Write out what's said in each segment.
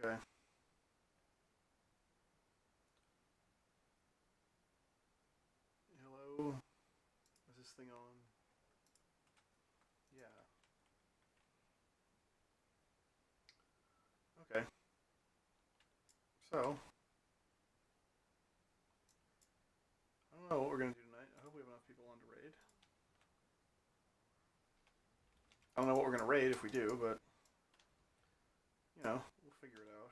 Okay. Hello. Is this thing on? Yeah. Okay. So, I don't know what we're gonna do tonight. I hope we have enough people on to raid. I don't know what we're gonna raid if we do, but we'll figure it out.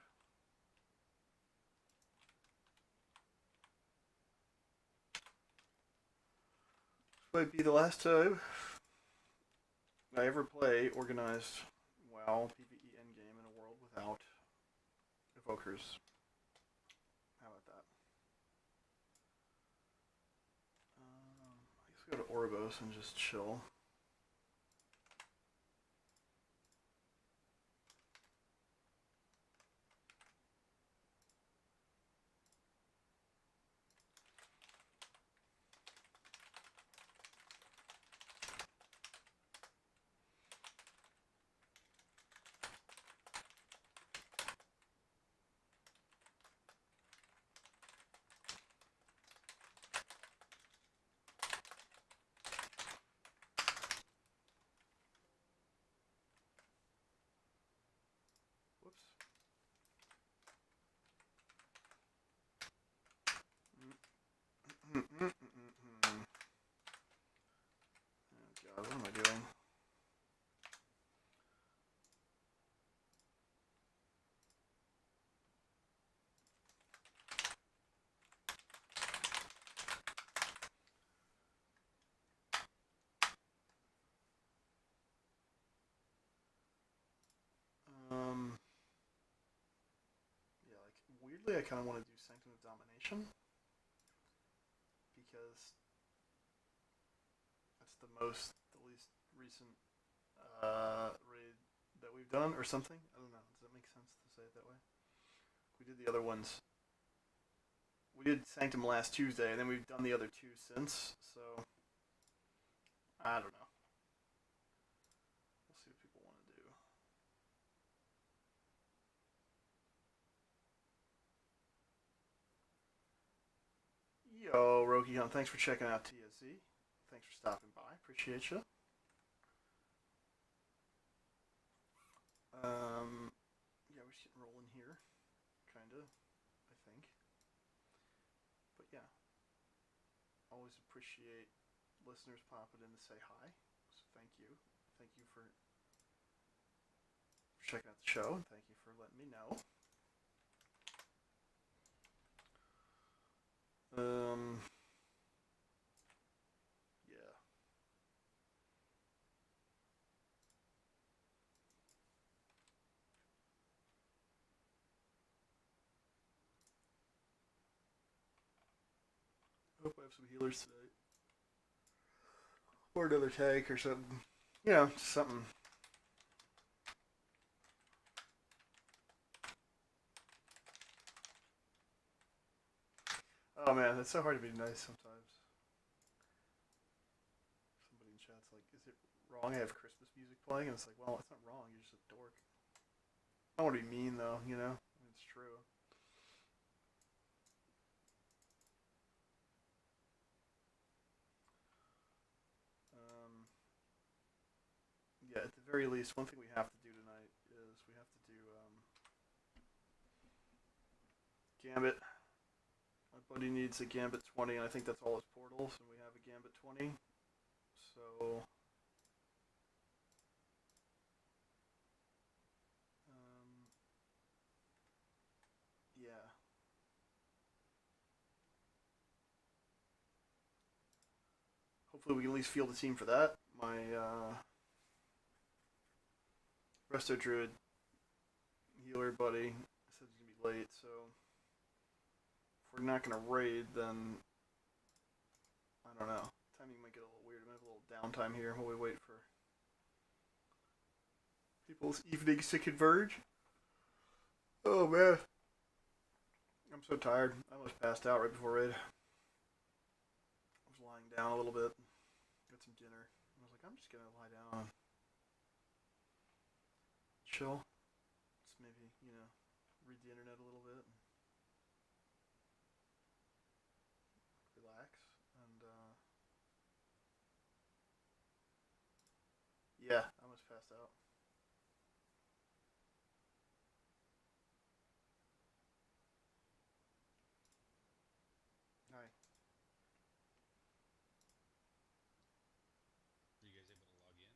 This might be the last time I ever play organized WoW PvE endgame in a world without Evokers. How about that? I guess we go to Orbos and just chill. Whoops. Oh God, what am I doing? Yeah, like weirdly, I kind of want to do Sanctum of Domination because that's the least recent raid that we've done, or something. I don't know. Does that make sense to say it that way? We did the other ones. We did Sanctum last Tuesday, and then we've done the other two since. So I don't know. We'll see what people want to do. Yo, Roki Hunt, thanks for checking out TSZ. Thanks for stopping by. Appreciate you. Yeah, we're just getting rolling here, kinda. I think, but yeah, always appreciate listeners popping in to say hi. So thank you for checking out the show, and thank you for letting me know. Um, yeah. I hope I have some healers today, or another tank or something. Just something. Oh man, it's so hard to be nice sometimes. Somebody in chat's like, "Is it wrong I have Christmas music playing?" And it's like, well, it's not wrong. You're just a dork. I don't want to be mean though. It's true. Um, yeah, at the very least, one thing we have to do tonight is we have to do Gambit. My buddy needs a Gambit 20, and I think that's all his portals, and we have a Gambit 20. So, um, yeah. Hopefully, we can at least field a team for that. My Resto Druid healer buddy said he's gonna be late, so if we're not gonna raid, then I don't know. Timing might get a little weird. We might have a little downtime here while we wait for people's evenings to converge. Oh man, I'm so tired. I almost passed out right before raid. I was lying down a little bit, got some dinner. I was like, I'm just gonna lie down and chill. Just maybe read the internet a little bit, and relax, and yeah, I almost passed out. Hi. Were you guys able to log in?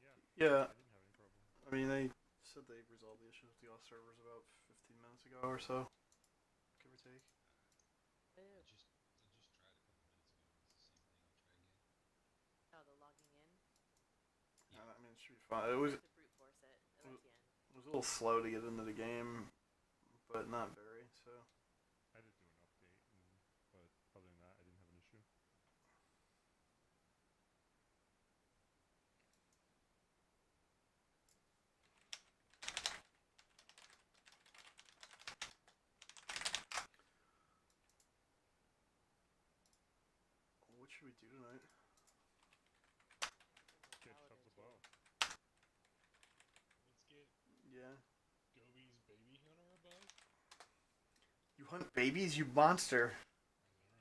Yeah, Yeah, I didn't have any problem. I mean they said they resolved the issue with the auth servers about 15 minutes ago or so, give or take. I just I just tried a couple minutes ago and it's the same thing. I'll try again. Oh, the logging in? Yeah. I mean, it should be fine. It was You have to brute force it. It lets you in. it was a little slow to get into the game, but not very. So I had to do an update, but other than that, I didn't have an issue. what should we do tonight? Get Paladin shoved the too. bow. Let's get Yeah. Gobi's baby hunter above. You hunt babies, you monster. All right.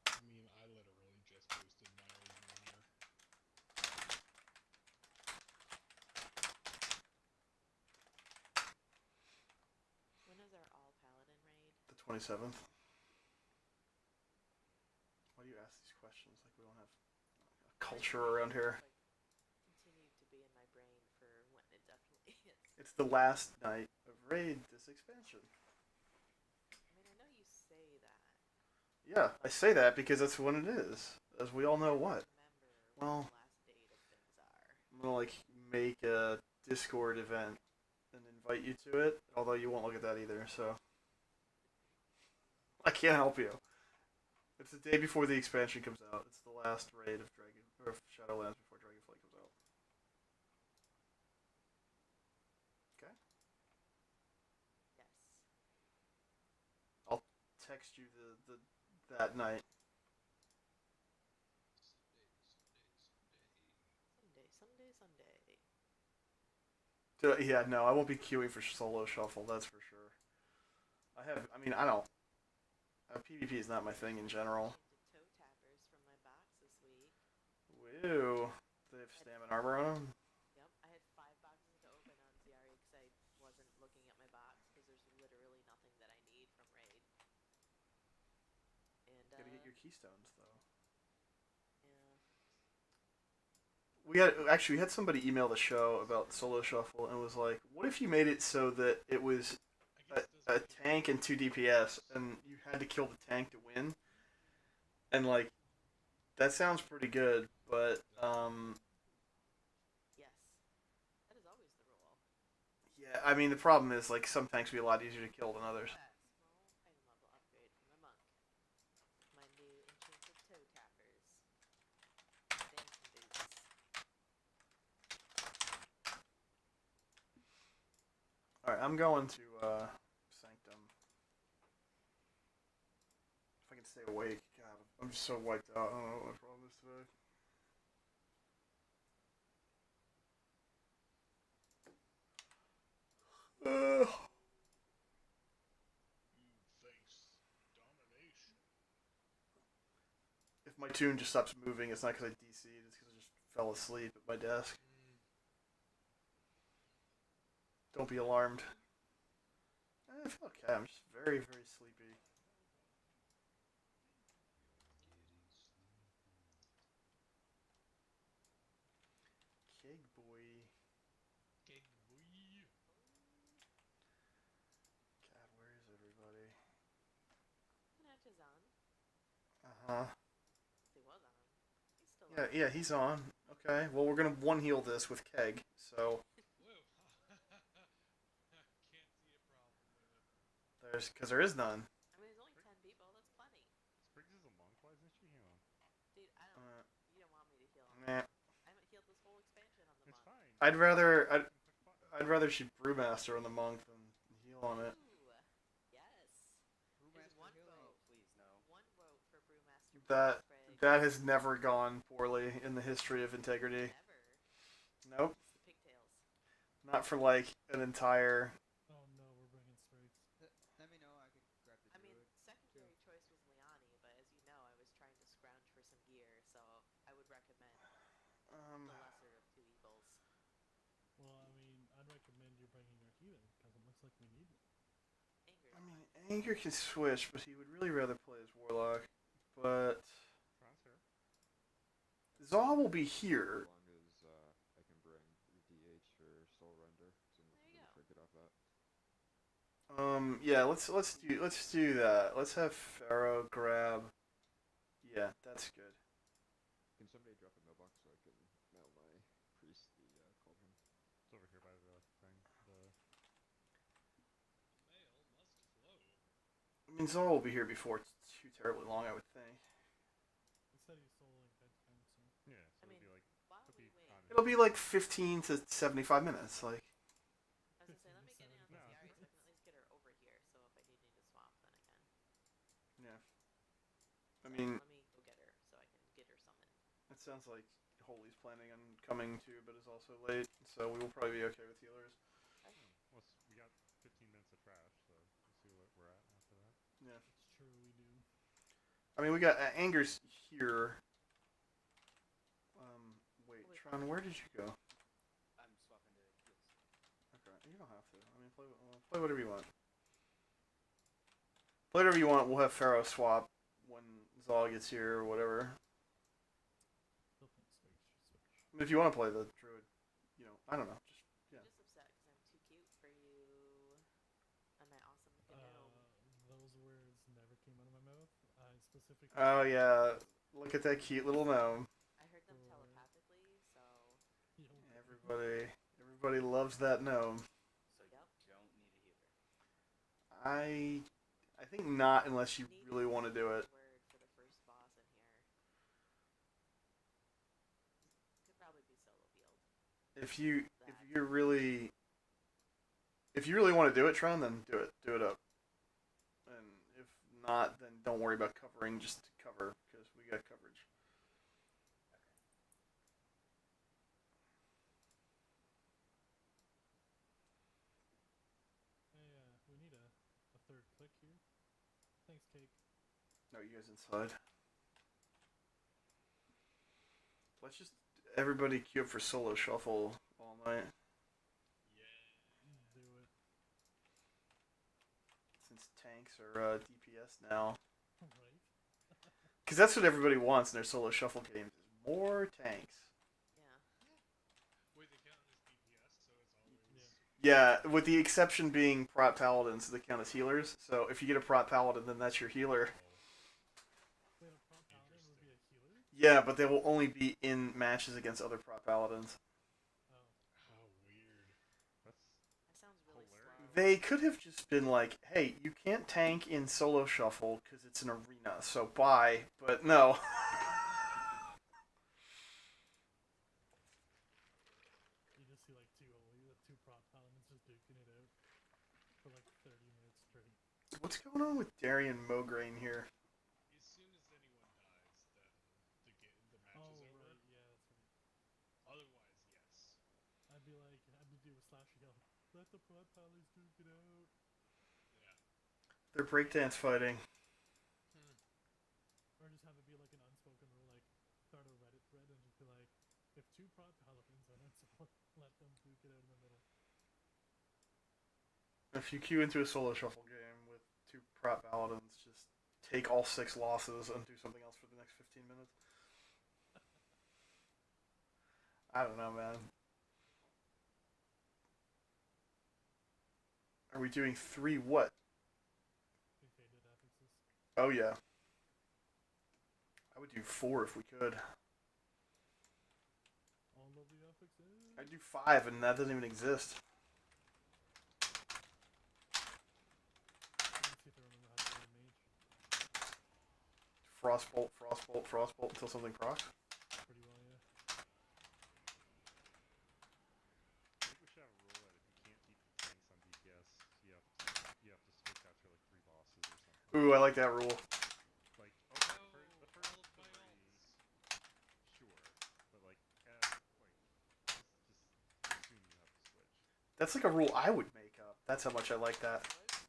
I mean, I literally just boosted my original hunter. When is our all paladin raid? The 27th. Why do you ask these questions like we don't have a culture around here? Like, continued to be in my brain for when it definitely is. It's the last night of raid this expansion. I mean, I know you say that. Yeah, I say that because that's when it is. As we all know what. Remember Well, what the last date of things are. I'm gonna like make a Discord event and invite you to it. Although you won't look at that either, so I can't help you. It's the day before the expansion comes out. It's the last raid of Dragon or Shadowlands before Dragonflight comes out. Okay, Yes. I'll text you the that night. Someday, someday. Yeah, no, I won't be queuing for solo shuffle. That's for sure. I have. I mean, I don't. PvP is not my thing in general. Into toe tappers from my box this week. Woo. They have stamina armor on them. Yep, I had 5 boxes to open on ZRE because I wasn't looking at my box because there's literally nothing that I need from raid. And You gotta get your keystones though. yeah. We had somebody email the show about solo shuffle and was like, "What if you made it so that it was I guess it a doesn't tank and two DPS, and you had to kill the tank to win?" And like, that sounds pretty good, but Yes. That is always the rule. yeah, I mean the problem is like some tanks would be a lot easier to kill than others. Small item level upgrade from the monk. With my new enchanted toe tappers. Dancing boots. All right, I'm going to Sanctum. If I can stay awake, God, I'm just so wiped out. I don't know what my problem is today. Uh, You face domination. if my tune just stops moving, it's not because I DC'd, it's because I just fell asleep at my desk. Don't be alarmed. I feel okay. I'm just very, very sleepy. Keg boy. Getting sleepy. God, where is everybody? Panach is on. Uh huh. He was on. He's still Yeah, on. yeah, he's on. Okay, well, we're gonna one heal this with Keg, so Whoa. Can't see a problem with it. because there is none. I mean, there's only 10 people. That's plenty. Spriggs is a monk. Why isn't she healing? Dude, I don't. Uh, You don't want me to heal on the nah. monk. I haven't healed this whole expansion on the It's monk. fine. I'd rather Click buttons. I'd rather she brewmaster on the monk than heal on it. Ooh. Yes. There's Brewmaster one healing? vote. Please no. One vote for Brewmaster That Spriggs. That has never gone poorly in the history of integrity. Never. Nope. It's the pigtails. Not for like an entire. Oh no, we're bringing straights. Let me know. I could grab the I mean, druid. secondary choice was Liani, but as you know, I was trying to scrounge for some gear, so I would recommend the lesser of two evils. Well, I mean, I'd recommend you bringing your healer because it looks like we need one. Anger's I mean, fine. Anger can switch, but he would really rather play as Warlock. But Tron's here. Zal will be here. As long as I can bring the DH for Soul Render, so I'm There looking you really go. trinket off that. Yeah, let's do that. Let's have Pharaoh grab. Yeah, that's good. Can somebody drop a mailbox so I can mail my priest the cauldron? It's over here by the thing. The mail must flow. I mean, Zal will be here before it's too terribly long, I would think. He said he's soloing bedtime, so Yeah, so I mean, it'll be like while it'll we be wait, on It'll be like 15 to 75 minutes. Like, I was gonna say, let me get in on the No. Ziari so I can at least get her over here. So if I need to swap, then I can. yeah. I So mean, let me go get her so I can get her summoned. it sounds like Holy's planning on coming too, but is also late, so we will probably be okay with healers. well, we got 15 minutes of trash, so we'll see what we're at after that. Yeah. it's true we do. I mean, we got Anger's here. Wait, Holy Tron, where did you go? I'm swapping to heals. Okay, you don't have to. I mean, play whatever you want. Play whatever you want. We'll have Pharaoh swap when Zal gets here or whatever. They'll play switch. I mean, if you want to play the druid, you know, I don't know. Just yeah. I'm just upset because I'm too cute for you and my awesome looking gnome. Those words never came out of my mouth. I specifically. Oh yeah, look at that cute little gnome. I heard them Or- telepathically, so Everybody loves that gnome. So Yep. you don't need a healer. I think not unless you Need really is want to do it. word for the first boss in here. Could probably be solo build. If you really want to do it, Tron, then do it. Do it up. And if not, then don't worry about covering. Just cover because we got coverage. Hey, we need a third click here. Thanks, Cake. No, you guys inside. Let's just everybody queue up for solo shuffle all night. Do it. Since tanks are DPS now. Right? Because that's what everybody wants in their solo shuffle games is more tanks. Yeah. Wait, they count as DPS, so it's always. Yeah, with the exception being prot paladins, so they count as healers. So if you get a prot paladin, then that's your healer. Wait, a prop paladin would be a healer? Yeah, but they will only be in matches against other prot paladins. Oh. How weird. That's That sounds really Hilarious. slow. They could have just been like, hey, you can't tank in solo shuffle because it's an arena, so bye. But no. You just see like two prop paladins just duking it out for like 30 minutes straight. What's going on with Darian Mograine here? As soon as anyone dies, then the match Oh, is over. right, yeah, that's right. Otherwise, yes. I'd be do a slash yell, let the prop paladins duke it out. Yeah. They're breakdance fighting. Or just have it be like an unspoken rule, like start a Reddit thread and just be like, if two prop paladins are not supposed, let them duke it out in the middle. If you queue into a solo shuffle game with two prot paladins, just take all 6 losses and do something else for the next 15 minutes. I don't know, man. Are we doing 3 what? We faded affixes. Oh, yeah. I would do 4 if we could. All of the affixes. I'd do 5, and that doesn't even exist. Let's see if I remember how to play mage. Frostbolt, frostbolt, frostbolt until something procs. Pretty well, yeah. I think we should have a rule that if you can't beat the tanks on DPS, you have to switch after like 3 bosses or something. Ooh, I like that rule. Like No, the first all of my 3. alts. That's like a rule I would make up. That's how much I like that. What's the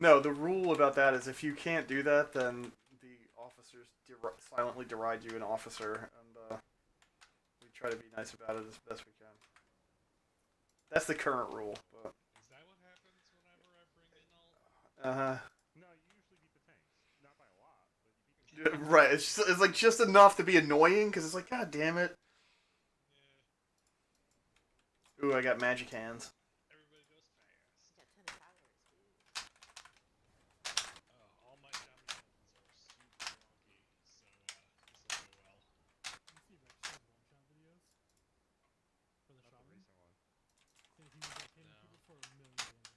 rule? No, the rule about that is if you can't do that, then the officers silently deride you an officer, and we try to be nice about it as best we can. That's the current rule, but Is that what happens whenever I bring in all? No, you usually beat the tanks. Not by a lot, but you beat them. right. It's like just enough to be annoying because it's like, God damn it. Yeah. Ooh, I got magic hands. Everybody goes fast. You got 10 towers, dude. Oh, all my dummy buttons are super wonky, so this will go well. You see Rex's one-shot videos for the Not the shaman? recent one. Yeah, he was like hitting No. people for a million damage.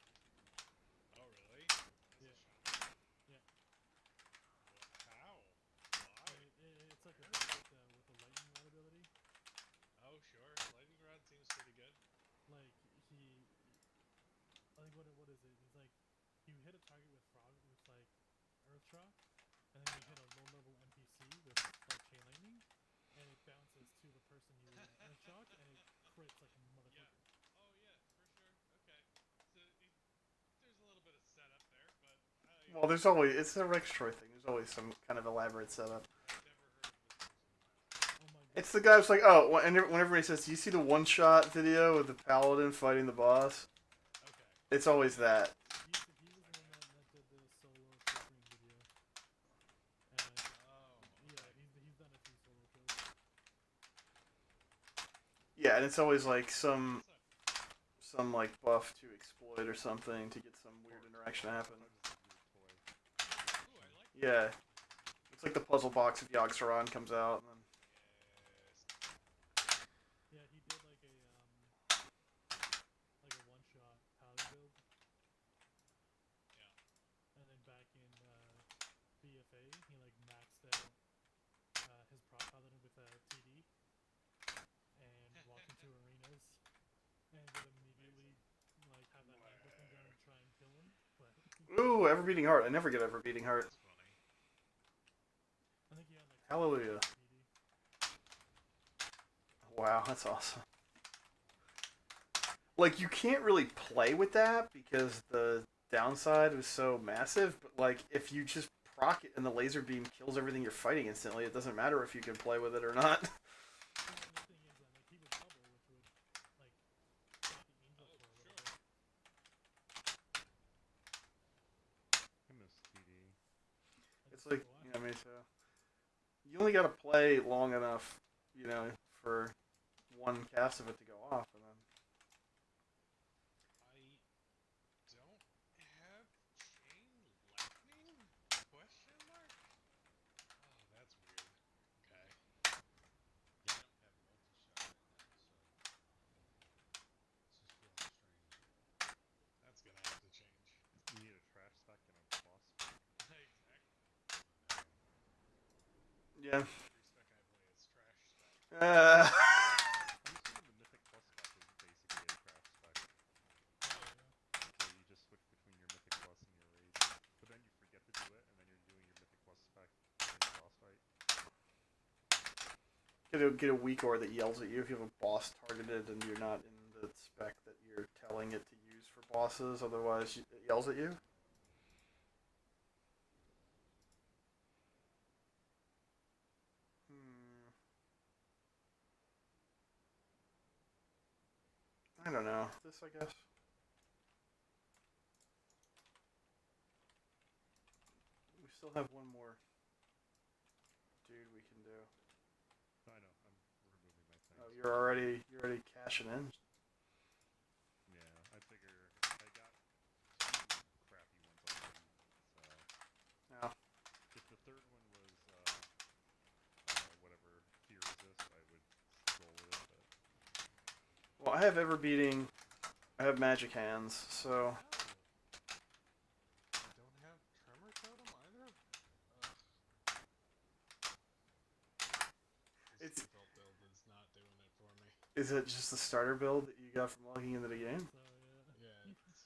Oh, really? As Yeah. a shaman? Yeah. How? Why? It's like a bit with the lightning rod ability. Oh, sure. Lightning rod seems pretty good. Like I think what is it? He's like, you hit a target with like earth shock, and then you hit a low level NPC with like chain lightning, and it bounces to the person you earth shock, and it crits like a motherfucker. Yeah. Oh, yeah, for sure. Okay. So there's a little bit of setup there, but Well, there's always it's a Rex Troy thing. There's always some kind of elaborate setup. I've never heard of this person in my life. Oh my god. It's the guy who's like, oh, and when everybody says, "Do you see the one-shot video of the paladin fighting the boss?" Okay. It's always that. He was the one that did the solo flickering video. And Oh, yeah, okay. he's done a few solo kills. Yeah, and it's always like some What's up? like buff to exploit or something to get some weird interaction to happen. Ooh, I like that. Yeah, it's like the puzzle box if Yogg-Saron comes out. And then, Yes. Yeah, he did like a one-shot paladin build. Yeah. And then back in BFA, he like maxed out his prop paladin with a TD and walk into arenas and would immediately like have that handbooking gun and try and kill him. But ooh, ever beating heart. I never get ever beating heart. That's funny. I think he had like Hallelujah. TD. Wow, that's awesome. Like, you can't really play with that because the downside was so massive, but like, if you just proc it and the laser beam kills everything you're fighting instantly, it doesn't matter if you can play with it or not. Well, and the thing is that like he would double, which would like take the angel Oh, for a little sure. bit. I miss TD. It's like, you know, I mean, so you only gotta play long enough, you know, for one cast of it to go off, and then I don't have chain lightning? Question mark? Oh, that's weird. Okay. Yeah, I don't have multi-shot right now, so this is feeling strange. That's gonna have to change. You need a trash stack and a boss spec. Exactly. Oh, no. yeah. Every spec I play is trash spec. Uh, I'm assuming the Mythic Plus spec is basically a trash spec. Oh, yeah. So you just switch between your Mythic Plus and your Rage. But then you forget to do it, and then you're doing your Mythic Plus spec in the boss fight. get a weak ore that yells at you if you have a boss targeted and you're not in the spec that you're telling it to use for bosses. Otherwise, it yells at you. I don't know. This, I guess. We still have one more dude we can do. I know, I'm removing my thing. Oh, you're already cashing in. Yeah, I figure I got two crappy ones already, so Yeah. if the third one was whatever fear resist, I would roll with it. But Well, I have ever beating. I have magic hands, so Oh. I don't have tremor totem either? Ugh. This It's- default build is not doing it for me. is it just the starter build that you got from logging into the game? So yeah. Yeah, it's...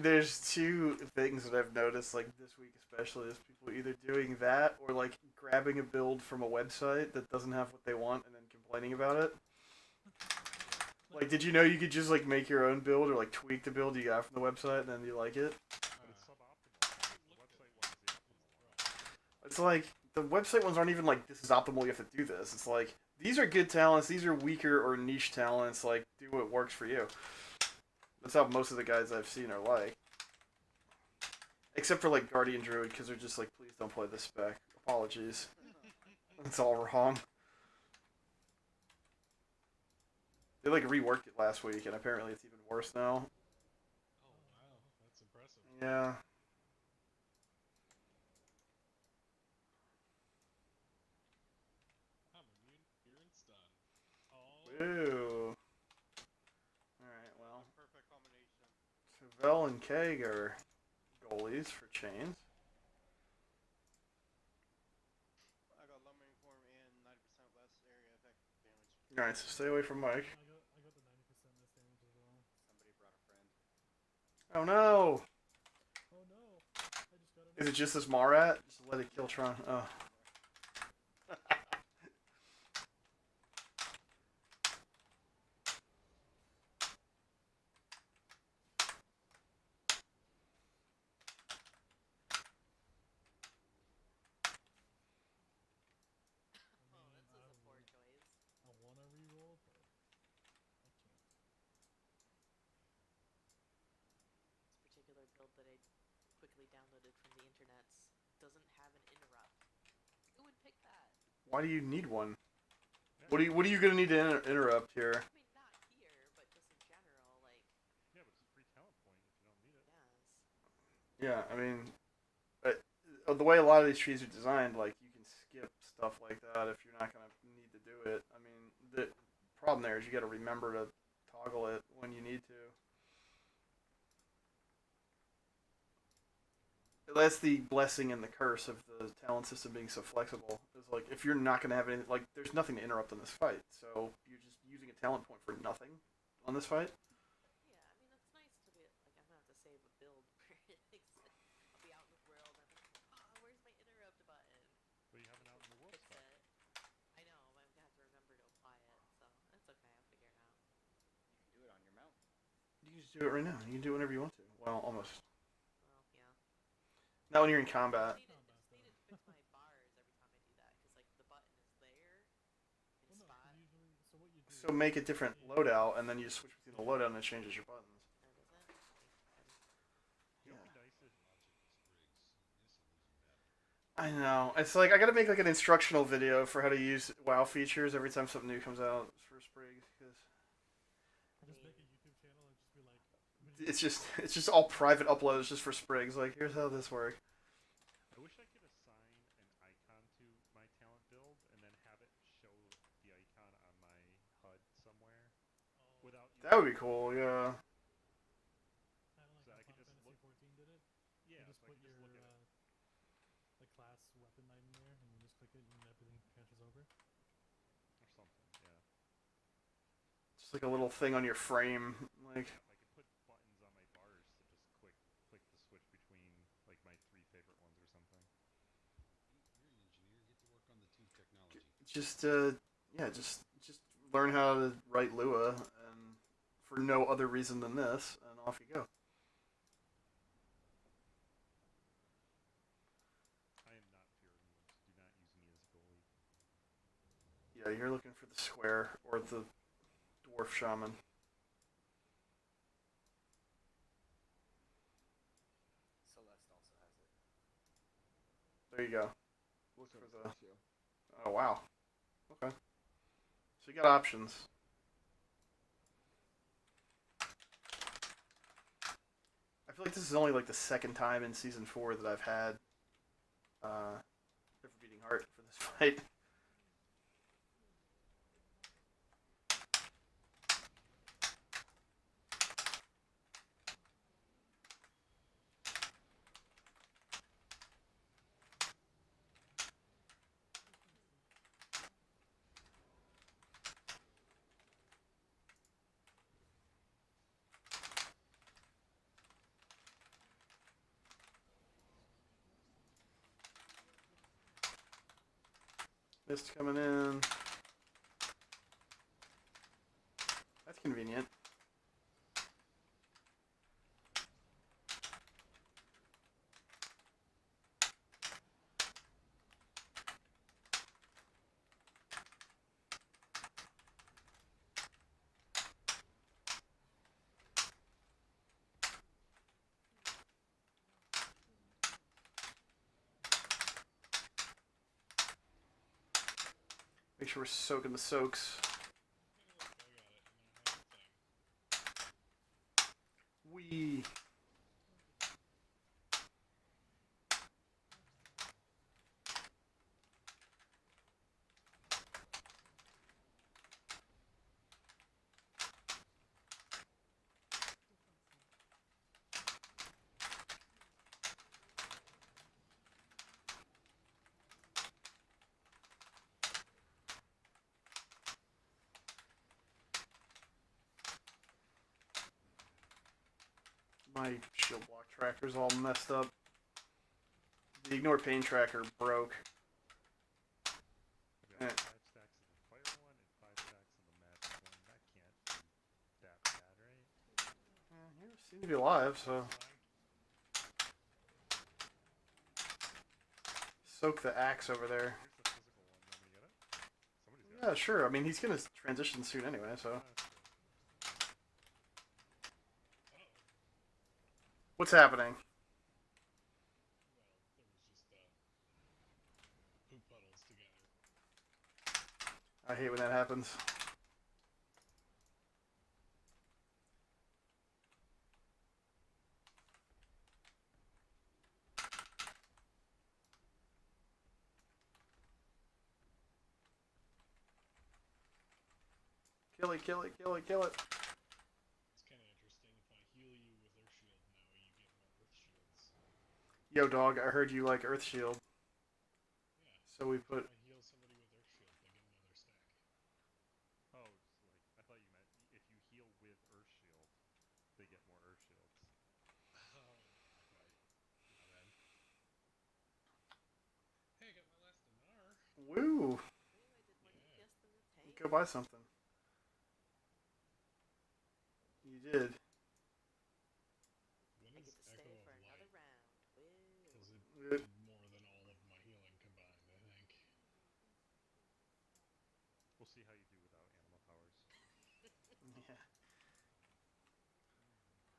There's two things that I've noticed like this week especially is people either doing that or like grabbing a build from a website that doesn't have what they want and then complaining about it. Like, did you know you could just like make your own build or like tweak the build you got from the website and then you like it? But it's suboptimal. The website one's the optimal one. It's like the website ones aren't even like this is optimal. You have to do this. It's like these are good talents. These are weaker or niche talents. Like do what works for you. That's how most of the guys I've seen are like. Except for like Guardian Druid because they're just like please don't play this spec. Apologies. It's all wrong. They like reworked it last week and apparently it's even worse now. Oh wow, that's impressive. Yeah. I'm immune here and stun. Oh, Ew. Alright, well. Perfect combination. Vel and Keg are goalies for chains. I got lumbering form and 90% less area effect damage. Alright, so stay away from Mike. I got the 90% less damage as well. Somebody brought a friend. Oh no! Oh no! I just got Is it just this Marat? Just let it kill Tron. Oh. Oh, that's a poor choice. I wanna reroll, but I can't. This particular build that I quickly downloaded from the internets doesn't have an interrupt. Who would pick that? Why do you need one? Yeah, What are you gonna need to interrupt here? I mean, not here, but just in general, like, yeah, but it's a free talent point if you don't need it. yes. Yeah, I mean, the way a lot of these trees are designed, like you can skip stuff like that if you're not gonna need to do it. I mean, the problem there is you got to remember to toggle it when you need to. That's the blessing and the curse of the talent system being so flexible. Is like if you're not gonna have any, like there's nothing to interrupt in this fight, so you're just using a talent point for nothing on this fight. Yeah, I mean, it's nice to be, like, I'm gonna have to save a build where it exists. I'll be out in the world and I'm like, oh, where's my interrupt button? But you have an out in the world Fix spec. it. I know, but I'm gonna have to remember to apply it, so that's okay, I'll figure it out. You can do it on your mount. You can just do it right now. You can do it whenever you want to. Well, almost. Well, yeah. Not when you're in combat. I just needed to fix my bars every time I do that, because, like, the button is there in Well, no, 'cause spot. usually, so what you do. So make a different loadout, and then you switch between the loadout, and it changes your buttons. Oh, does it? The Yeah. only dice is I know. It's like I gotta make like an instructional video for how to use WoW features every time something new comes out for Sprigs, because Just make a YouTube channel and just be like. it's just all private uploads just for Sprigs. Like here's how this works. I wish I could assign an icon to my talent build and then have it show the icon on my HUD somewhere without That would be cool. Yeah. Kind of So like I how could Final just Fantasy 14 did it. yeah, You just so I put could your just look at it like class weapon item there, and you just click it, and everything transfers over. or something. Yeah, Just like a little thing on your frame. Like I could put buttons on my bars to just click the switch between like my 3 favorite ones or something. you're an engineer. Get to work on the tube technology. just yeah, just learn how to write Lua, and for no other reason than this, and off you go. I am not pure English. Do not use me as a goalie. Yeah, you're looking for the square or the dwarf shaman. Celeste also has it. There you go. Look So for does the. Lucio. Oh wow. Okay. So you got options. I feel like this is only like the second time in season 4 that I've had River Beating Heart for this fight. Mist coming in. That's convenient. Make sure we're soaking the soaks. Hey, look, I got it, and I have a thing. Wee. My shield block tracker's all messed up. The ignore pain tracker broke. I've got Eh. 5 stacks of the fire one and 5 stacks of the magic one. That can't be that bad, right? You seem to be alive, so soak the axe over there. Here's the physical one. You want me to get it? Somebody's got Yeah, it. sure. I mean, he's gonna transition soon anyway, so. Ah, that's true. Uh-oh. What's happening? Well, there was just, poop puddles together. I hate when that happens. Kill it, kill it, kill it, kill it. It's kind of interesting. If I heal you with Earth Shield now, you get more Earth Shields. Yo, dog, I heard you like Earth Shield. Yeah. So we put. If I heal somebody with Earth Shield, they get another stack. Oh, it's like I thought you meant if you heal with Earth Shield, they get more Earth Shields. Oh, not quite. My bad. Hey, I got my last dinar. Woo! Ooh, I did more Yeah. DPS than the tank. Go buy something. You did. When I is get to Echo stay of for another Light? round. Woo. Because it Good. did more than all of my healing combined, I think. We'll see how you do without animal powers. Yeah.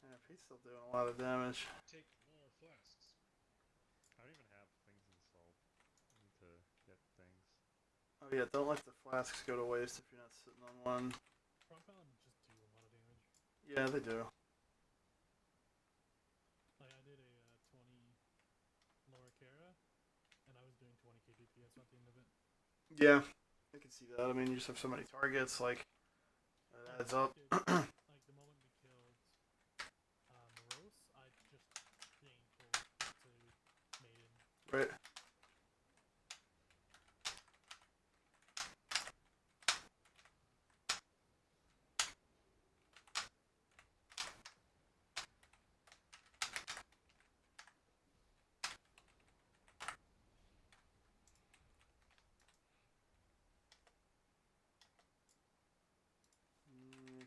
Yeah, he's still doing a lot of damage. Take more flasks. I don't even have things installed. I need to get things. Oh yeah, don't let the flasks go to waste if you're not sitting on one. Frog Pylon just do a lot of damage. Yeah, they do. Like I did a 20 Laura Kara, and I was doing 20k DPS at the end of it. Yeah, I can see that. I mean, you just have so many targets, like, it adds up. Like the moment we killed Morose, I just gained full to Maiden. Right.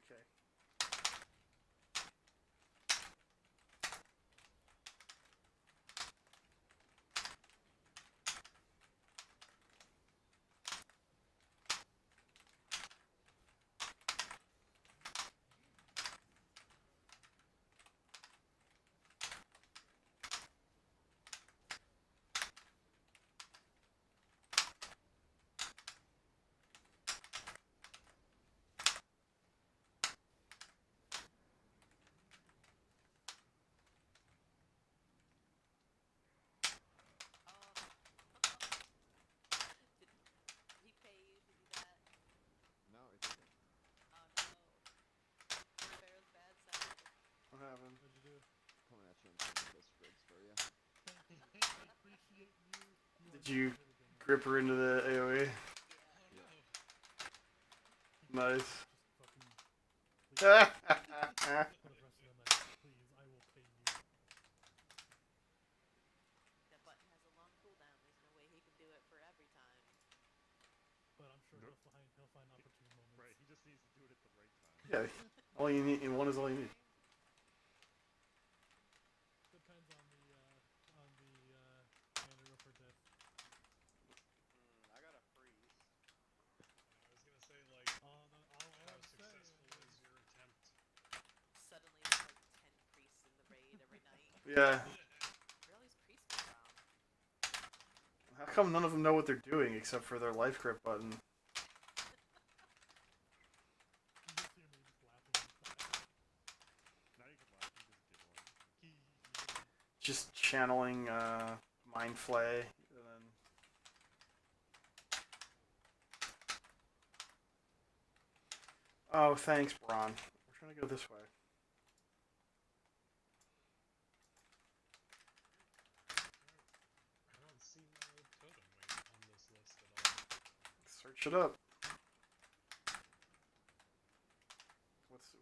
Okay. Did he pay you to do that? No, it didn't. Oh no. Pharaoh's bad side. What happened? What'd you do? Coming at you and sending those sprigs for you. Thank you. I appreciate you. You Did are you better than grip her into the AoE? Yeah. Oh Yep. no. Nice. Just fucking. Please. For the rest of the night, please. I will pay you. That button has a long cooldown. There's no way he can do it for every time. But I'm sure Nope. he'll find opportune moments. Right. right. He just needs to do it at the right time. Yeah, all you need, and one is all you need. Depends on the candidate for death. I got a freeze. I was gonna say like, All how I'm saying successful is is your attempt? Suddenly there's like 10 priests in the raid every night. Yeah. Where all these priests come from? How come none of them know what they're doing except for their life grip button? you just hear me just laughing in the back. Not even laughing, just giggling. Just channeling mind flay, and then oh, thanks, Bron. We're trying to go this way. I don't see my totem on this list at all. Search it up.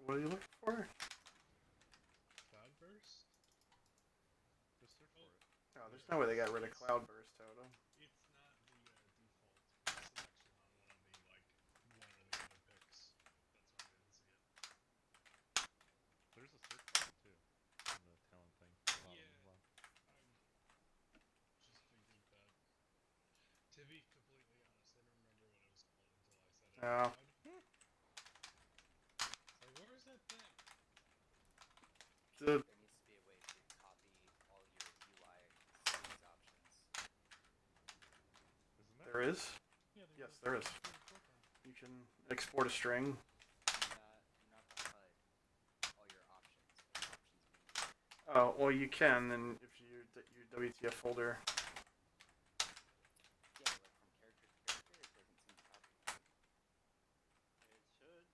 What are you looking for? Cloudburst? Just search for it. Oh, there's no way they got rid of Cloudburst totem. It's not the default selection on one of the like one or the other picks. That's why I didn't see it. There's a search button too on the talent thing. Bottom Yeah. left. I just figured that. To be completely honest, I didn't remember what it was called until I said it Yeah. out loud. Like, where is that thing? The There needs to be a way to copy all your UI settings options. Isn't there? there is. Yeah, there's Yes, a there is. secret profile. You can export a string. Not the HUD. All your options. What options mean? Oh, well, you can, and if you your WTF folder. Yeah, but like from character to character, it doesn't seem to copy. It should.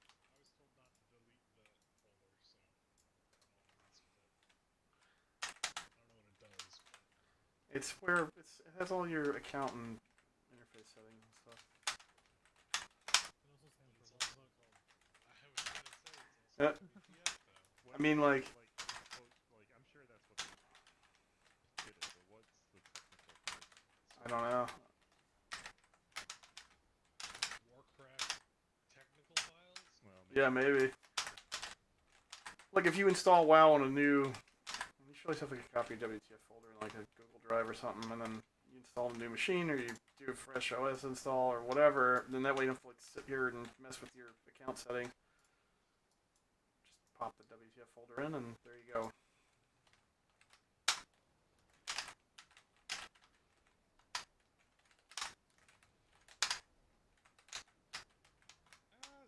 I was told not to delete the folder, so I don't want to mess with it. I don't know what it does, but It's where it has all your account and interface settings and stuff. It also stands it's for also logbook. called. I was gonna say it's also Yeah. WTF though. What I mean, is, like, like I'm sure that's what they did it, but what's the technical term? I don't know. Warcraft technical files. Well, Yeah, maybe. Like if you install WoW on a new, you should always have like a copy of WTF folder in like a Google Drive or something, and then you install a new machine or you do a fresh OS install or whatever. Then that way you don't have to like sit here and mess with your account setting. Just pop the WTF folder in, and there you go.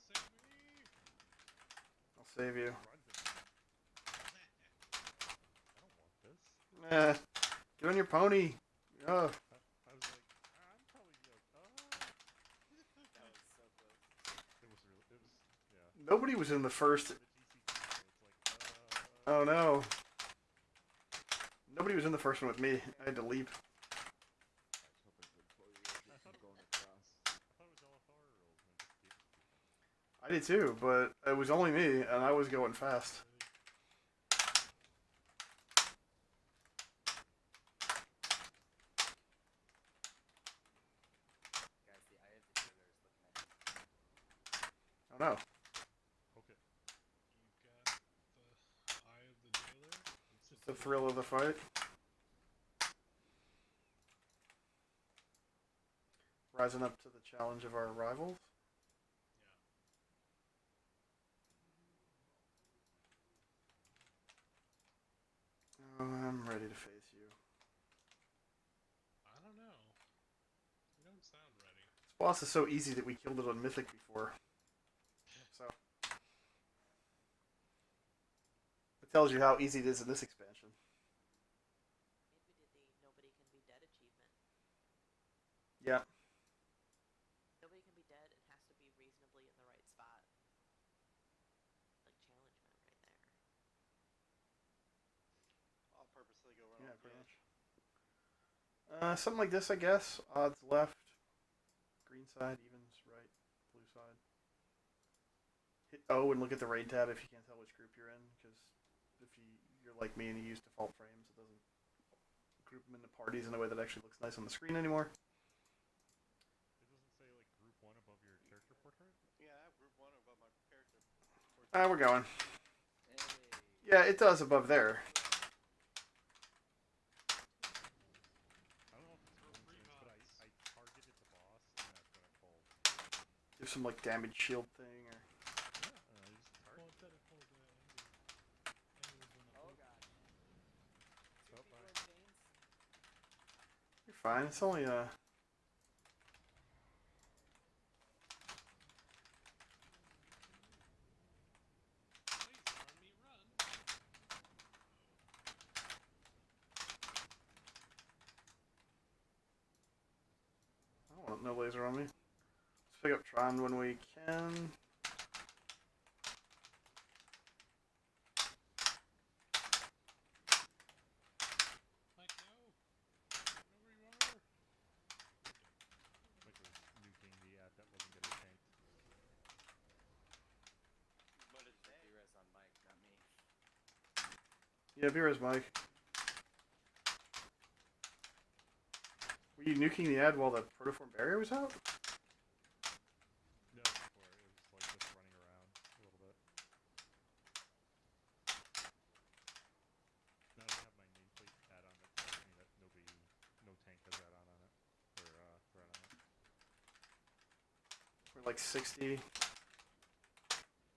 Save me! I'll save you. runs in there. I don't want this. Get on your pony. Oh. I was like, I'm probably like, That was so close. it was, yeah. Nobody was in the first. The GCT, so it's like, Oh no. Nobody was in the first one with me. I had to leap. I was hoping for you I thought just it going was- across. I thought it was LFR rules, and I just gave it to people. I did too, but it was only me, and I was going fast. Guys, the eye of the dealer is looking at you. Oh no. Poke it. You've got the eye of the jailer. It's Just the thrill of the fight. Rising up to the challenge of our rivals. Yeah. Oh, I'm ready to face you. I don't know. You don't sound ready. This boss is so easy that we killed it on Mythic before. So it tells you how easy it is in this expansion. Maybe we did the nobody can be dead achievement. Yeah. Nobody can be dead and has to be reasonably in the right spot. Like challenge mode right there. I'll purposely go around. Yeah, pretty much. Something like this, I guess. Odds left, green side, evens right, blue side. Hit O and look at the raid tab if you can't tell which group you're in, because if you're like me and you use default frames, it doesn't group them into parties in a way that actually looks nice on the screen anymore. It doesn't say like group 1 above your character portrait? Yeah, We're going. Hey. Yeah, it does above there. I don't know if it's Throw coincidence, but prepatch. I targeted the boss, and that's when it pulled. Do some like damage shield thing or. Yeah, I just Well, target. instead it pulled Anger. Anger was the one that Oh pulled. gosh. Two Oh, people bye. in chains. You're fine. It's only Laser on me, run! I don't want no laser on me. Let's pick up Tron when we can. Mike, no! Get over you are! Mike was nuking the ad that wasn't getting tanked. What did the B-res on Mike, not me. Yeah, B-res Mike. Were you nuking the ad while the protoform barrier was out? No, before it was like just running around a little bit. Now I have my nameplate add-on that tells me that no tank has add-on on it, or threat on it. We're like 60.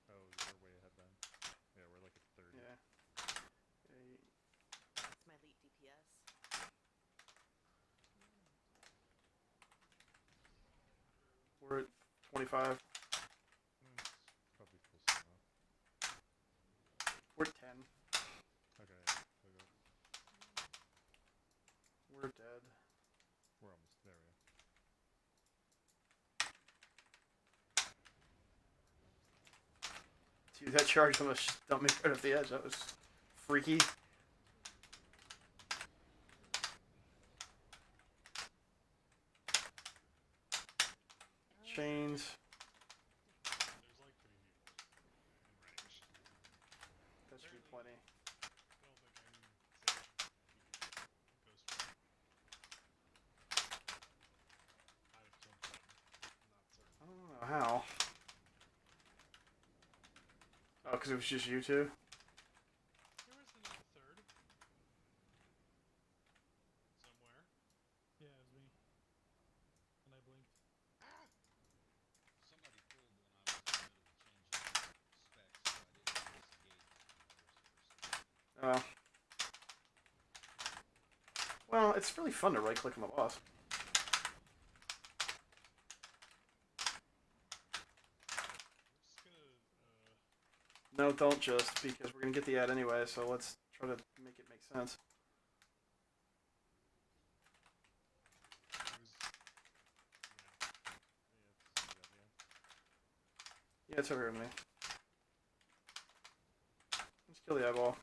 Oh, we're way ahead then. Yeah, we're like at 30. Yeah. It's my elite DPS. We're at 25. It's probably close enough. We're at 10. Okay, so go. We're dead. We're almost there. We go. Dude, that charge almost dumped me right off the edge. That was freaky. Chains. There's like 3 people in range. That should be plenty. I don't think I'm safe. Ghost Rider. Might have killed one. Not certain. I don't know how. Oh, because it was just you two? There was another third. Somewhere. Yeah, it was me. And I blinked. Ah! Somebody pulled when I was in the middle of changing specs, so I didn't disengage the first person. Well, it's really fun to right click on the boss. I'm just gonna, No, don't just, because we're going to get the ad anyway, so let's try to make it make sense. who's, Yeah, it's you got the end. Yeah, it's over here with me. Let's kill the eyeball.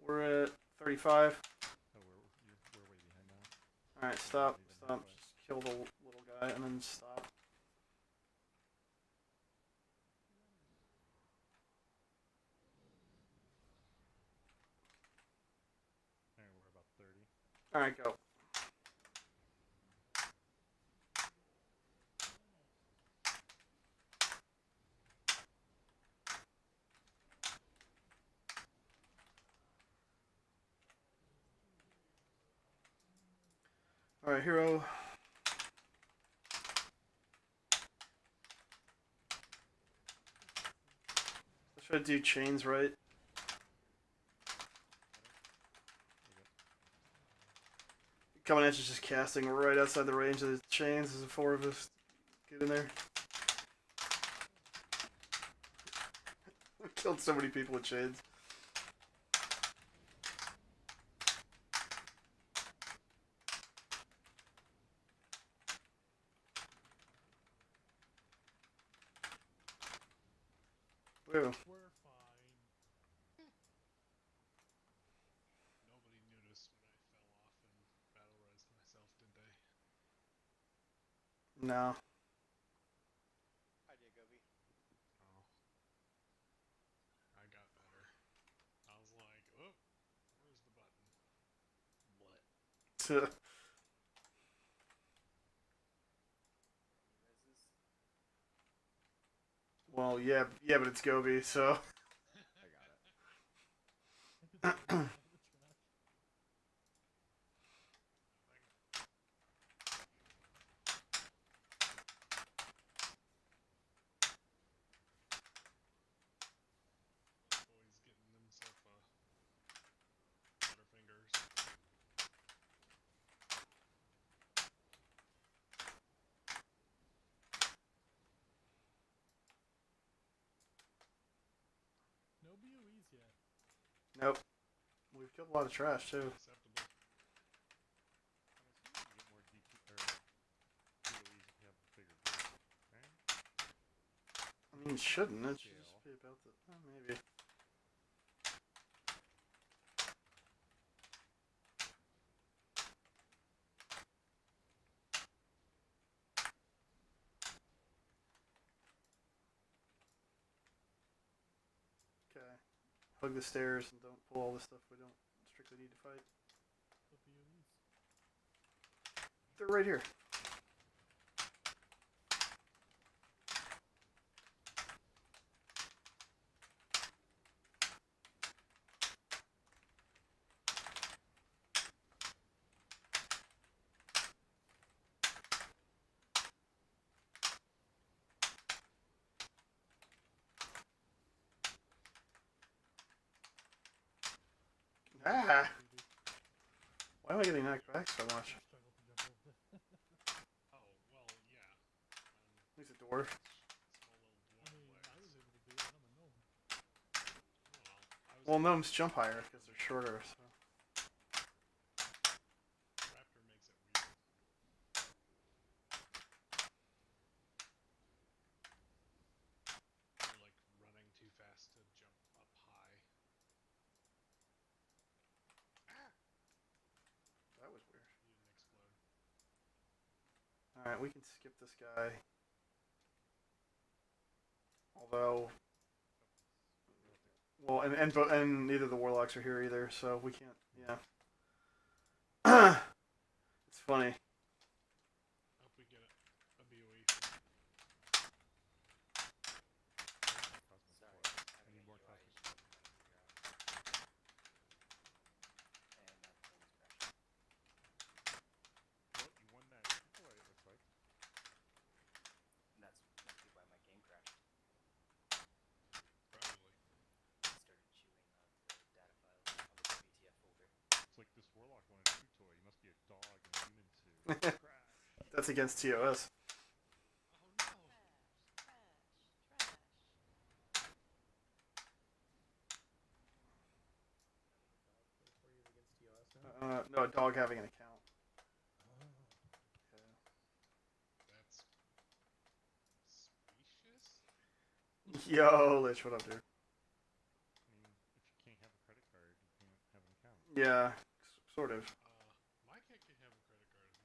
We're at 35. Oh, we're way behind now. Alright, We're stop. not even Stop. halfway. Just kill the little guy and then stop. Alright, we're about 30. Alright, go. Alright, hero. Let's try to do chains right. Coming at you, just casting right outside the range of the chains. There's 4 of us. Get in there. We killed so many people with chains. Woo. We're fine. nobody noticed when I fell off and battle resed myself, did they? No. I did, Gobi. Oh. I got better. I was like, oh, Well, yeah, but it's Gobi, so. I got it. I could still get out of the trash. Boy's getting himself butterfingers. No BOEs yet. Nope. We've killed a lot of trash too. Acceptable. I'm assuming you get more DP or DOEs if you have a bigger group, right? I mean, it shouldn't. It should Scale. just be about the. Maybe. Okay. Hug the stairs and don't pull all the stuff we don't strictly need to fight. The BOEs. They're right here. Ah! BB. Why am I getting knocked back so much? I struggle to jump over it. Oh, well, yeah. He's a dwarf. Small little I dwarf mean, I was legs. able to do it. I'm a gnome. Well, I was Well, gnomes jump higher because they're shorter, so. Raptor makes it weird. You're like running too fast to jump up high. Ah! That was weird. You didn't explode. Alright, we can skip this guy. Although. Well, and neither the warlocks are here either, so we can't. Yeah. It's funny. Hope we get a BOE. Cosmic Sorry, Force. I'm I having need a more UI cosmic issue force. I'm trying to figure out. And my phone's crashing. Well, you won that deploy, it looks like. And that's must be why my game crashed. Probably. I started chewing on the data file on the WTF folder. It's like this warlock wanted a two toy. You must be a dog in a human suit. Crash. That's against TOS. Oh no! Trash. For you against TOS now? No, a dog having an account. That's specious? Yo, Lich, what up, dude? I mean, if you can't have a credit card, you can't have an account. Yeah, sort of. My kid can have a credit card if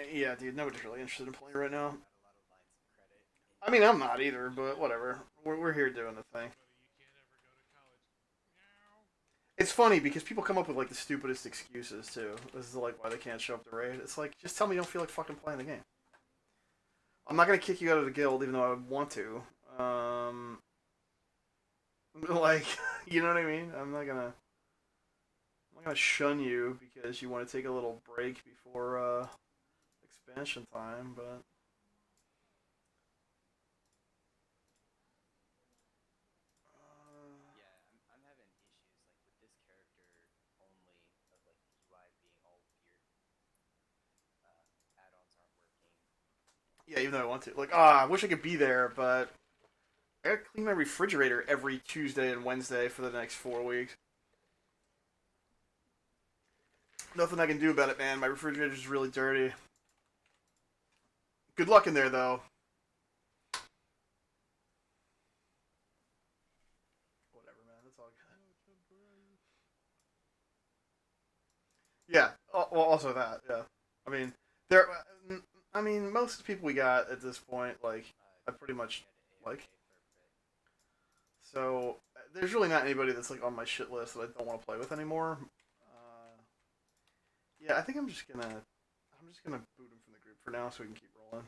he wants it. Yeah, dude, nobody's really interested in playing right now. Got a lot of lines of credit. I mean, I'm not either, but whatever. We're here doing the thing. Buddy, you can't ever go to college. Meow. It's funny because people come up with like the stupidest excuses too. This is like why they can't show up to raid. It's like just tell me you don't feel like fucking playing the game. I'm not gonna kick you out of the guild even though I would want to. Like you know what I mean? I'm not gonna shun you because you want to take a little break before expansion time, but. Yeah, I'm having issues like with this character only of like the UI being all weird. Add-ons aren't working. Yeah, even though I want to. Like, I wish I could be there, but I gotta clean my refrigerator every Tuesday and Wednesday for the next 4 weeks. Nothing I can do about it, man. My refrigerator's really dirty. Good luck in there, though. Whatever, man. That's all good. Yeah. Well, also that. Yeah. I mean, there. I mean, most of the people we got at this point, like, I pretty much Had AFK like. for a bit. So there's really not anybody that's like on my shit list that I don't want to play with anymore. Yeah, I think I'm just gonna boot him from the group for now so we can keep rolling.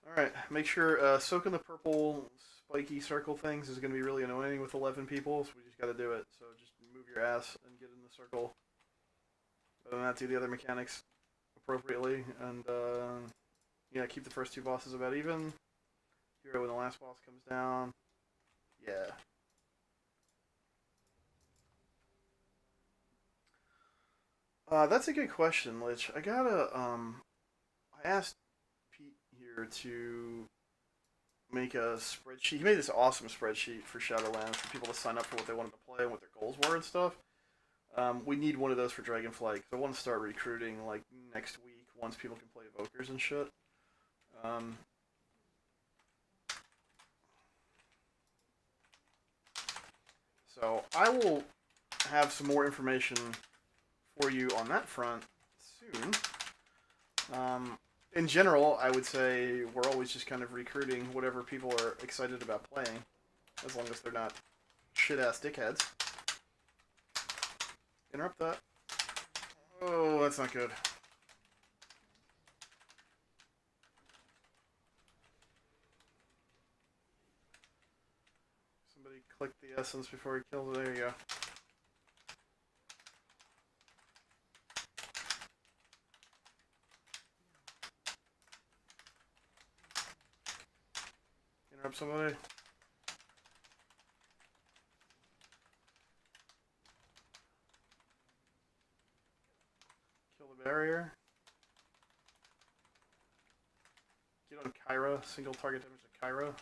Alright, make sure soaking the purple spiky circle things is going to be really annoying with 11 people, so we just got to do it. So just move your ass and get in the circle. Other than that, do the other mechanics appropriately, and yeah, keep the first two bosses about even. Hero when the last boss comes down. Yeah. That's a good question, Lich. I asked Pete here to make a spreadsheet. He made this awesome spreadsheet for Shadowlands for people to sign up for what they wanted to play and what their goals were and stuff. We need one of those for Dragonflight. I want to start recruiting like next week once people can play Evokers and shit. So I will have some more information for you on that front soon. In general, I would say we're always just kind of recruiting whatever people are excited about playing, as long as they're not shit-ass dickheads. Interrupt that. Oh, that's not good. Somebody click the essence before he kills it. There you go. Interrupt somebody. Kill the barrier. Get on Kyra. Single target damage to Kyra.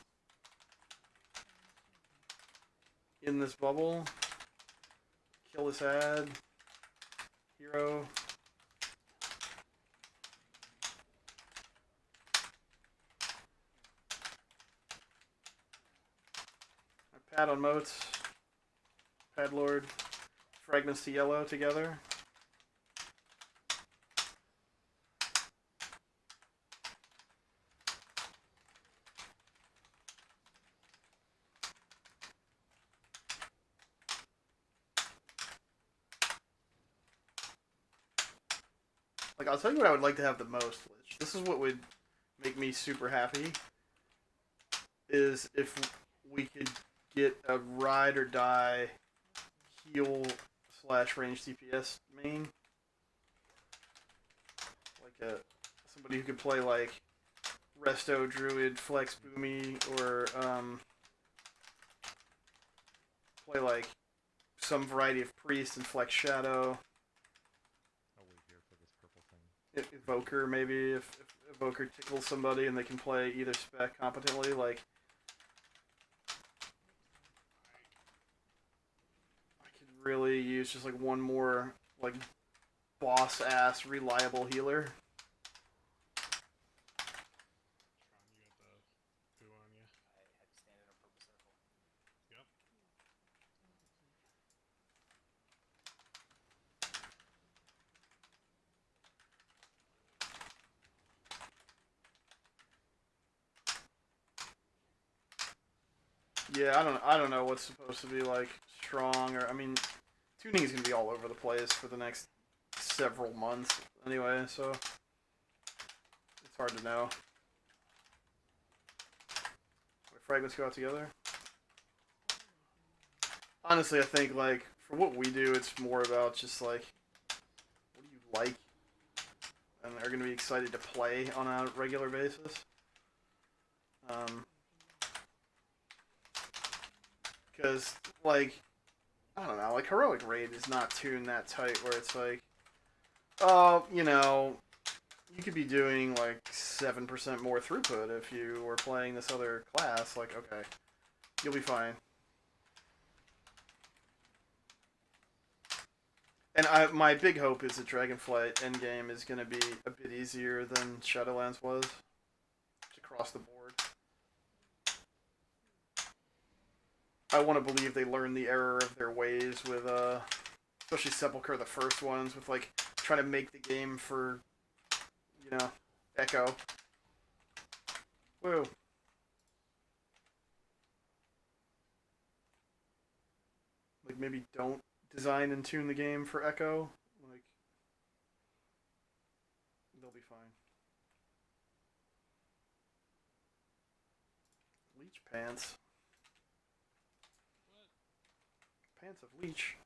In this bubble. Kill this ad. Hero. Pad on moats. Pad lord. Fragments to yellow together. Like, I'll tell you what I would like to have the most, Lich. This is what would make me super happy. Is if we could get a ride or die heal / range DPS main. Like somebody who could play like Resto, Druid, Flex, Boomy, or play like some variety of Priest and Flex Shadow. I'll wait here for this purple thing. Evoker, maybe, if Evoker tickles somebody and they can play either spec competently, like I could really use just like one more like boss ass reliable healer. Tron, you got the poo on you. I had to stand in a purple circle. Yep. Yeah, I don't know what's supposed to be like strong, or I mean, tuning is gonna be all over the place for the next several months anyway, so it's hard to know. Wait, fragments go out together. Honestly, I think like for what we do, it's more about just like what do you like and are gonna be excited to play on a regular basis. Because like I don't know, like heroic raid is not tuned that tight where it's like, oh, you know, you could be doing like 7% more throughput if you were playing this other class. Like, okay, you'll be fine. And my big hope is that Dragonflight endgame is going to be a bit easier than Shadowlands was, across the board. I want to believe they learned the error of their ways with especially Sepulchre, the first ones, with like trying to make the game for, Echo. Whoa. Like maybe don't design and tune the game for Echo. Like they'll be fine. Leech pants. What? Pants of leech.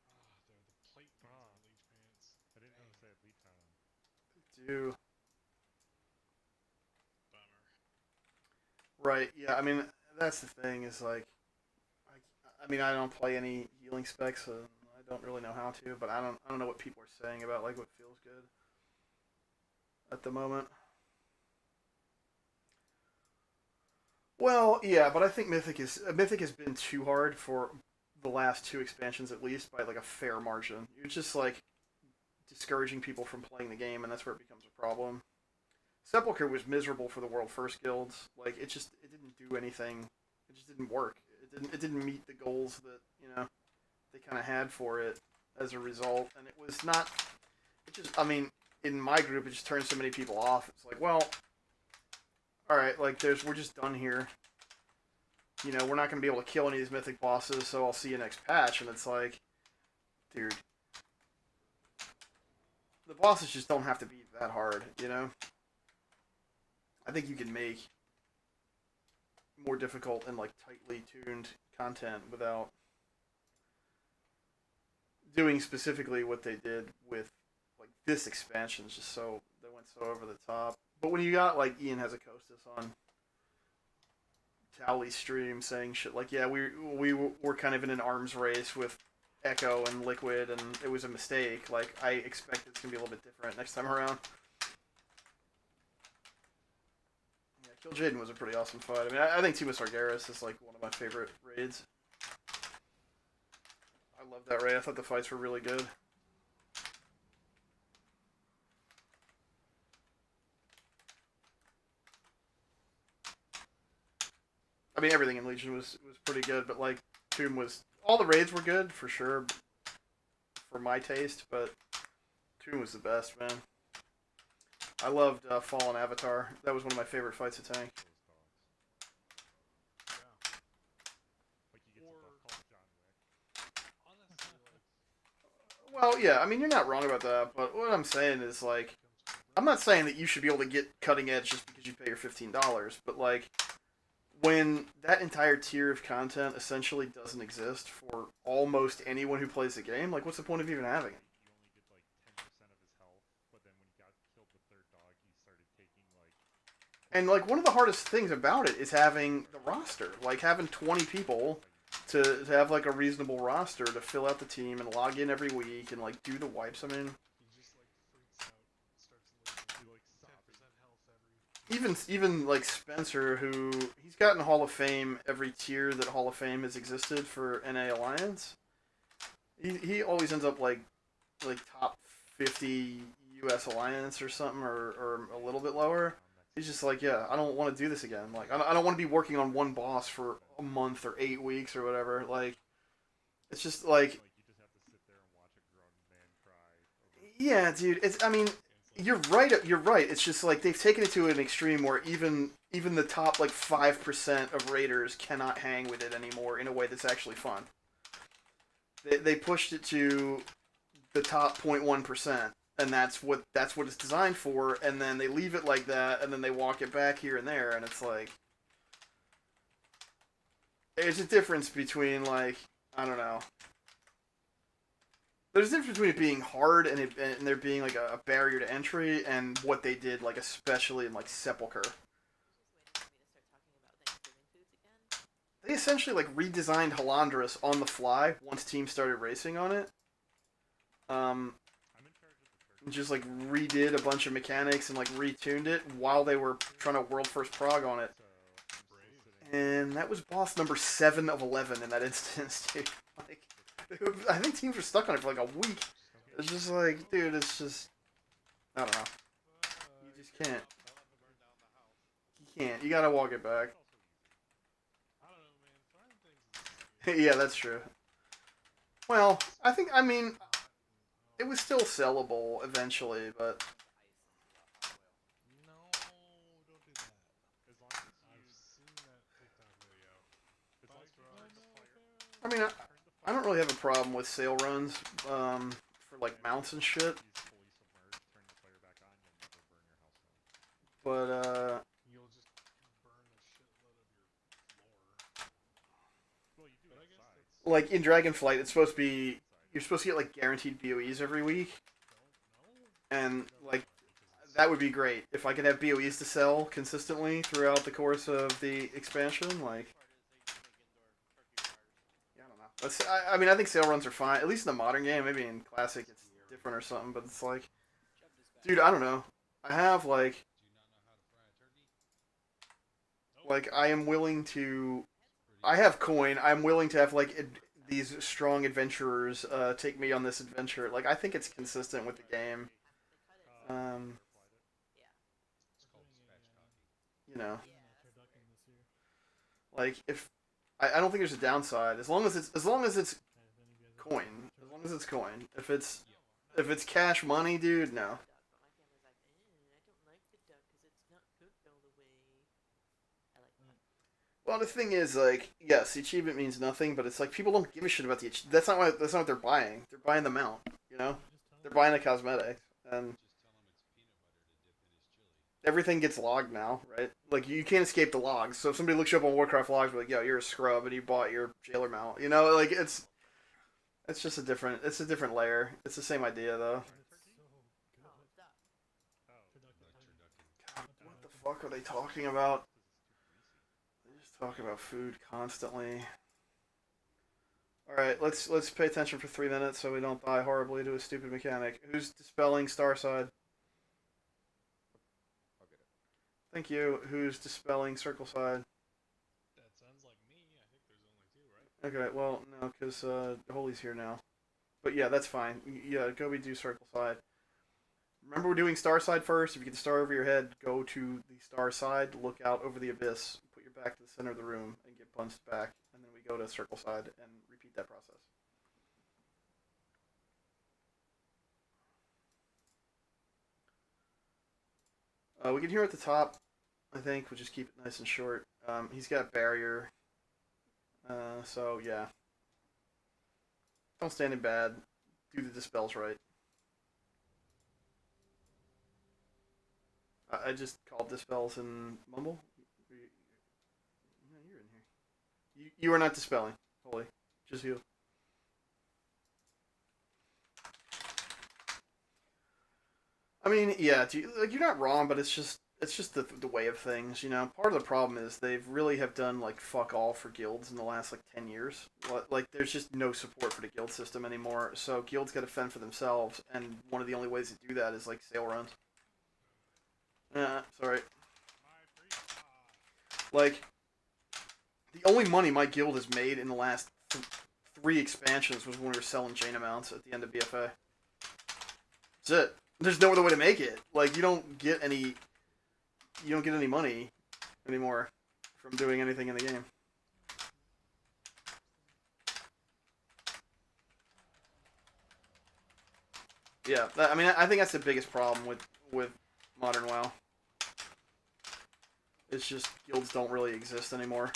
They're the plate pants and leech pants. I didn't notice I had leech on them. Do. Bummer. Right. Yeah. I mean, that's the thing. Is like, I mean, I don't play any healing specs, so I don't really know how to. But I don't know what people are saying about like what feels good at the moment. Well, yeah, but I think Mythic has been too hard for the last two expansions at least by like a fair margin. You're just like discouraging people from playing the game, and that's where it becomes a problem. Sepulchre was miserable for the World First guilds. Like it didn't do anything. It just didn't work. It didn't meet the goals that they kind of had for it as a result, and it was not. It just I mean in my group it just turned so many people off. It's like well, all right, like we're just done here. We're not going to be able to kill any of these mythic bosses, so I'll see you next patch. And it's like, dude, the bosses just don't have to be that hard. I think you can make more difficult and like tightly tuned content without doing specifically what they did with like this expansion. Just so they went so over the top. But when you got like Ian Hezekostas on Towley's stream saying shit like, yeah, we were kind of in an arms race with Echo and Liquid, and it was a mistake. Like, I expect it's gonna be a little bit different next time around. Yeah, Kill Jaden was a pretty awesome fight. I mean, I think Team of Sargeras is like one of my favorite raids. I love that raid. I thought the fights were really good. I mean, everything in Legion was pretty good, but like Tomb was all the raids were good for sure, for my taste. But Tomb was the best, man. I loved Fallen Avatar. That was one of my favorite fights of Tank. Those dogs. Yeah. Like he gets Or- a buff called John Wick. Honestly, like Well, yeah, I mean you're not wrong about that, but what I'm saying is like I'm not saying that you should be able to get cutting edge just because you pay your $15, but like when that entire tier of content essentially doesn't exist for almost anyone who plays the game, like what's the point of even having it? You only did like 10% of his health, but then when he got killed the third dog, he started taking like. And like one of the hardest things about it is having the roster, like having 20 people to have like a reasonable roster to fill out the team and log in every week and like do the wipes. I mean, he just like freaks out, starts losing You like 10% sobbing. health every. even like Spencer, who he's gotten Hall of Fame every tier that Hall of Fame has existed for NA Alliance. He always ends up like top 50 U.S. Alliance or something, or a little bit lower. He's just like, yeah, I don't want to do this again. Like, I don't want to be working on one boss for a month or 8 weeks or whatever. Like, it's just like, Like you just have to sit there and watch a grown man cry. Over yeah, dude. It's I mean, you're right. You're right. It's just like they've taken it to an extreme where even the top like 5% of raiders cannot hang with it anymore in a way that's actually fun. They pushed it to the top 0.1%, and that's what it's designed for. And then they leave it like that, and then they walk it back here and there, and it's like there's a difference between like I don't know. There's a difference between it being hard and there being like a barrier to entry and what they did, like especially in like Sepulchre. Just waiting for me to start talking about Thanksgiving foods again. They essentially like redesigned Halandras on the fly once teams started racing on it. I'm in charge of the turkey. Just like redid a bunch of mechanics and like retuned it while they were trying to world first prog on it. So I'm still sitting. And that was boss number 7 of 11 in that instance, dude. Like, I think teams were stuck on it for like a week. It's just like, dude, it's just I don't know. You just can't. I'll have to burn down the house. You can't. You gotta walk it back. It's also easy. I don't know, man. Frying things is Yeah, that's true. Well, I mean, hot it was still sellable eventually, but Ice into the hot oil. No, don't do that. As long as I've you, seen that TikTok video. as long as you Bro, turn the no, fire, I mean, turn the I fire. don't really have a problem with sale runs for like And mounts and once shit. he's fully submerged, turn the fire back on. You'll never burn your house down. But you'll just burn a shitload of your floor. Well, you do But I guess inside. that's like in Dragonflight, it's supposed to be Inside. you're supposed to get like guaranteed BOEs every week, don't know. and It doesn't like matter because it's that would be great if I could have BOEs to sell consistently throughout the course of the expansion. Like, yeah, I don't know. I mean, I think sale runs are fine. At least in the modern game. Maybe in classic it's different or something. But it's like, Chub dispatch. dude, I don't know. I have like Do you not know how to fry a turkey? like I am willing to. Pretty I have coin. I'm willing to have like these strong adventurers take me on this adventure. Like, I think it's consistent with the game. They cut it. Um, Applied it. Yeah. It's called spatchcocky. you know, Yeah, that's the turducken word. this year. like if I don't think there's a downside as long as it's Have any of you guys ever coin. tried As turducken? long as it's coin. Yeah. If it's cash money, dude, no. Duck, but my family's like, I don't like the duck because it's not cooked all the way. I like duck. Well, the thing is, like, yes, the achievement means nothing, but it's like people don't give a shit about the achievement. That's not what they're buying. They're buying the mount, you know. You just tell They're them. buying the cosmetics, and Just tell him it's peanut butter to dip in his chili. everything gets logged now, right? Like, you can't escape the logs. So if somebody looks you up on Warcraft logs, be like, yo, you're a scrub, and you bought your jailer mount. You know, like it's just a different layer. It's the same idea though. It's so good. Oh, duck. Oh, Turducken. Like turducken. What the fuck are they talking about? because it's too greasy. They just talk about food constantly. All right, let's pay attention for 3 minutes so we don't die horribly to a stupid mechanic. Who's dispelling Starside? I'll get it. Thank you. Who's dispelling Circle Side? That sounds like me. I think there's only two, right? Okay, well, no, because Holy's here now. But yeah, that's fine. Yeah, go we do Circle Side. Remember, we're doing Star Side first. If you get the star over your head, go to the Star Side, look out over the abyss, put your back to the center of the room, and get bunched back. And then we go to Circle Side and repeat that process. We can hear at the top, I think. We'll just keep it nice and short. He's got barrier. So, yeah. Don't stand in bad. Do the dispels right. I just called dispels and mumble. No, you're in here. You are not dispelling, Holy. Just you. I mean, yeah, you're not wrong, but it's just the way of things, you know. Part of the problem is they've really have done like fuck all for guilds in the last like 10 years. Like there's just no support for the guild system anymore. So guilds got to fend for themselves, and one of the only ways to do that is like sale runs. Yeah, sorry. Like the only money my guild has made in the last 3 expansions was when we were selling chain amounts at the end of BFA. That's it. There's no other way to make it. Like you don't get any money anymore from doing anything in the game. Yeah, I mean, I think that's the biggest problem with modern WoW. It's just guilds don't really exist anymore.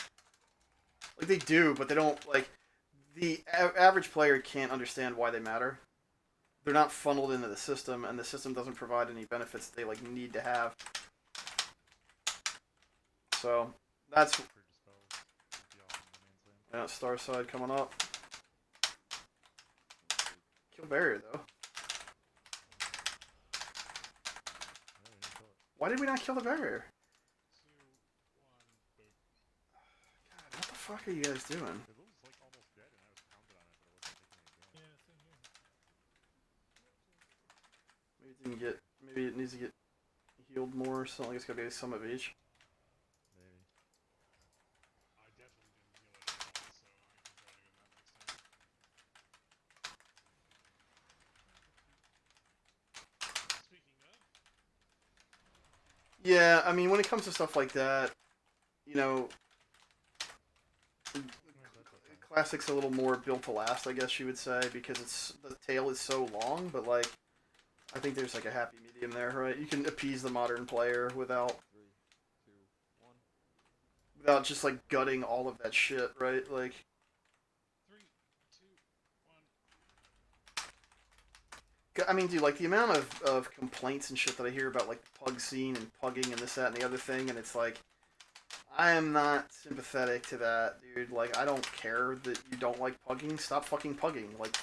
Like they do, but they don't like the average player can't understand why they matter. They're not funneled into the system, and the system doesn't provide any benefits they like need to have. So that's For dispels, would be all in the man's land. Star Side coming up. Kill barrier though. No, we didn't kill it. Why did we not kill the barrier? 2, 1, boop. God, what the fuck are you guys doing? It was like almost dead, and I was pounded on it, but it wasn't taking any damage. Yeah, same here. Maybe it didn't get. Maybe it needs to get healed more. So I guess it's gotta be some of each. Maybe. I definitely didn't heal it at all, so I can try to get that next time. Speaking of, Yeah, I mean, when it comes to stuff like that, you know, Where's that duck Classic's a little more built to last, I guess you would say, because it's the tail is so long. But like, I think there's like a happy medium there, right? You can appease the modern player without 3, 2, 1. without just like gutting all of that shit, right? Like, 3, 2, 1. I mean, dude, like the amount of complaints and shit that I hear about like the pug scene and pugging and this, that, and the other thing, and it's like, I am not sympathetic to that, dude. Like, I don't care that you don't like pugging. Stop fucking pugging. Like,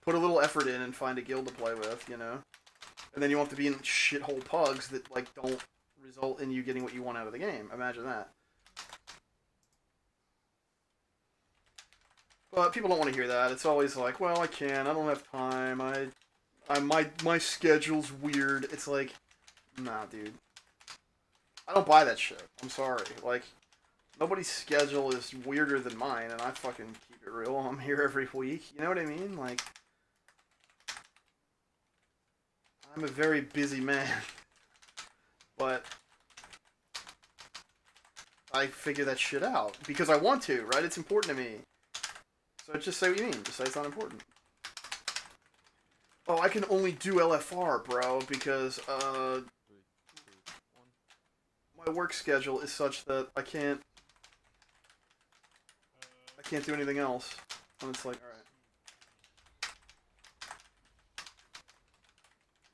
put a little effort in and find a guild to play with, you know? And then you won't have to be in shithole pugs that, like, don't result in you getting what you want out of the game. Imagine that. But people don't want to hear that. It's always like, well, I can't. I don't have time. My schedule's weird. It's like, nah, dude. I don't buy that shit. I'm sorry. Like, nobody's schedule is weirder than mine, and I fucking keep it real. I'm here every week. You know what I mean? Like, I'm a very busy man. But I figure that shit out. Because I want to, right? It's important to me. So just say what you mean. Just say it's not important. Oh, I can only do LFR, bro, because, 3, 2, 1. my work schedule is such that I can't do anything else. And it's like, alright.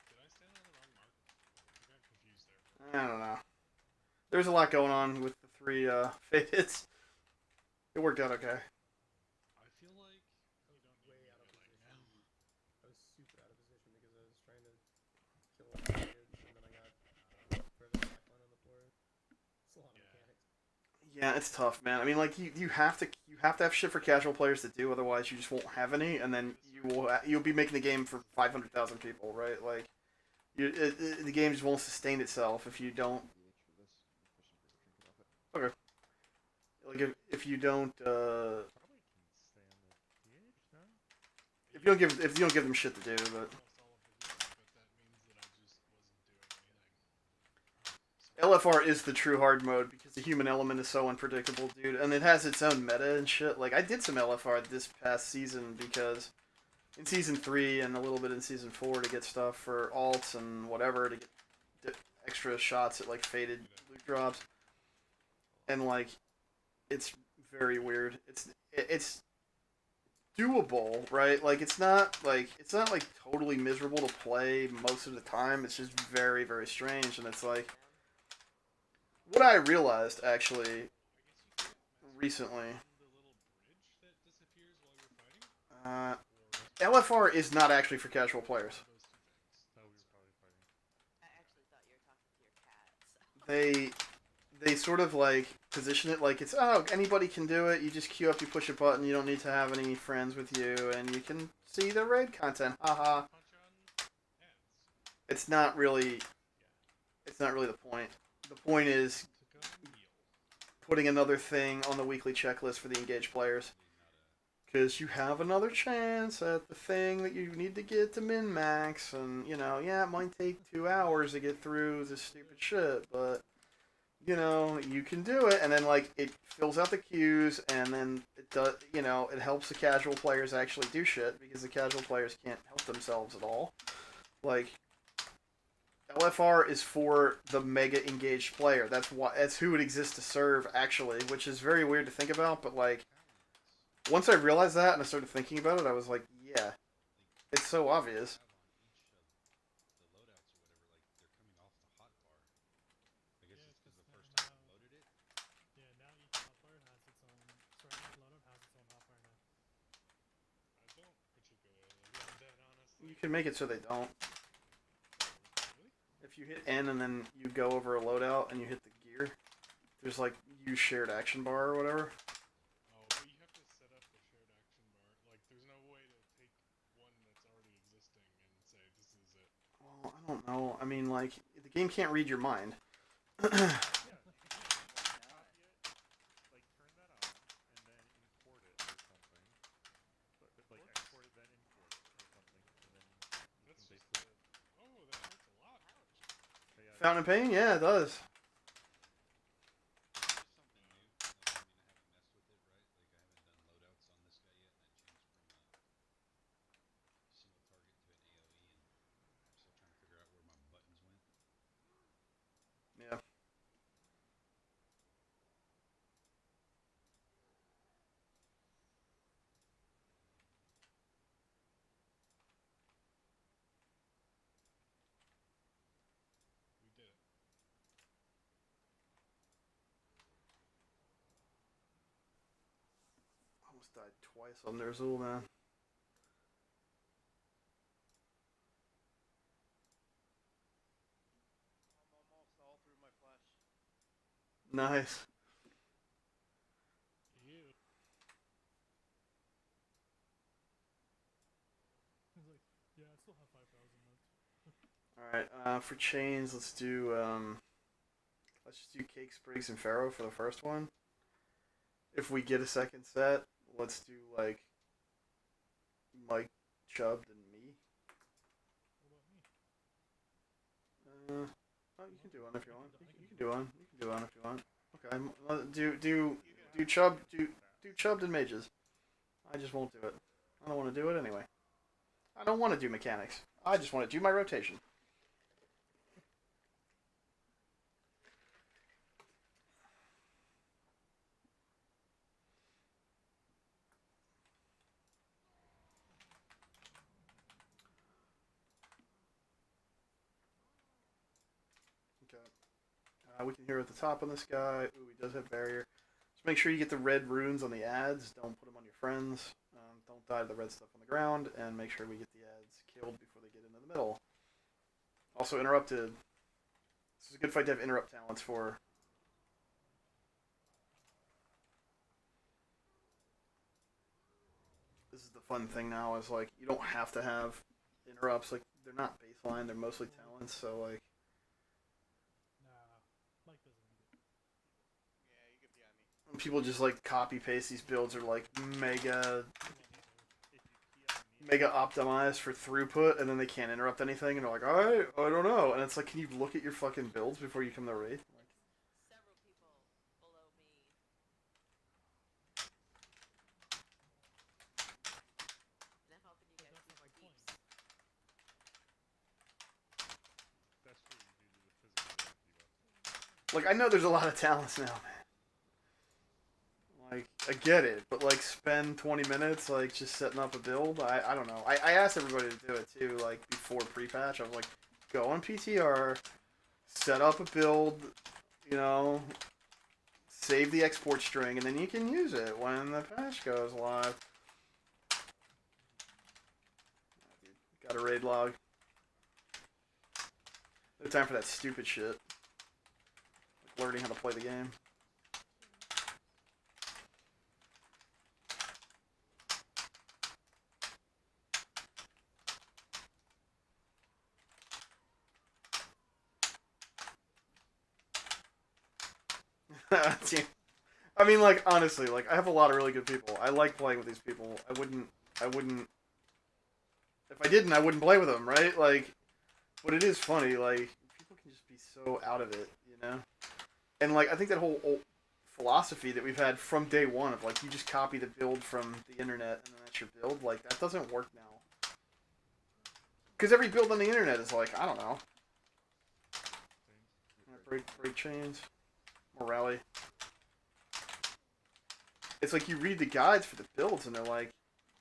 Did I stand on the wrong mark? I got confused there. I don't know. There's a lot going on with the 3 fades. It worked out okay. I feel like you don't need Way me out of to like position. now. I was super out of position because I was trying to kill a bunch of kids, and then I got further backline on the floor. It's a lot of Yeah. mechanics. Yeah, it's tough, man. I mean, like you have to have shit for casual players to do, otherwise you just won't have any, and then you'll be making the game for 500,000 people, right? Like, the game just won't sustain itself if you don't. DH for this. I'm pushing for your trinket off it. Like if you don't Probably can stay on the DH, no? if you don't give them shit to do, but Almost all of the healing, but that means that I just wasn't doing anything. LFR is the true hard mode because the human element is so unpredictable, dude, and it has its own meta and shit. Like, I did some LFR this past season because in season 3 and a little bit in season 4 to get stuff for alts and whatever to get extra shots at like faded loot drops, and like it's very weird. It's doable, right? Like it's not like totally miserable to play most of the time. It's just very very strange, and it's like what I realized actually I guess you can't mess recently. around the little bridge that disappears while you're fighting? LFR is not actually for casual players. Those two things. No, we were probably fighting. I actually thought you were talking to your cat. So. They sort of like position it like it's anybody can do it. You just queue up, you push a button. You don't need to have any friends with you, and you can see the raid content. Haha. Punch on ads. It's not really. It's not really the point. The point is To go heal. putting another thing on the weekly checklist for the engaged players. Because you have another chance at the thing that you need to get to min-max, and, you know, yeah, it might take 2 hours to get through this stupid shit, but, you know, you can do it, and then, like, it fills out the queues, and then it does, you know, it helps the casual players actually do shit, because the casual players can't help themselves at all. Like, LFR is for the mega engaged player. That's who it exists to serve, actually, which is very weird to think about, but, like, once I realized that and I started thinking about it, I was like, yeah, it's so obvious. Yeah, now each hotbar has its own. Sorry, each loadout has its own hotbar now. I don't particularly love that, honestly. You can make it so they don't. Really? If you hit N and then you go over a loadout and you hit the gear, there's like use shared action bar or whatever. Oh, but you have to set up the shared action bar. Like, there's no way to take one that's already existing and say, this is it. Well, I don't know. I mean, like, the game can't read your mind. Yeah, you can copy it, like turn that on, and then import it or something. But like export it, then import it or something, and then you That's can just basically. Oh, that hurts a lot. Hey, Fountain of Pain? Yeah, it does. Almost died twice on Nerzul, man. I'm almost all through my flesh. Nice. Ew. He's like, yeah, I still have 5,000 left. Alright, for chains, let's just do Cake, Sprigs, and Pharaoh for the first one. If we get a second set, let's do, like, Mike, Chubbed, and me. What about me? Oh, you can do one if you want. You can do one. You can do one if you want. Okay, do Chubbed and Mages. I just won't do it. I don't want to do it anyway. I don't want to do mechanics. I just want to do my rotation. Okay. We can hear at the top on this guy. Ooh, he does have barrier. Just make sure you get the red runes on the ads. Don't put them on your friends. Don't die to the red stuff on the ground. And make sure we get the ads killed before they get into the middle. Also interrupted. This is a good fight to have interrupt talents for. This is the fun thing now is like you don't have to have interrupts. Like they're not baseline. They're mostly talents. So like. Nah, Mike doesn't need it. Yeah, you get behind me. People just like copy paste these builds are like mega If you key up me, mega optimized for throughput, and then they can't interrupt anything, and they're like, I don't know. And it's like, can you look at your fucking builds before you come to raid? Like, Several people below me. And I'm helping you But guys that's see the more point. deeps. that's true. You do the physical debuff. like I know there's a lot of talents now, man. Like, I get it, but like, spend 20 minutes like just setting up a build. I don't know. I asked everybody to do it too. Like before pre-patch, I was like, go on PTR, set up a build, you know, save the export string, and then you can use it when the patch goes live. Got a raid log. No time for that stupid shit. Like learning how to play the game. I mean, like, honestly, like, I have a lot of really good people. I like playing with these people. I wouldn't, if I didn't, I wouldn't play with them, right? Like, but it is funny, like, people can just be so out of it, you know? And, like, I think that whole old philosophy that we've had from day one of, like, you just copy the build from the internet and then that's your build, like, that doesn't work now. Because every build on the internet is like, I don't know. Break chains. Morale. It's like you read the guides for the builds and they're like,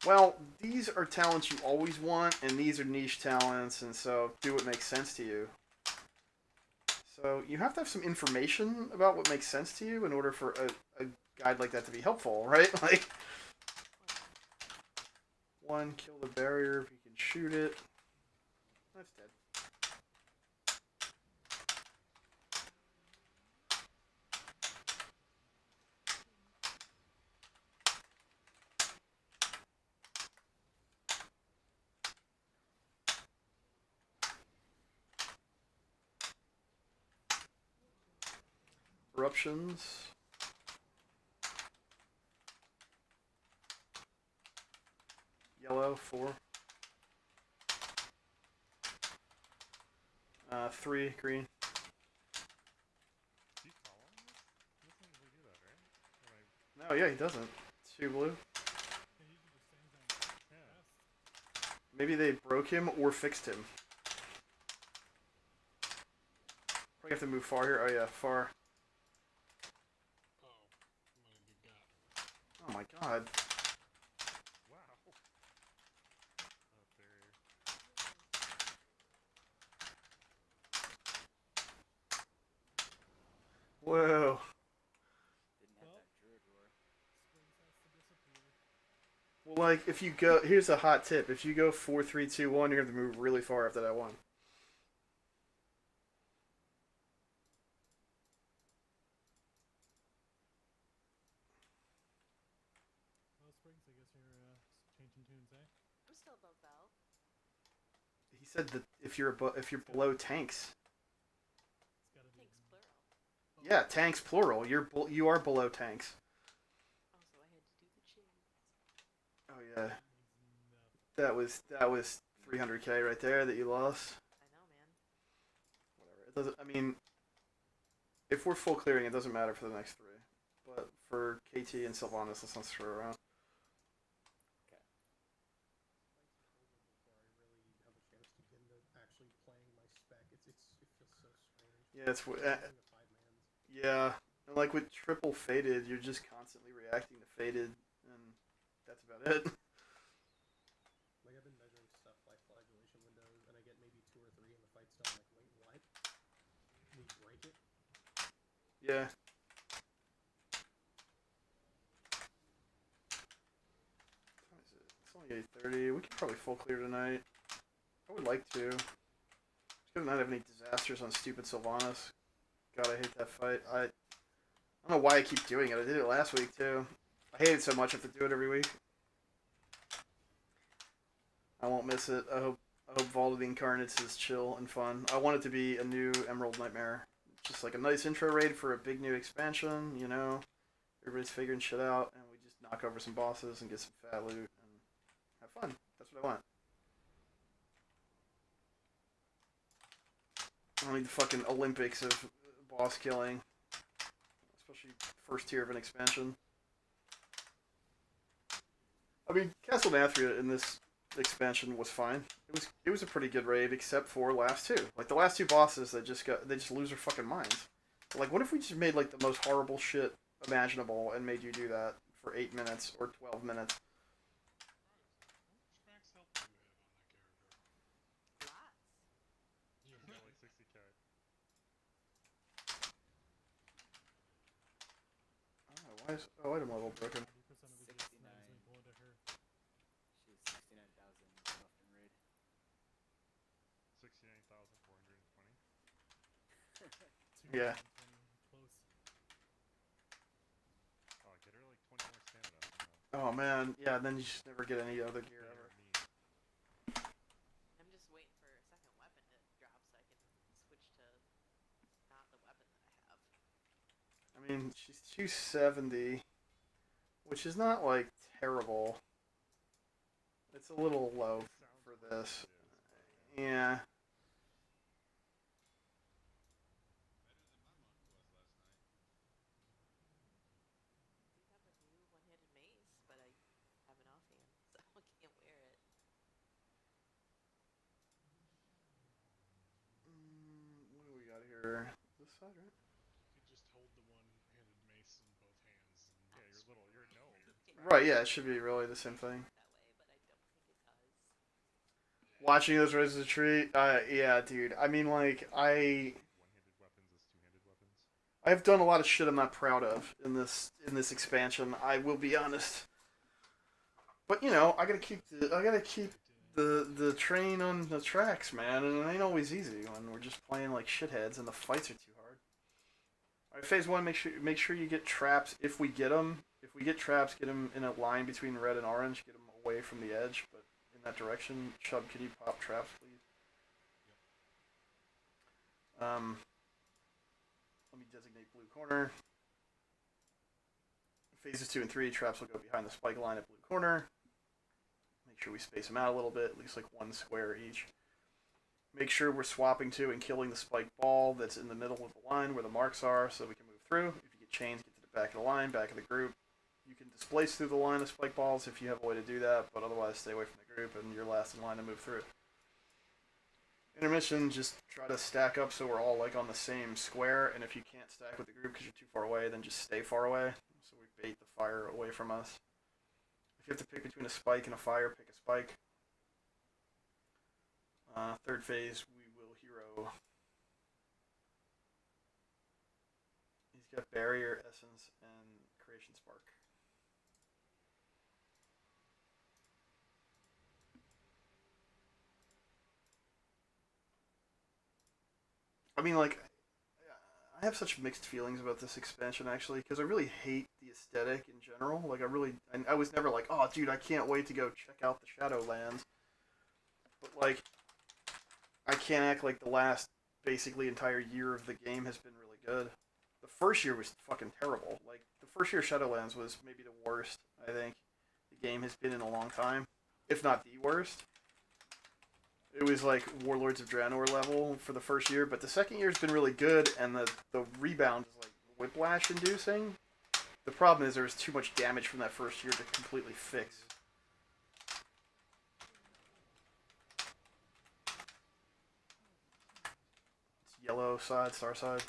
well, these are talents you always want and these are niche talents, and so do what makes sense to you. So you have to have some information about what makes sense to you in order for a guide like that to be helpful, right? Like, one, kill the barrier if you can shoot it. That's dead. Eruptions. Yellow, 4. 3, green. Do you follow him? He doesn't usually do that, right? Or No, yeah, he doesn't. 2 blue. And he just stands on yeah. fast. Maybe they broke him or fixed him. Probably have to move far here. Oh yeah, far. Oh, my good God. Oh my god. Wow. Barrier. Whoa. Didn't have Well. that druid roar. Springs has to disappear. Well, like if you go, here's a hot tip: if you go 4-3-2-1, you're gonna have to move really far after that one. Well, Springs, I guess you're changing tunes, eh? I'm still above Val. He said that if you're below tanks, It's gotta be. Tanks plural. Oh, yeah, tanks plural. You are below tanks. Also, I had to do the change. Oh yeah, that means nothing. that was 300k right there that you lost. I know, man. Whatever. It doesn't. I mean, if we're full clearing, it doesn't matter for the next three. But for KT and Sylvanas, let's not screw around. Before I really have a chance to get into actually playing my spec. It feels so strange. Yeah, it's Like having a 5-man's. yeah. And like with triple faded, you're just constantly reacting to faded, and that's about it. Like I've been measuring stuff by flagellation windows, and I get maybe 2 or 3, and the fight's done. I'm like, wait, what? We break it? Yeah. What is it? It's only 8:30. We could probably full clear tonight. I would like to. Just gonna not have any disasters on stupid Sylvanas. God, I hate that fight. I don't know why I keep doing it. I did it last week too. I hate it so much I have to do it every week. I won't miss it. I hope Vault of the Incarnates is chill and fun. I want it to be a new Emerald Nightmare. Just like a nice intro raid for a big new expansion, you know. Everybody's figuring shit out, and we just knock over some bosses and get some fat loot and have fun. That's what I want. I don't need the fucking Olympics of boss killing, especially first tier of an expansion. I mean, Castle Nathria in this expansion was fine. It was a pretty good raid, except for last two. Like the last two bosses, they just lose their fucking minds. Like, what if we just made like the most horrible shit imaginable and made you do that for 8 minutes or 12 minutes? How much max health do you have on that character? Lots. You Yeah, really? like 60k. Oh, why is item level broken? 90% of his snags may go into her. She has 69,000 left in raid. 69,420. Yeah. 220 close. Oh, get her like 20 more stamina. Oh man, yeah. Then you just never get any other gear ever. I'm just waiting for a second weapon to drop so I can switch to not the weapon that I have. I mean, she's 270, which is not like terrible. It's a little low for this. Yeah. Better than my monk was last night. I do have a new one-handed mace, but I have an offhand, so I can't wear it. What do we got here? This side, right? You could just hold the one-handed mace in both hands. And Yeah, you're little. You're a gnome. Right. Yeah, it should be really the same thing. That way, but I don't think it does. Watching those raises a tree, yeah, dude. I mean, like, One-handed weapons as two-handed weapons. I've done a lot of shit I'm not proud of in this expansion. I will be honest, but you know, I gotta keep the train on the tracks, man, and it ain't always easy when we're just playing like shitheads and the fights are too hard. All right, phase one, make sure you get traps if we get them. If we get traps, get them in a line between red and orange. Get them away from the edge, but in that direction. Chubb, can you pop traps, please? Let me designate blue corner. Phases 2 and 3, traps will go behind the spike line at blue corner. Make sure we space them out a little bit, at least like one square each. Make sure we're swapping to and killing the spike ball that's in the middle of the line where the marks are so we can move through. If you get chains, get to the back of the line, back of the group. You can displace through the line of spike balls if you have a way to do that, but otherwise stay away from the group and you're last in line to move through. Intermission, just try to stack up so we're all like on the same square, and if you can't stack with the group because you're too far away, then just stay far away so we bait the fire away from us. If you have to pick between a spike and a fire, pick a spike. Third phase, we will hero. He's got barrier, essence, and creation spark. I mean, like, I have such mixed feelings about this expansion actually, because I really hate the aesthetic in general. Like, I was never like, oh, dude, I can't wait to go check out the Shadowlands. But like, I can't act like the last basically entire year of the game has been really good. The first year was fucking terrible. Like, the first year of Shadowlands was maybe the worst I think the game has been in a long time, if not the worst. It was like Warlords of Draenor level for the first year, but the second year's been really good, and the rebound is like whiplash inducing. The problem is there was too much damage from that first year to completely fix. It's yellow side, star side.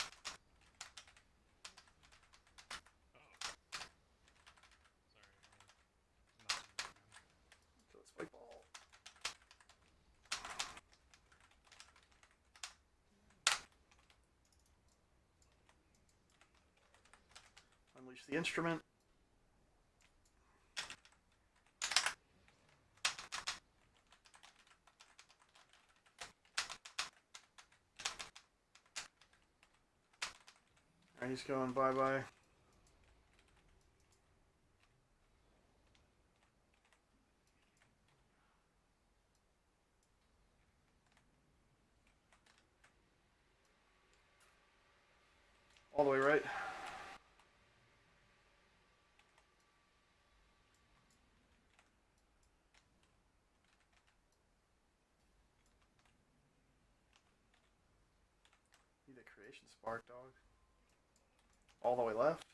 Oh. Sorry. So it's spike ball. Unleash the instrument. Alright, he's going bye-bye. All the way right. Need a creation spark, dog. All the way left.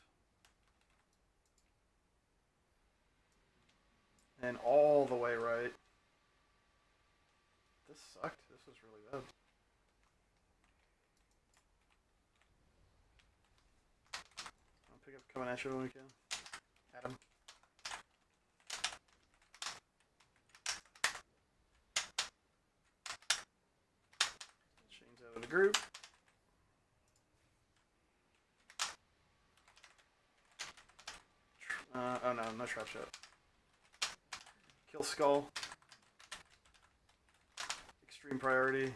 And all the way right. This sucked. This was really bad. I'll pick up coming at you when we can. Adam. Chains out of the group. Oh no, no trap shot. Kill skull. Extreme priority.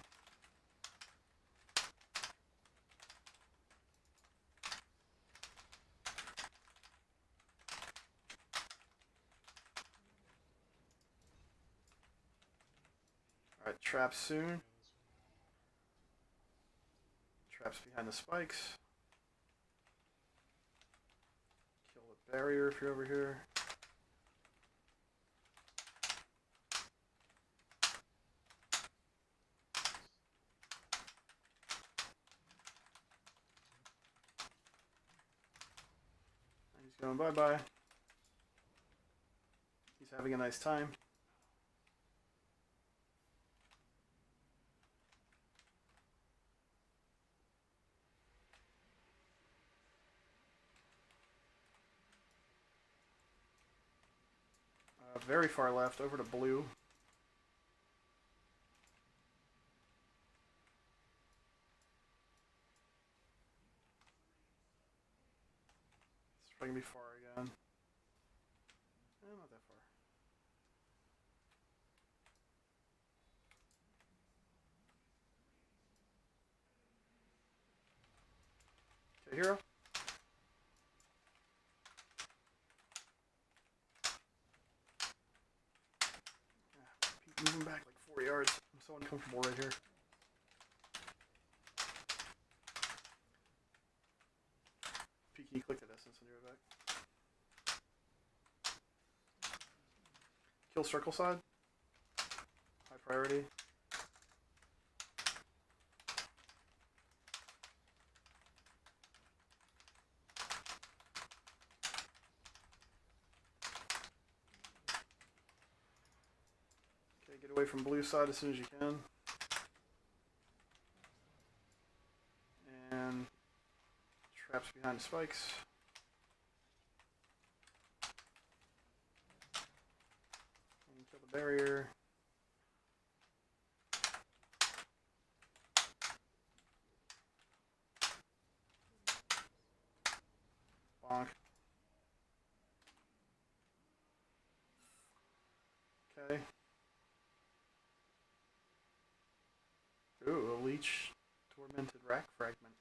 Alright, traps soon. Traps behind the spikes. Kill the barrier if you're over here. He's going bye-bye. He's having a nice time. Very far left, over to blue. It's probably gonna be far again. Not that far. Okay, hero. Moving back like 4 yards. I'm so uncomfortable right here. Peeky clicked at essence and you're back. Kill circle side. High priority. Okay, get away from blue side as soon as you can. And traps behind the spikes. And kill the barrier. Bonk. Okay. Ooh, a leech Fragmented rack fragment.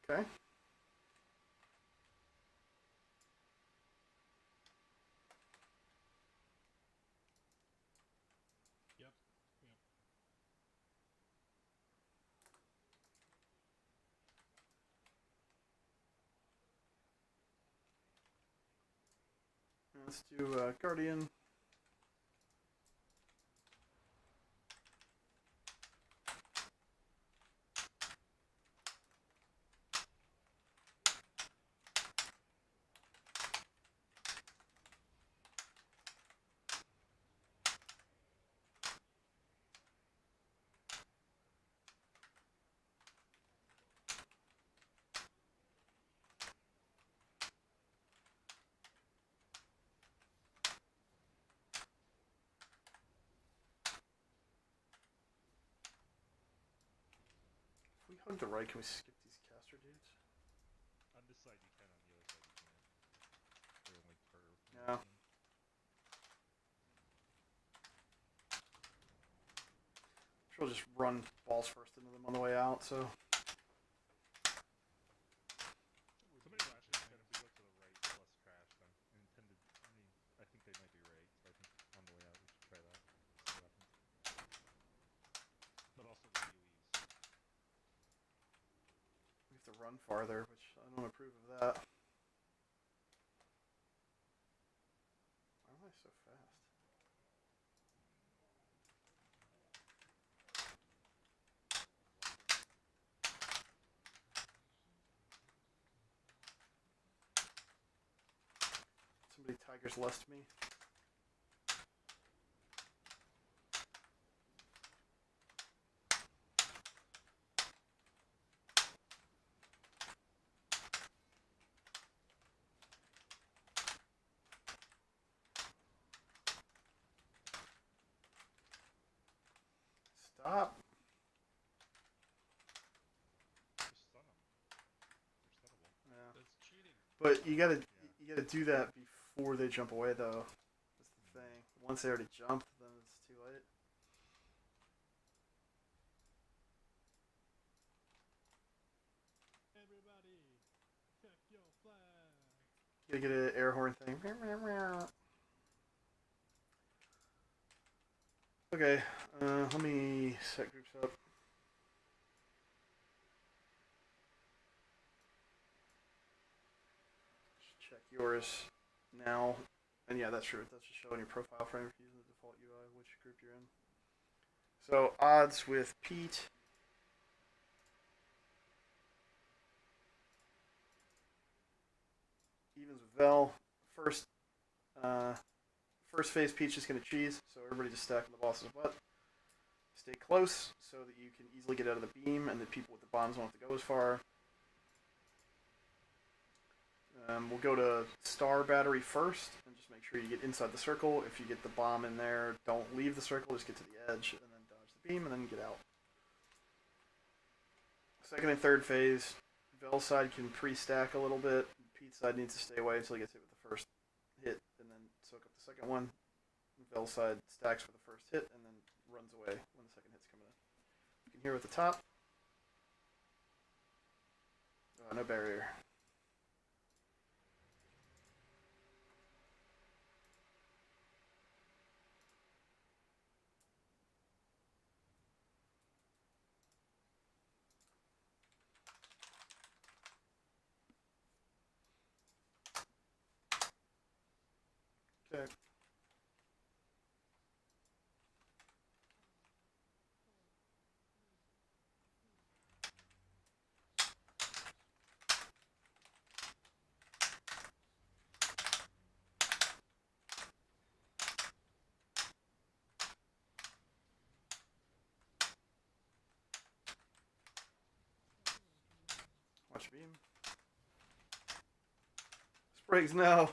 Okay. Yep. Let's do Guardian. If we hug the right, can we skip these caster dudes? On this side you can, on the other side you can't. They're only per Yeah. team. She'll just run balls first into them on the way out, so. Somebody last year said if we go to the right, it's less trash. I'm intended. I think they might be right. So I think on the way out we should try that. See what happens. But also the AoEs. We have to run farther, which I don't approve of that. Why am I so fast? Somebody Tiger's Lust me. Stop. Just stun them. They're stunnable. Yeah. That's cheating. But you gotta do that before they jump away, though. That's the thing. Once they already jumped, then it's too late. Everybody, check your flags. You gotta get an air horn thing. Okay, let me set groups up. Just check yours now. And yeah, that's true. That's just showing your profile frame if you're using the default UI, which group you're in. So odds with Pete. Evens with Vel. First phase, Pete's just going to cheese, so everybody just stack in the boss's butt. Stay close so that you can easily get out of the beam and the people with the bombs won't have to go as far. We'll go to Star Battery first and just make sure you get inside the circle. If you get the bomb in there, don't leave the circle, just get to the edge and then dodge the beam and then get out. Second and third phase, Vel's side can pre-stack a little bit. Pete's side needs to stay away until he gets hit with the first hit and then soak up the second one. Vel's side stacks for the first hit and then runs away when the second hit's coming in. You can hear at the top. No barrier. Okay. Watch beam. Spriggs, no.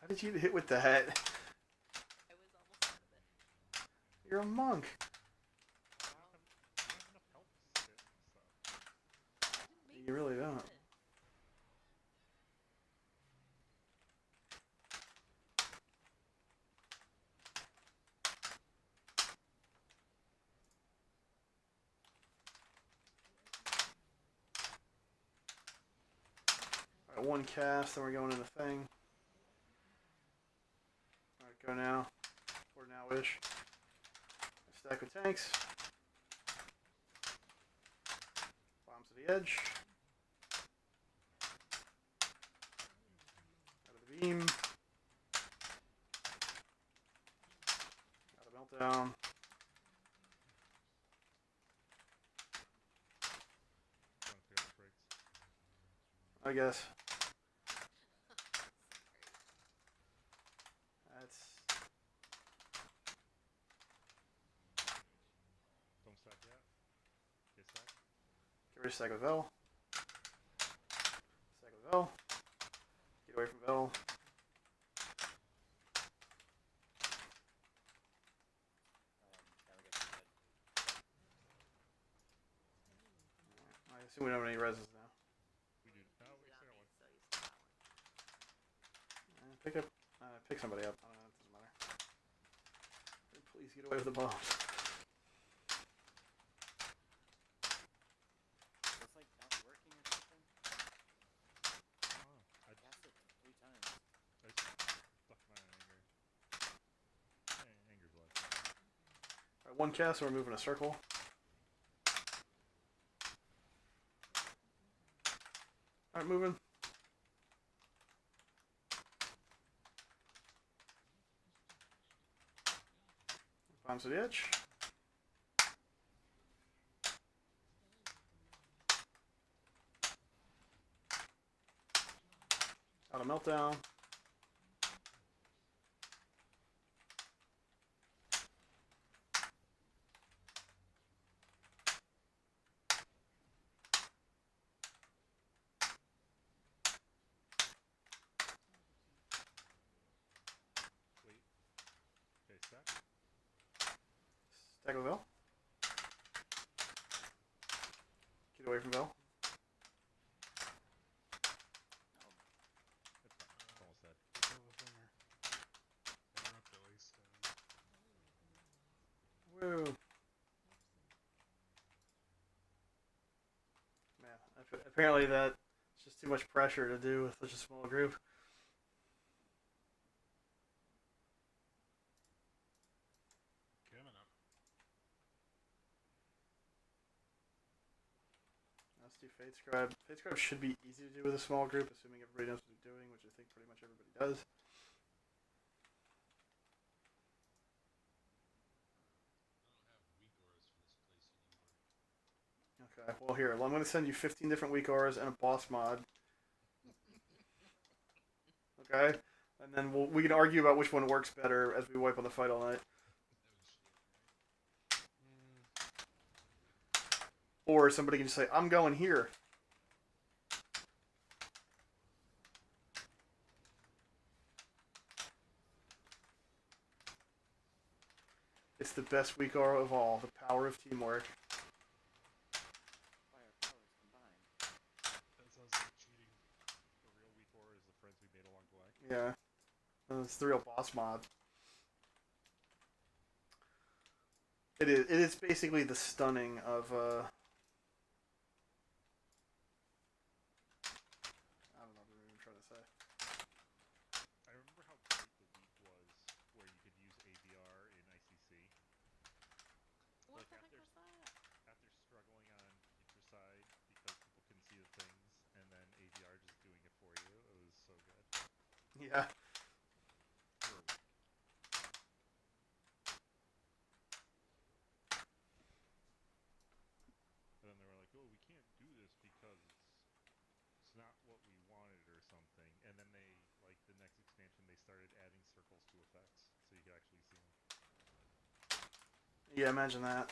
How did you hit with that? I was almost out of it. You're a monk. I don't have enough health to sit and stuff. I didn't mean You really to don't. do it. Got one cast, then we're going in the thing. Alright, go now. Or now-ish. Stack with tanks. Bombs to the edge. Out of the beam. Out of meltdown. Trying to pick up the breaks. I guess. That's Don't stack yet. Okay, stack. get rid of stack with Vel. Stack with Vel. Get away from Vel. Now we get some good. I assume we don't have any reses now. We do. No, we Use it still on got me, one. so you still got one. Pick up. Pick somebody up. It doesn't matter. Please get away with the bombs. Is this like not working or something? Oh, I Cast it 3 times. stuck mine on anger. Anger's left. Alright, one cast, so we're moving a circle. Alright, moving. Bombs to the edge. Out of meltdown. Wait. Okay, stack. Stack with Vel. Get away from Vel. It's fine. It's almost dead. Interrupt at least. Woo. Man, apparently that's just too much pressure to do with such a small group. Coming up. Let's do Fate Scribe. Fate Scribe should be easy to do with a small group, assuming everybody knows what they're doing, which I think pretty much everybody does. I don't have weak auras for this place anymore. Okay, well here, I'm going to send you 15 different weak auras and a boss mod. Okay? And then we can argue about which one works better as we wipe on the fight all night. No shit, right? Or somebody can just say, I'm going here. It's the best weak aura of all, the power of teamwork. Why our powers combined? That sounds like cheating. The real weak aura is the friends we made along the way. Yeah. It's the real boss mod. It is basically the stunning of I don't know what I'm even trying to say. I remember how great the week was where you could use AVR in ICC. What Like the heck after was that? after struggling on Intraside because people couldn't see the things, and then AVR just doing it for you. It was so good. Yeah. For a week. And then they were like, "Oh, we can't do this because it's not what we wanted or something." And then they, like the next expansion, they started adding circles to effects, so you could actually see them. Yeah, imagine that.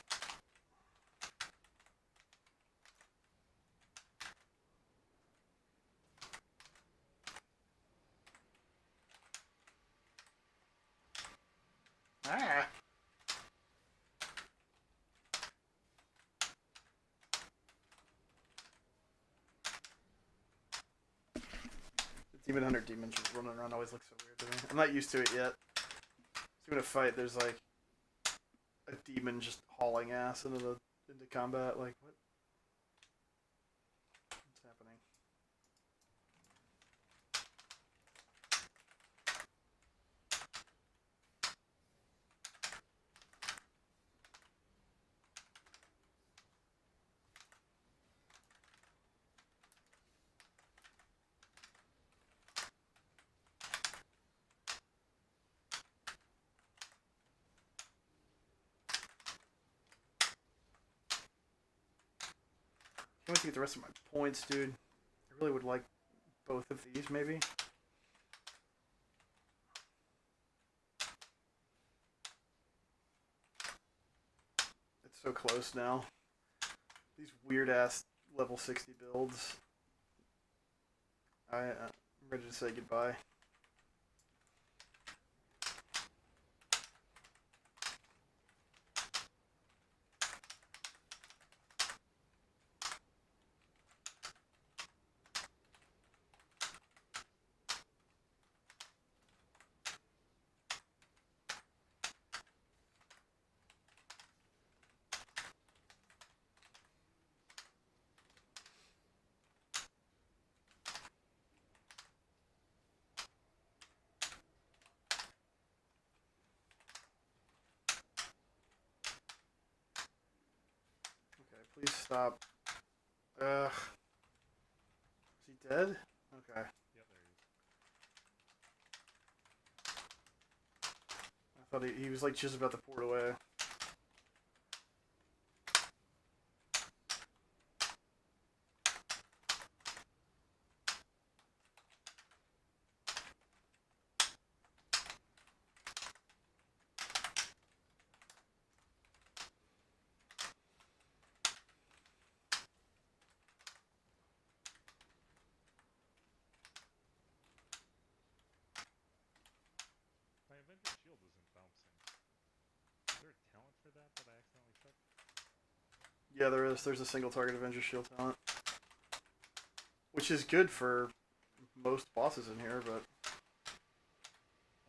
Ah! The Demon Hunter demons just running around always looks so weird to me. I'm not used to it yet. So in a fight, there's like a demon just hauling ass into combat. Like, what? What's happening? Can't wait to get the rest of my points, dude. I really would like both of these, maybe. It's so close now. These weird ass level 60 builds. I'm ready to say goodbye. Okay, please stop. Ugh. Is he dead? Okay. Yep, there he is. I thought he was like just about to pour it away. My Avenger shield isn't bouncing. Is there a talent for that I accidentally took? Yeah, there is. There's a single target Avenger Shield talent. Which is good for most bosses in here, but...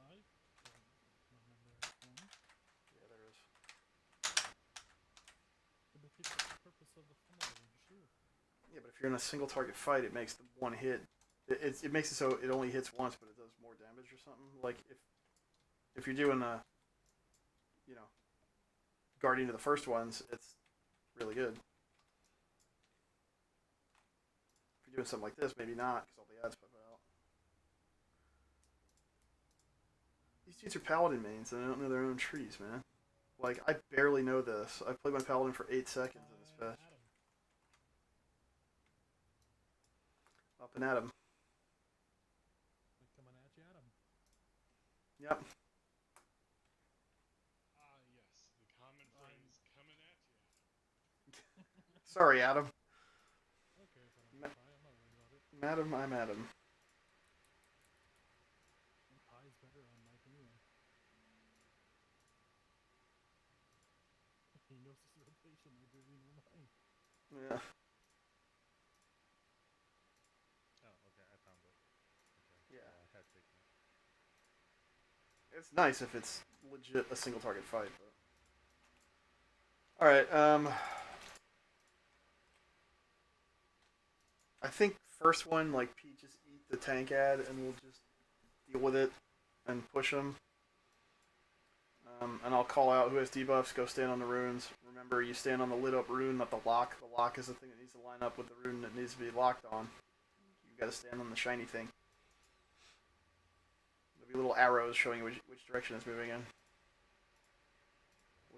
I don't remember one. Yeah, there is. It defeats the purpose of the funnel range shield. Yeah, but if you're in a single target fight, it makes the one hit... It makes it so it only hits once, but it does more damage or something. Like, if you're doing a... You know... Guardian of the first ones, it's really good. If you're doing something like this, maybe not, because all the ads pop out. These dudes are paladin mains, and they don't know their own trees, man. Like, I barely know this. I've played my paladin for 8 seconds in this patch. Adam. Up and at him. Like coming at you, Adam. Yep. Ah, yes, the common phrase coming at you. Sorry, Adam. Okay, if I don't get pie, I'm not worried about it. Madam, I'm Adam. And pie is better on Mike anyway. He knows his rotation, I barely know mine. Yeah. Oh, okay, I found it. Okay. Yeah. I had taken it. It's nice if it's legit a single target fight, but... Alright, I think first one, like, Pete, just eat the tank ad and we'll just deal with it and push them. And I'll call out who has debuffs, go stand on the runes. Remember, you stand on the lit up rune, not the lock. The lock is the thing that needs to line up with the rune that needs to be locked on. You gotta stand on the shiny thing. There'll be little arrows showing you which direction it's moving in.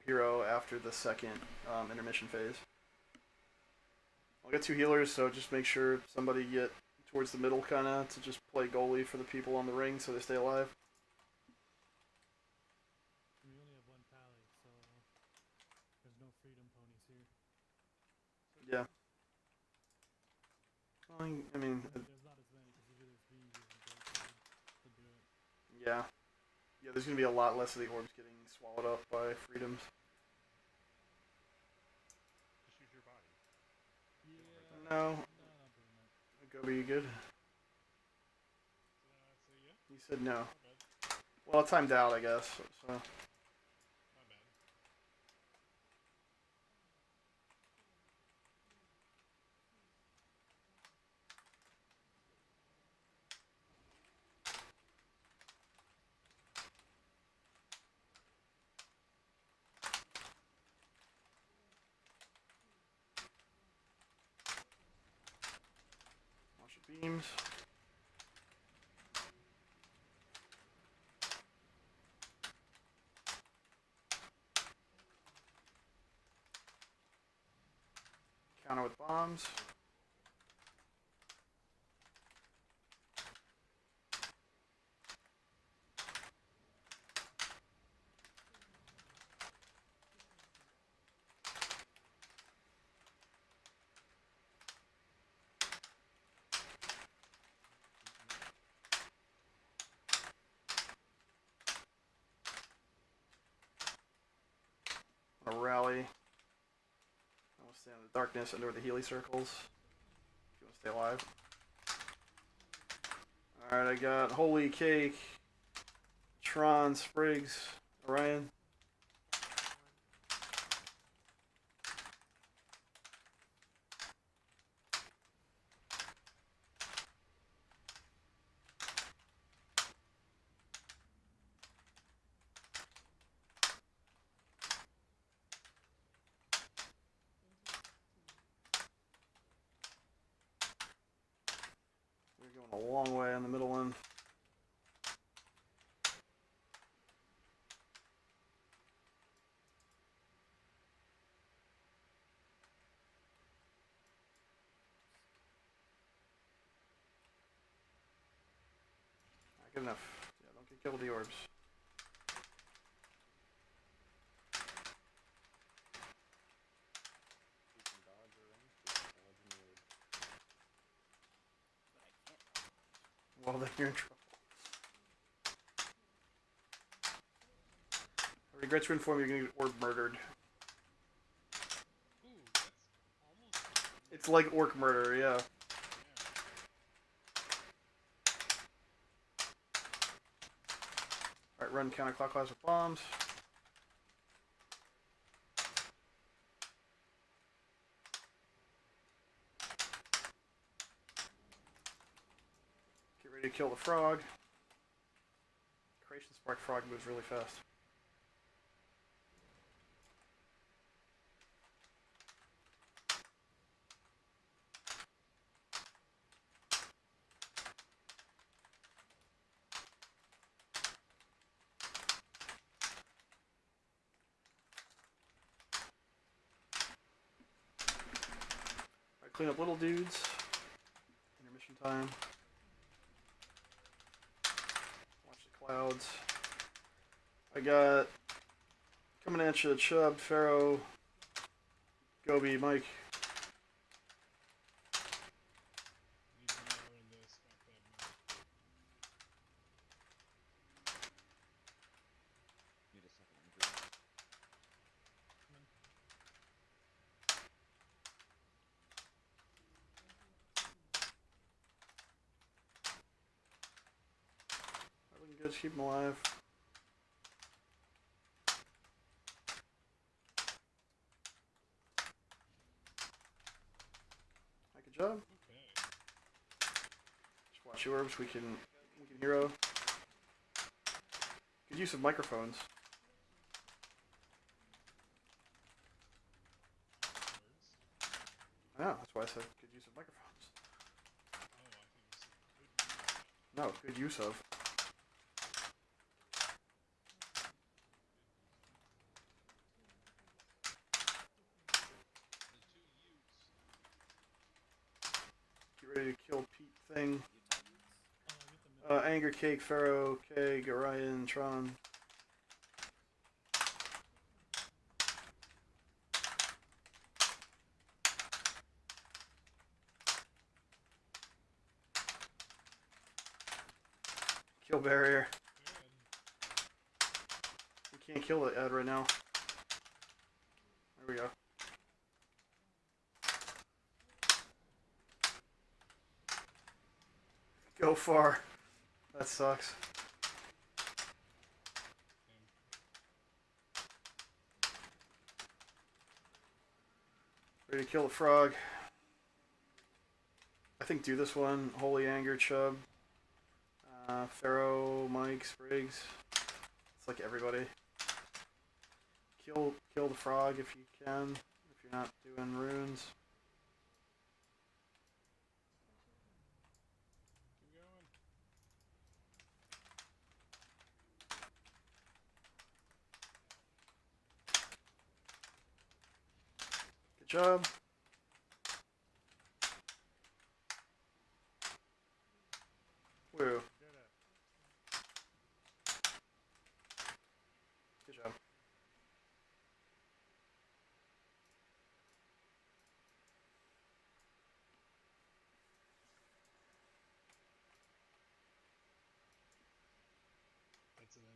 Hero after the second intermission phase. I'll get 2 healers, so just make sure somebody get towards the middle kinda to just play goalie for the people on the ring so they stay alive. We only have one pally, so there's no freedom ponies here. Yeah. I mean, There's not as many because either it's being used to do it. yeah. Yeah, there's gonna be a lot less of the orbs getting swallowed up by freedoms. Just use your body. Yeah. No. No, not doing that. Gobi, you good? Did I not say yeah? You said no. My bad. Well, it timed out, I guess. So. My bad. Launch your beams. Counter with bombs. A rally. I want to stay in the darkness under the Healy circles. If you want to stay alive. Alright, I got Holy Cake, Tron, Spriggs, Orion. We're going a long way on the middle one. Not good enough. Yeah, don't get killed with the orbs. You can dodge or range, you can dodge and move. But I can't dodge. Well, then you're in trouble. I regret to inform you, you're gonna get orb murdered. Ooh, that's almost. It's like orc murder, yeah. Yeah. Alright, run counterclockwise with bombs. Get ready to kill the frog. Creation Spark frog moves really fast. Alright, clean up little dudes. Intermission time. Watch the clouds. I got coming at you, Chubb, Pharaoh, Gobi, Mike. Need to know in this. Fuck that move. Need a second angry. Looking good, keep him alive. Good job. Okay. Just watch the orbs, we can hero. Good use of microphones. Words. I know, that's why I said good use of microphones. Oh, I think you said could use that. No, good use of. The two Utes. Get ready to kill Pete Thing. Utah Utes. Get the middle. Anger Cake, Pharaoh, Keg, Orion, Tron. Kill barrier. Good. We can't kill it Ed right now. There we go. Go far. That sucks. Ready to kill the frog. I think do this one. Holy Anger, Chubb. Pharaoh, Mike, Spriggs. It's like everybody. Kill the frog if you can. If you're not doing runes. Keep going. Good job.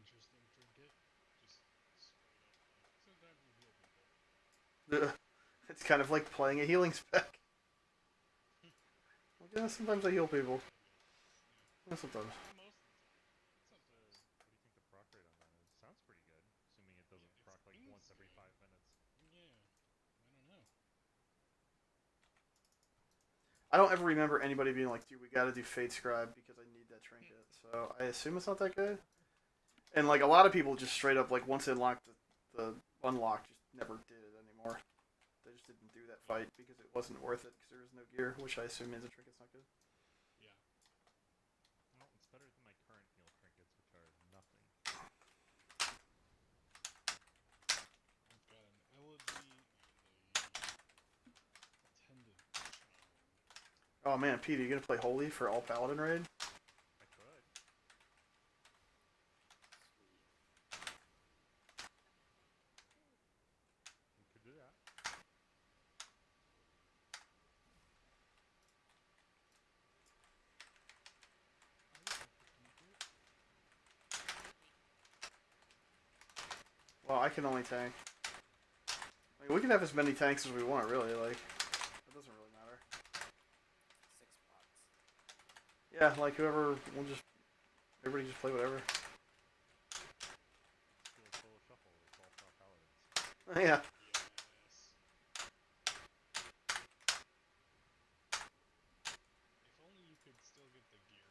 interesting trinket. Just straight up, like, sometimes you heal people. It's kind of like playing a healing spec. Like, yeah, sometimes I heal people. I guess. Yeah. Yeah, sometimes. Most of the time. What do you think the proc rate on that is? Sounds pretty good, assuming it doesn't Yeah, proc it's like once every insane. 5 minutes. Yeah. I don't know. I don't ever remember anybody being like, dude, we gotta do Fate Scribe because I need that trinket. So I assume it's not that good. And like a lot of people just straight up like once they unlocked the unlock just never did it anymore. They just didn't do that fight because it wasn't worth it because there was no gear, which I assume means the trinket's not good. Yeah. Well, it's better than my current heal trinkets, which are nothing. I've got an elegy and a attendant charm. Oh man, Pete, are you gonna play Holy for all Paladin raid? I could. Sweet. We could do that. I would like to tank it. Well, I can only tank. Like, we can have as many tanks as we want, really. Like, it doesn't really matter. $6. Yeah, like whoever will just everybody just play whatever. Let's do a solo shuffle with all star paladins. Yeah. Yes. If only you could still get the gear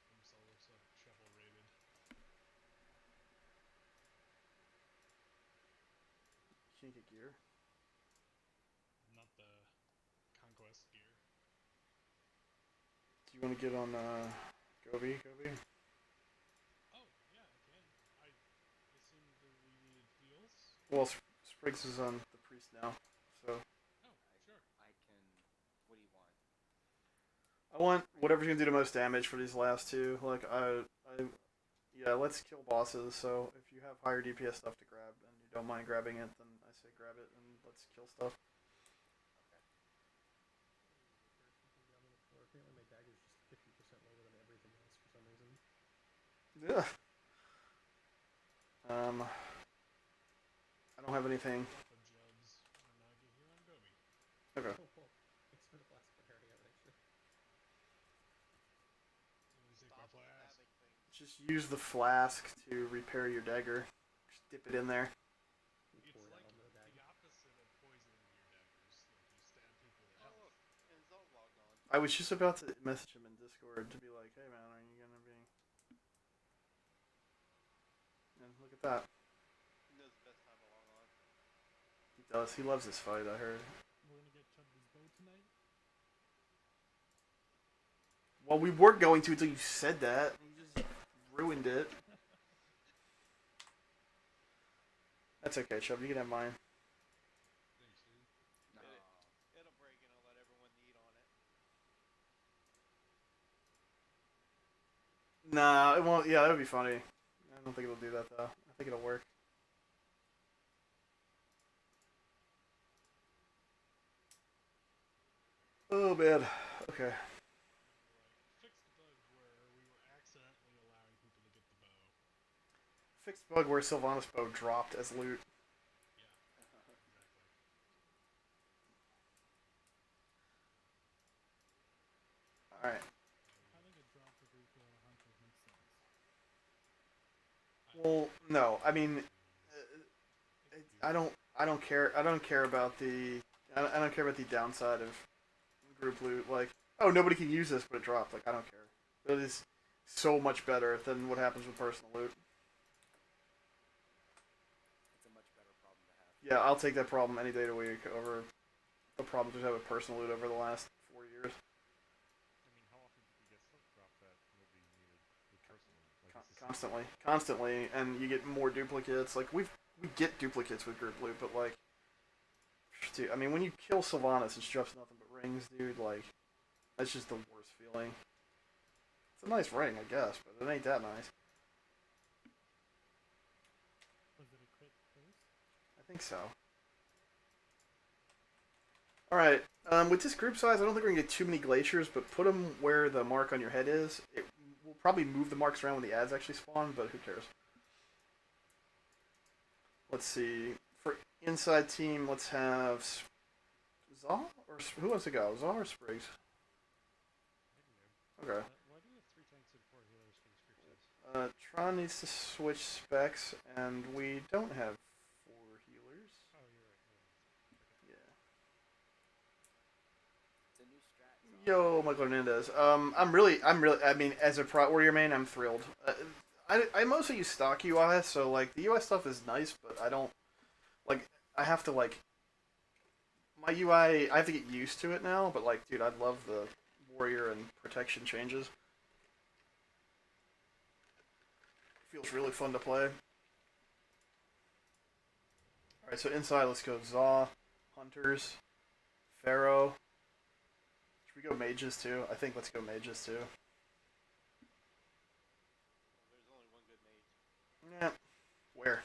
from solo shuffle rated. Can't get gear. Not the conquest gear. Do you want to get on Gobi? Oh, yeah, I can. I assumed that we needed heals. Well, Spriggs is on the priest now, so Oh, sure. I can. What do you want? I want whatever's gonna do the most damage for these last two. Like yeah, let's kill bosses. So if you have higher DPS stuff to grab and you don't mind grabbing it, then I say grab it and let's kill stuff. Okay. Heard something down on the floor. Apparently my dagger's just 50% lower than everything else for some reason. Yeah. I don't have anything. Drop a Jubs when I get here on Gobi. Okay. Oh, thanks for the flask, but I already have it actually. So you take my Stop flask. stabbing things. Just use the flask to repair your dagger. Just dip it in there. You It's pour it like out onto the dagger. the opposite of poisoning your daggers. Like you stab people to Oh health. look, Enzo's logged on. I was just about to message him in Discord to be like, "Hey man, are you gonna be?" And look at that. He knows the best time to log on. He does. He loves this fight. I heard. We're gonna get Chubby's bow tonight. Well, we were going to until you said that. You just ruined it. That's okay, Chubb. You can have mine. Thanks, dude. No. It'll break and I'll let everyone eat on it. Nah, it won't. Yeah, that would be funny. I don't think it'll do that though. I think it'll work. Oh man. Okay. Right. Fixed the bug where we were accidentally allowing people to get the bow. Fixed bug where Sylvanas bow dropped as loot. Yeah, exactly. All right. Having it drop the refill on a hunter makes sense. Well, no. I mean, I don't. I don't care. I don't care about the. I don't care about the downside of group loot. Like, oh, nobody can use this, but it dropped. Like, I don't care. It is so much better than what happens with personal loot. It's a much better problem to have. Yeah, I'll take that problem any day of the week over the problems we've had with personal loot over the last 4 years. I mean, how often did you get stuff dropped that nobody needed with personal? Like, it's the same- Constantly, and you get more duplicates. Like we get duplicates with group loot, but like, dude, I mean, when you kill Sylvanas and she drops nothing but rings, dude, like, that's just the worst feeling. It's a nice ring, I guess, but it ain't that nice. Was it a crit first? I think so. All right. With this group size, I don't think we're gonna get too many glaciers, but put them where the mark on your head is. It will probably move the marks around when the ads actually spawn, but who cares? let's see. For inside team, let's have Zaw or who wants to go? Zaw or Spriggs? I can go. Okay. Why do you have 3 tanks and 4 healers for the script says? Tron needs to switch specs, and we don't have 4 healers. Oh, you're right. Okay. Yeah. It's a new strat. Yo, Michael Hernandez. I mean, as a Pro Warrior main, I'm thrilled. I mostly use stock UI, so like the UI stuff is nice, but I don't like. I have to like my UI. I have to get used to it now. But like, dude, I love the Warrior and protection changes. Feels really fun to play. All right, so inside, let's go Zaw, Hunters, Pharaoh. Should we go mages too? I think let's go mages too. Well, there's only one good mage. Yeah. Where?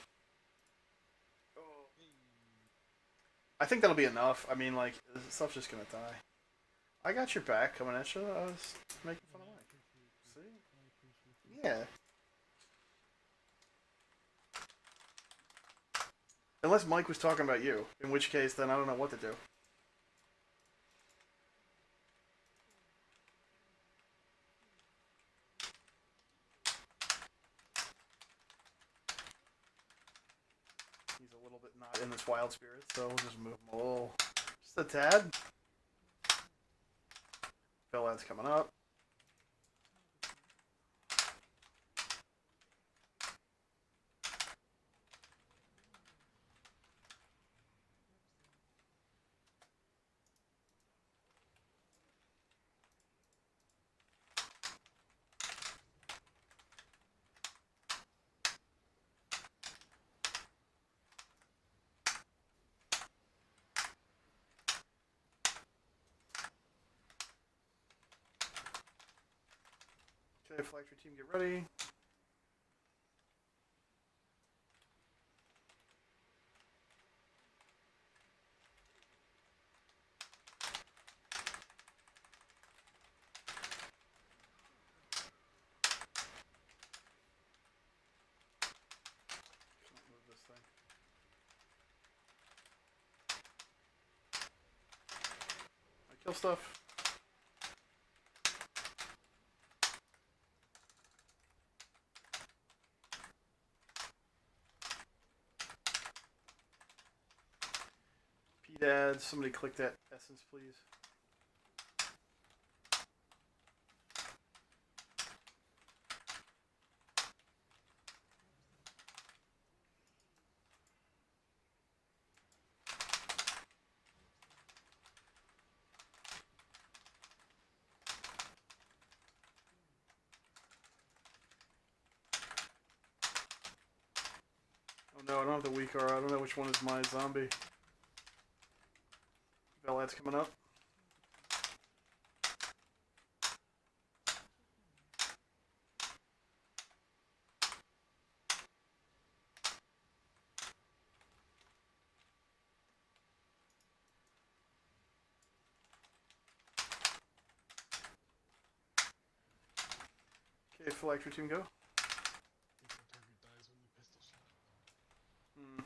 Oh. I think that'll be enough. I mean, like, this stuff's just gonna die. I got your back coming at you. I was making fun of I Mike. appreciate you. See? I appreciate you. Yeah. Unless Mike was talking about you, in which case, then I don't know what to do. He's a little bit not in this wild spirit, so we'll just move him a little. Just a tad. Fellad's coming up. Okay, Phylactery team, get ready. Can't move this thing. I kill stuff. P-Dad, somebody click that essence, please. Oh no, I don't have the weak R. I don't know which one is my zombie. Velad's coming up. Okay, Phylactery team, go. Think the target dies when you pistol shot. Hmm.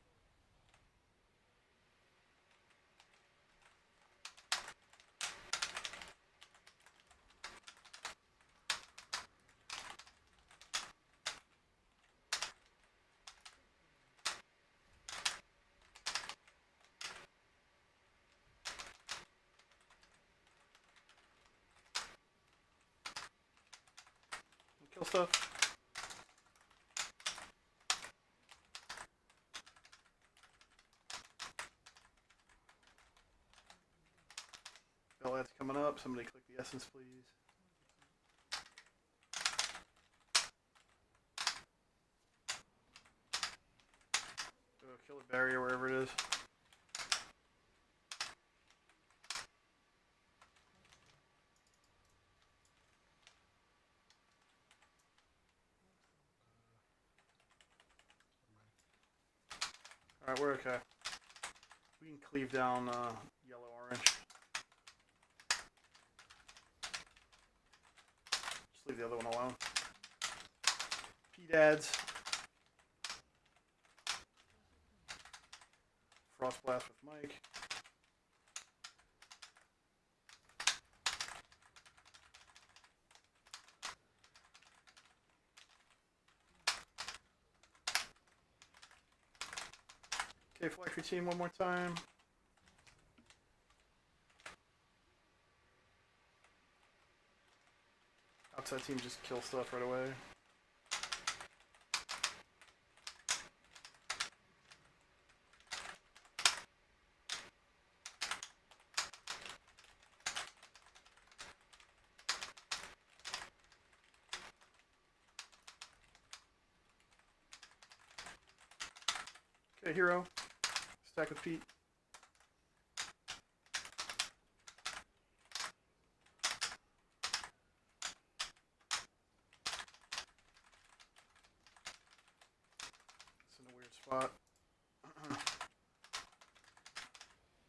Kill stuff. Velad's coming up. Somebody click the essence, please. Go kill the barrier wherever it is. Alright, we're okay. We can cleave down yellow orange. Just leave the other one alone. P-Dads. Frost Blast with Mike. Okay, flag for team one more time. Outside team just kill stuff right away. Okay, hero. Stack with Pete. It's in a weird spot.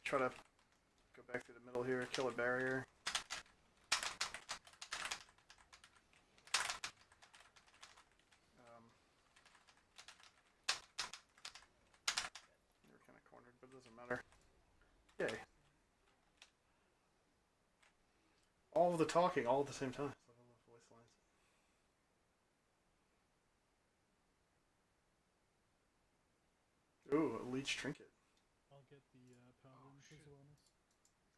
Try to go back through the middle here, kill a barrier. You're kind of cornered, but it doesn't matter. Yay. All of the talking, all at the same time. So I don't know if voice lines. Ooh, a leech trinket. I'll get the pound Oh, as shit. wellness.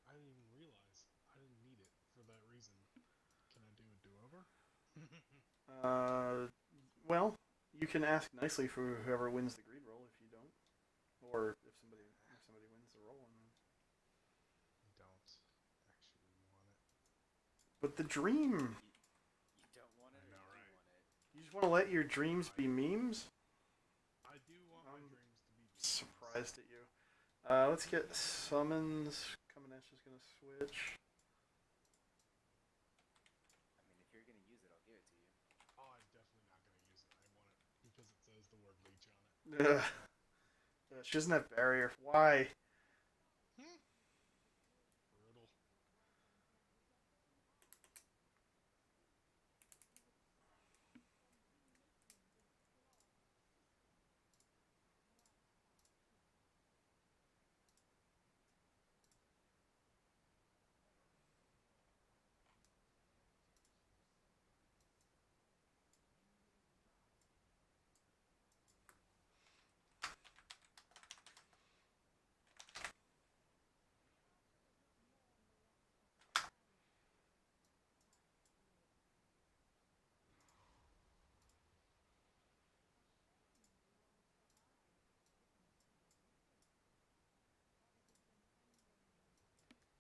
I didn't even realize I didn't need it for that reason. Can I do a do-over? Well, you can ask nicely for whoever wins the greed roll if you don't, or if somebody wins the roll. And then... I don't actually want it. But the dream. You don't want it, I or know, you do right? want it? You just want to let your dreams be memes? I do want my I'm dreams to be memes. Surprised at you. Let's get summons. Comanche is gonna switch. I mean, if you're gonna use it, I'll give it to you. Oh, I'm definitely not gonna use it. I want it because it says the word leech on it. Ugh. She doesn't have barrier. Why? Brutal.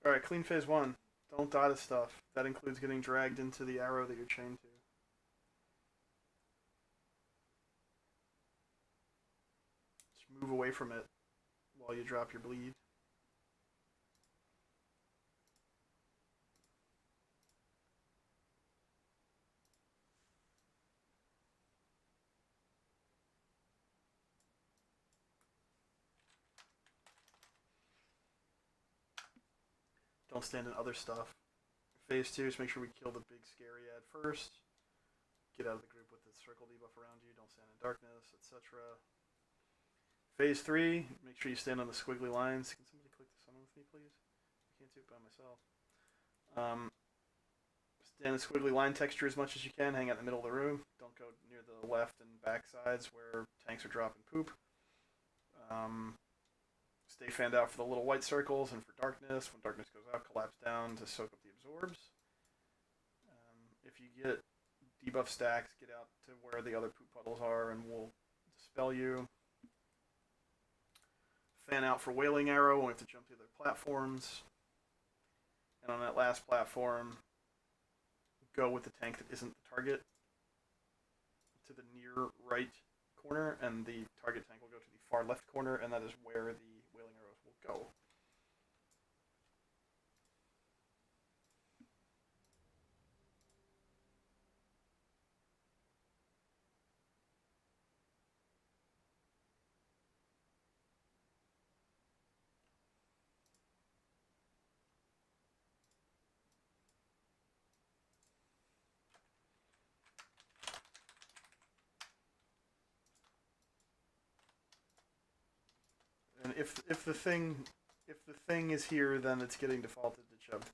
Alright, clean phase one. Don't die to stuff. That includes getting dragged into the arrow that you're chained to. Just move away from it while you drop your bleed. Don't stand in other stuff. Phase two is make sure we kill the big scary ad first. Get out of the group with the circle debuff around you. Don't stand in darkness, etc. Phase three, make sure you stand on the squiggly lines. Can somebody click the summon with me, please? I can't do it by myself. Stand in squiggly line texture as much as you can. Hang out in the middle of the room. Don't go near the left and back sides where tanks are dropping poop. Stay fanned out for the little white circles and for darkness. When darkness goes out, collapse down to soak up the absorbs. If you get debuff stacks, get out to where the other poop puddles are and we'll dispel you. Fan out for Wailing Arrow when we have to jump through the platforms. And on that last platform, go with the tank that isn't the target to the near right corner, and the target tank will go to the far left corner, and that is where the Wailing Arrows will go. And again, if the thing is here, then it's getting defaulted to Chubb.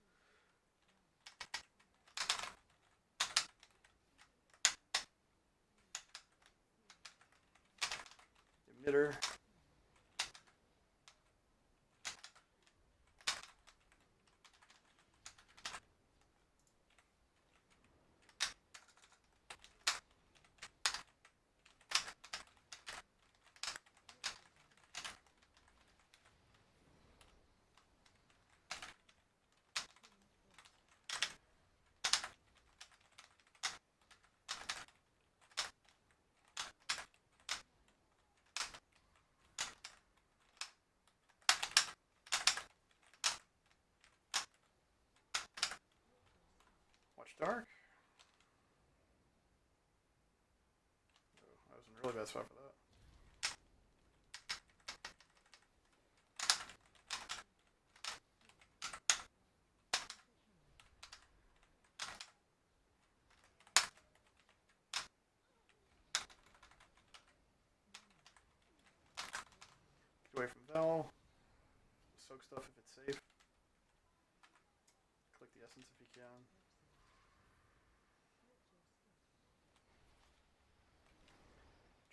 Emitter. Watch dark. Oh, I was in a really bad spot for that. Get away from Vel. Soak stuff if it's safe. Click the essence if you can.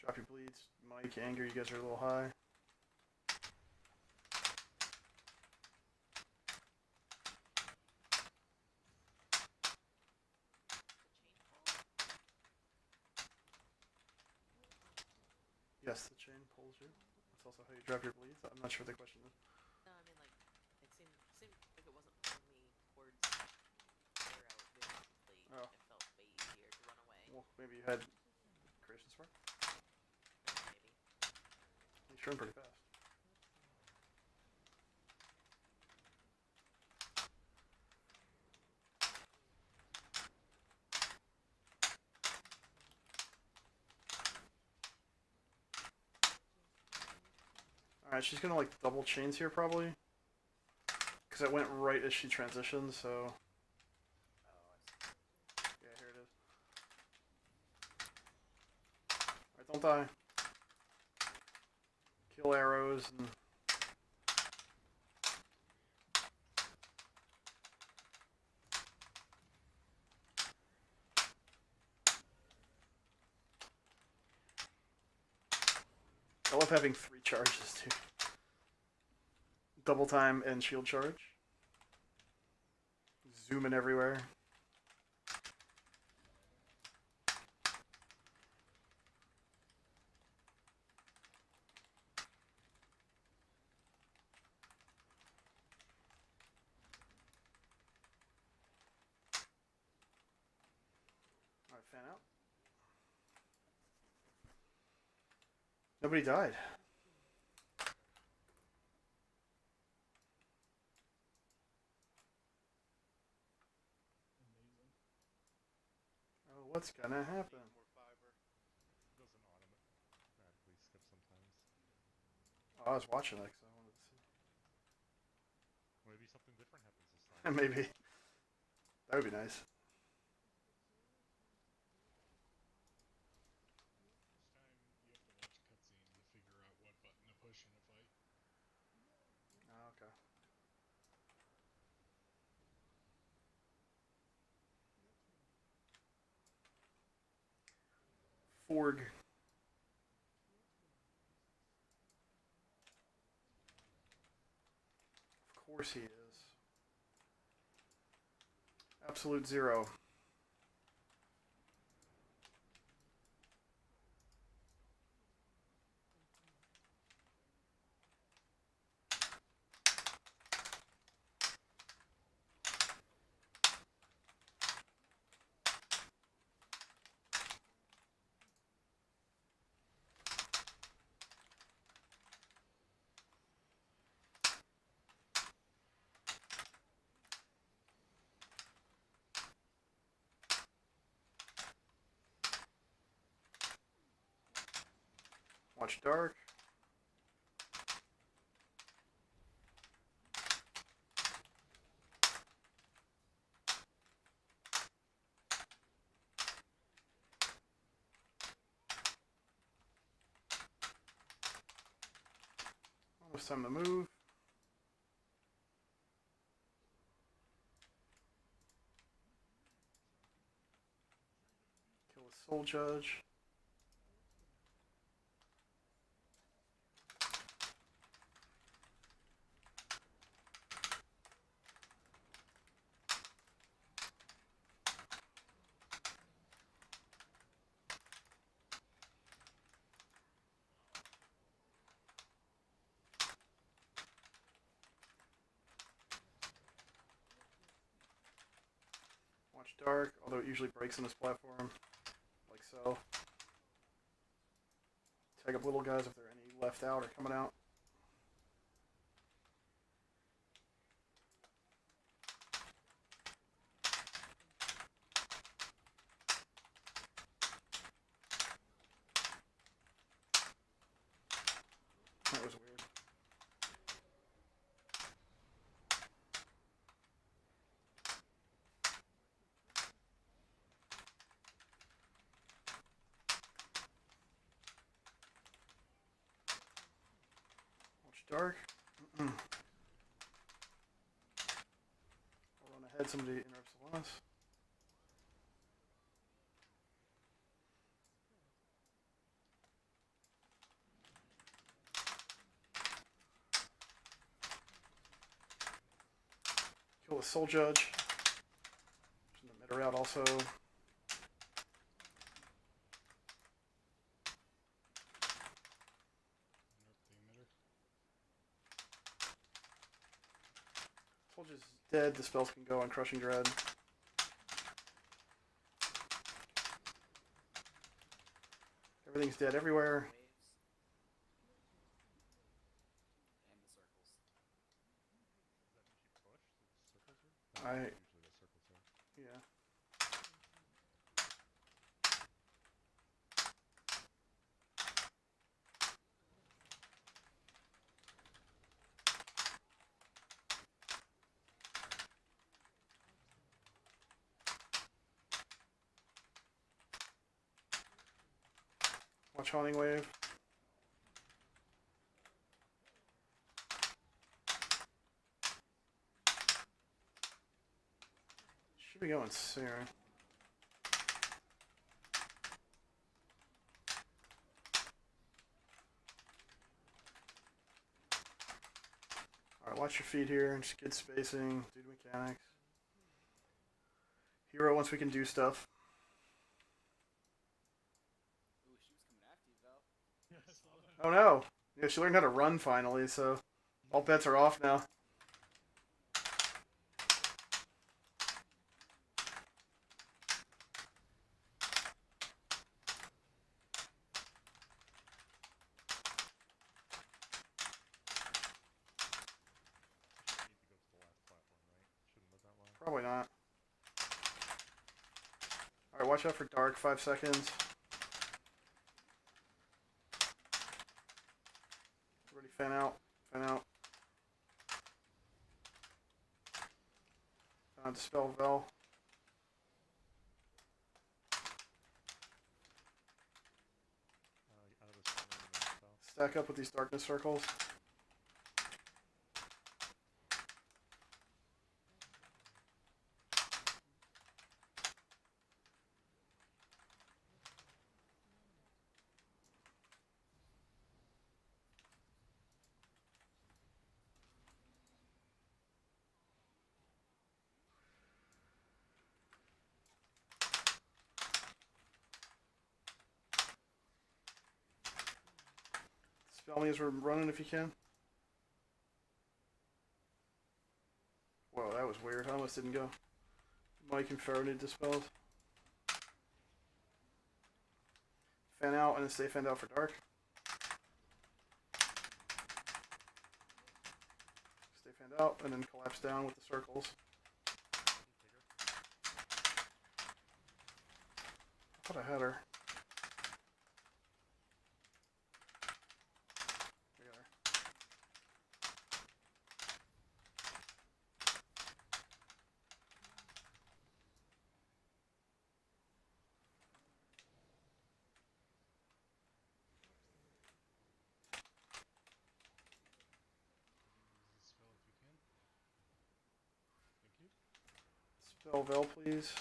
Drop your bleeds. Mike, anger, you guys are a little high. Yes, the chain pulls you. That's also how you drop your bleeds. I'm not sure what the question is. No, I mean, like, it seemed like it wasn't pulling me towards arrow vividly. Oh. It felt way easier to run away. Well, maybe you had creation spark. Maybe. You shrunk pretty fast. Alright, she's gonna like double chains here probably. Because it went right as she transitioned, so. Oh, I see. Yeah, here it is. Alright, don't die. Kill arrows and. I love having 3 charges too. Double time and shield charge. Zooming everywhere. Alright, fan out. Nobody died. Amazing. Oh, what's gonna happen? Need more fiber. It doesn't automatically skip sometimes. Oh, I was watching that because I wanted to see. Maybe something different happens this time. Maybe. That would be nice. This time you have to watch a cutscene to figure out what button to push in a fight. Oh, okay. Forg. Of course he is. Absolute zero. Watch dark. Almost time to move. Kill the soul judge. Watch dark, although it usually breaks on this platform, like so. Tag up little guys if there are any left out or coming out. That was weird. Watch dark. I'll run ahead, somebody interrupts the loss. Kill the soul judge. Send the emitter out also. Soul judge is dead. The spells can go on Crushing Dread. Everything's dead everywhere. Waves. And the circles. Does that mean she pushed? So the circles are? I- Usually the circles are. Yeah. Watch Haunting Wave. Should be going soon. Alright, watch your feet here. Just good spacing. Do the mechanics. Hero once we can do stuff. Ooh, she was coming after you, Val. Oh no! Yeah, she learned how to run finally, so all bets are off now. Shouldn't need to go to the last platform, right? Shouldn't live that long. Probably not. Alright, watch out for dark. 5 seconds. Everybody fan out. Fan out. Dispel Vel. Out of the center and then south. Stack up with these darkness circles. Spell me as we're running if you can. Whoa, that was weird. I almost didn't go. Mike and Pharaoh need dispelled. Fan out and then stay fanned out for dark. Stay fanned out and then collapse down with the circles. I thought I had her. I got her. Vel, please.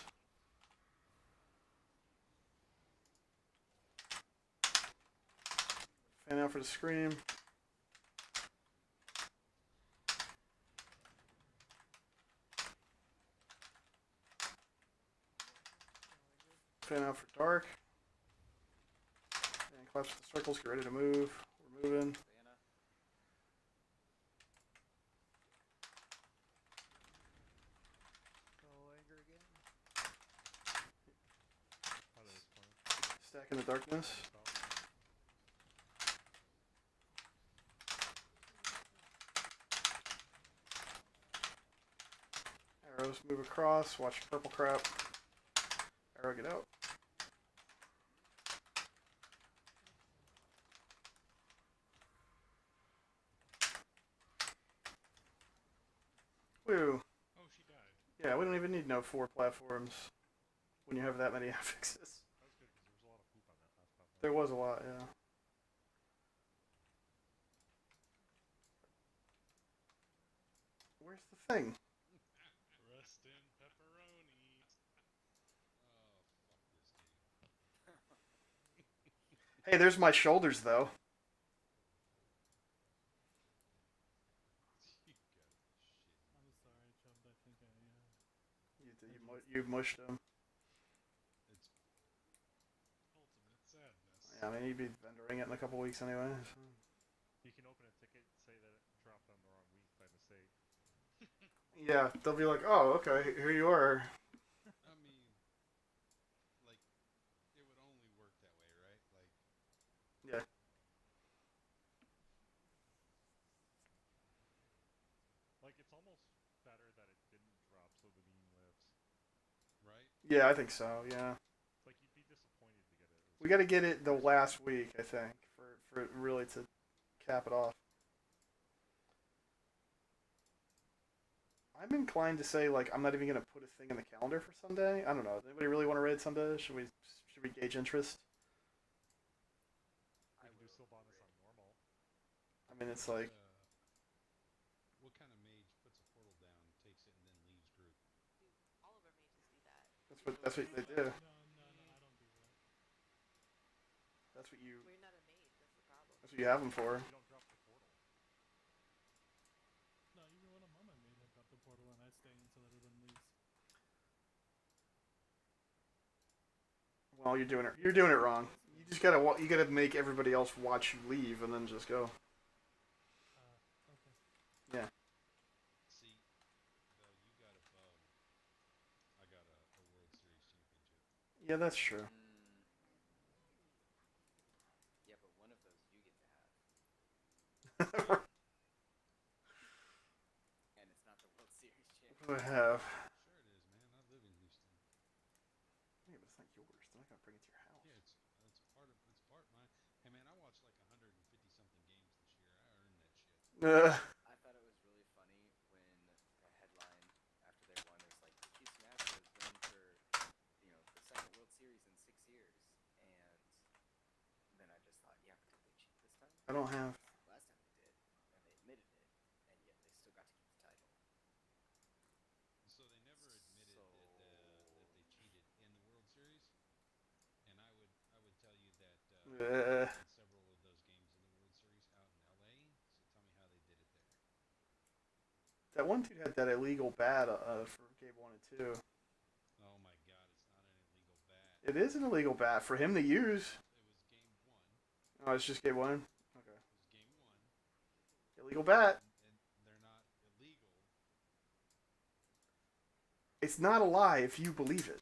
Fan out for the scream. Fan out for dark. And collapse the circles, get ready to move. We're moving. Savannah. Go anger again. How that was fun. Stack in the darkness. Arrows move across, watch purple crap. Arrow get out. Woo. Oh, she died. Yeah, we don't even need no 4 platforms when you have that many affixes. That was good because there was a lot of poop on that last platform. There was a lot, yeah. Where's the thing? Rest in pepperoni. Oh, fuck this game. Hey, there's my shoulders, though. You gotta be shitting. I'm sorry, Chubbed. I think You mushed him. It's ultimate sadness. Yeah, I mean, he'd be vendoring it in a couple weeks anyway. So. You can open a ticket, say that it dropped on the wrong week by mistake. Yeah, they'll be like, oh, okay, here you are. I mean, like, it would only work that way, right? Like, Yeah. Like, it's almost better that it didn't drop so the meme lives. right? Yeah, I think so, yeah. It's like you'd be disappointed to get it. We gotta get it the last week, I think, for it really to cap it off. I'm inclined to say, like, I'm not even gonna put a thing in the calendar for Sunday. I don't know. Does anybody really want to raid Sunday? Should we gauge interest? We can do Sylvanas on normal. I mean, it's like, What kind of mage puts a portal down, takes it, and then leaves group? Dude, all of our mages do that. that's what they do. No, I don't do that. That's what you We're not a mage, that's the problem. have them for. You don't drop the portal. No, even when I'm on my main, I drop the portal and I stay until everyone leaves. Well, you're doing it wrong. You just gotta make everybody else watch you leave and then just go. Okay. Yeah. See, though, you got a bow. I got a World Series championship. Yeah, that's true. Yeah, but one of those you get to have. And it's not the World Series What do I championship. have? Sure it is, man. I live in Houston. Yeah, but it's not yours. They're not gonna bring it to your house. Yeah, it's part of my. Hey, man, I watched like 150 something games this year. I earned that shit. I thought it was really funny when the headline after they won is like Houston Astros win for the second World Series in 6 years, and then I just thought, yeah, but did they cheat this time? I don't have. Last time they did, and they admitted it, and yet they still got to keep the title. So they never admitted that they cheated in the World Series, and I would tell you that Uh, several of those games in the World Series out in LA. So tell me how they did it there. that one dude had that illegal bat for game 1 and 2. Oh my God, it's not an illegal bat. It is an illegal bat for him to use. It was game 1. Oh, it's just game 1. Okay. It was game 1. Illegal bat. And they're not illegal. It's not a lie if you believe it.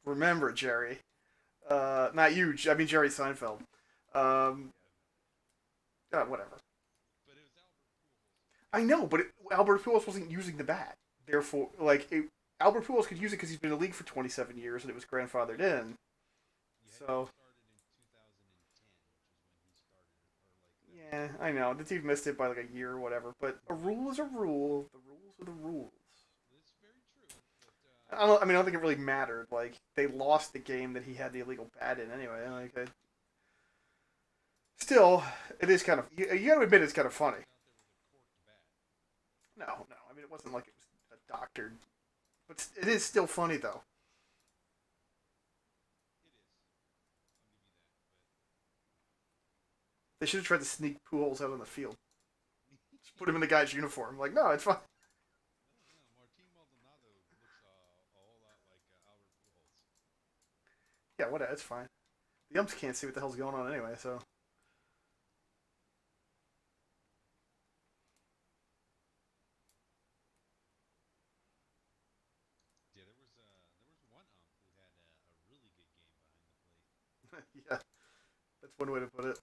Remember, Jerry. Not you. I mean Jerry Seinfeld. Whatever. But it was Albert Pujols. I know, but Albert Pujols wasn't using the bat. Therefore, Albert Pujols could use it because he's been in the league for 27 years and it was grandfathered in. So. Started in 2010, which is when he started, or like. Yeah, I know. The dude missed it by like a year or whatever. But a rule is a rule. The rules are the rules. It's very true. But I don't think it really mattered. Like, they lost the game that he had the illegal bat in anyway. Like, still, it is kind of. You got to admit, it's kind of funny. out there with a corked bat. No. I mean, it wasn't like it was a doctored But it is still funny though. It is. I'll give you that. They should have tried to sneak Pujols out on the field. But Just put him in the guy's uniform. Like, no, it's fine. no, Martin Maldonado looks a whole lot like Albert Pujols. Yeah, whatever. It's fine. The umps can't see what the hell's going on anyway. So Yeah, there was one ump who had a really good game behind the plate. yeah, that's one way to put it.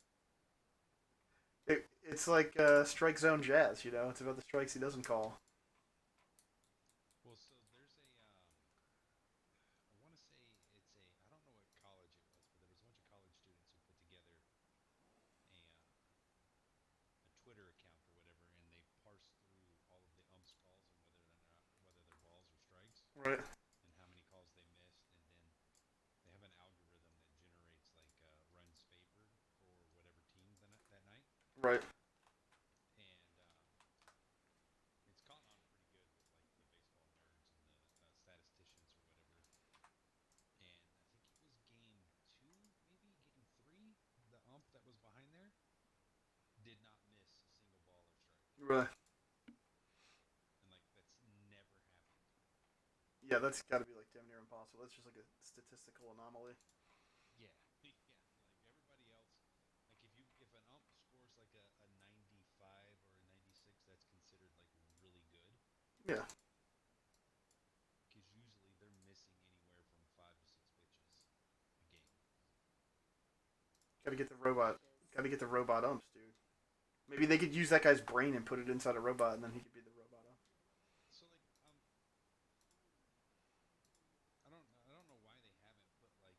It's like strike zone jazz. You know, it's about the strikes he doesn't call. Well, so there's I want to say I don't know what college it was, but there was a bunch of college students who put together a Twitter account or whatever, and they parse through all of the umps calls and whether they're balls or strikes, Right. and how many calls they missed, and then they have an algorithm that generates like runs favored for whatever team that night, Right. and it's caught on pretty good with like the baseball nerds and the statisticians or whatever. And I think it was game two, maybe game three. The ump that was behind there did not miss a single ball or strike, Right. and like that's never happened. Yeah, that's got to be like damn near impossible. That's just like a statistical anomaly. Yeah, yeah. Like everybody else, like if an ump scores like a 95 or a 96, that's considered like really good. Yeah. Because usually they're missing anywhere from 5 to 6 pitches a game. Got to get the Six robot. pitches. Got to get the robot umps, dude. Maybe they could use that guy's brain and put it inside a robot, and then he could be the robot ump. So like I don't know why they haven't put like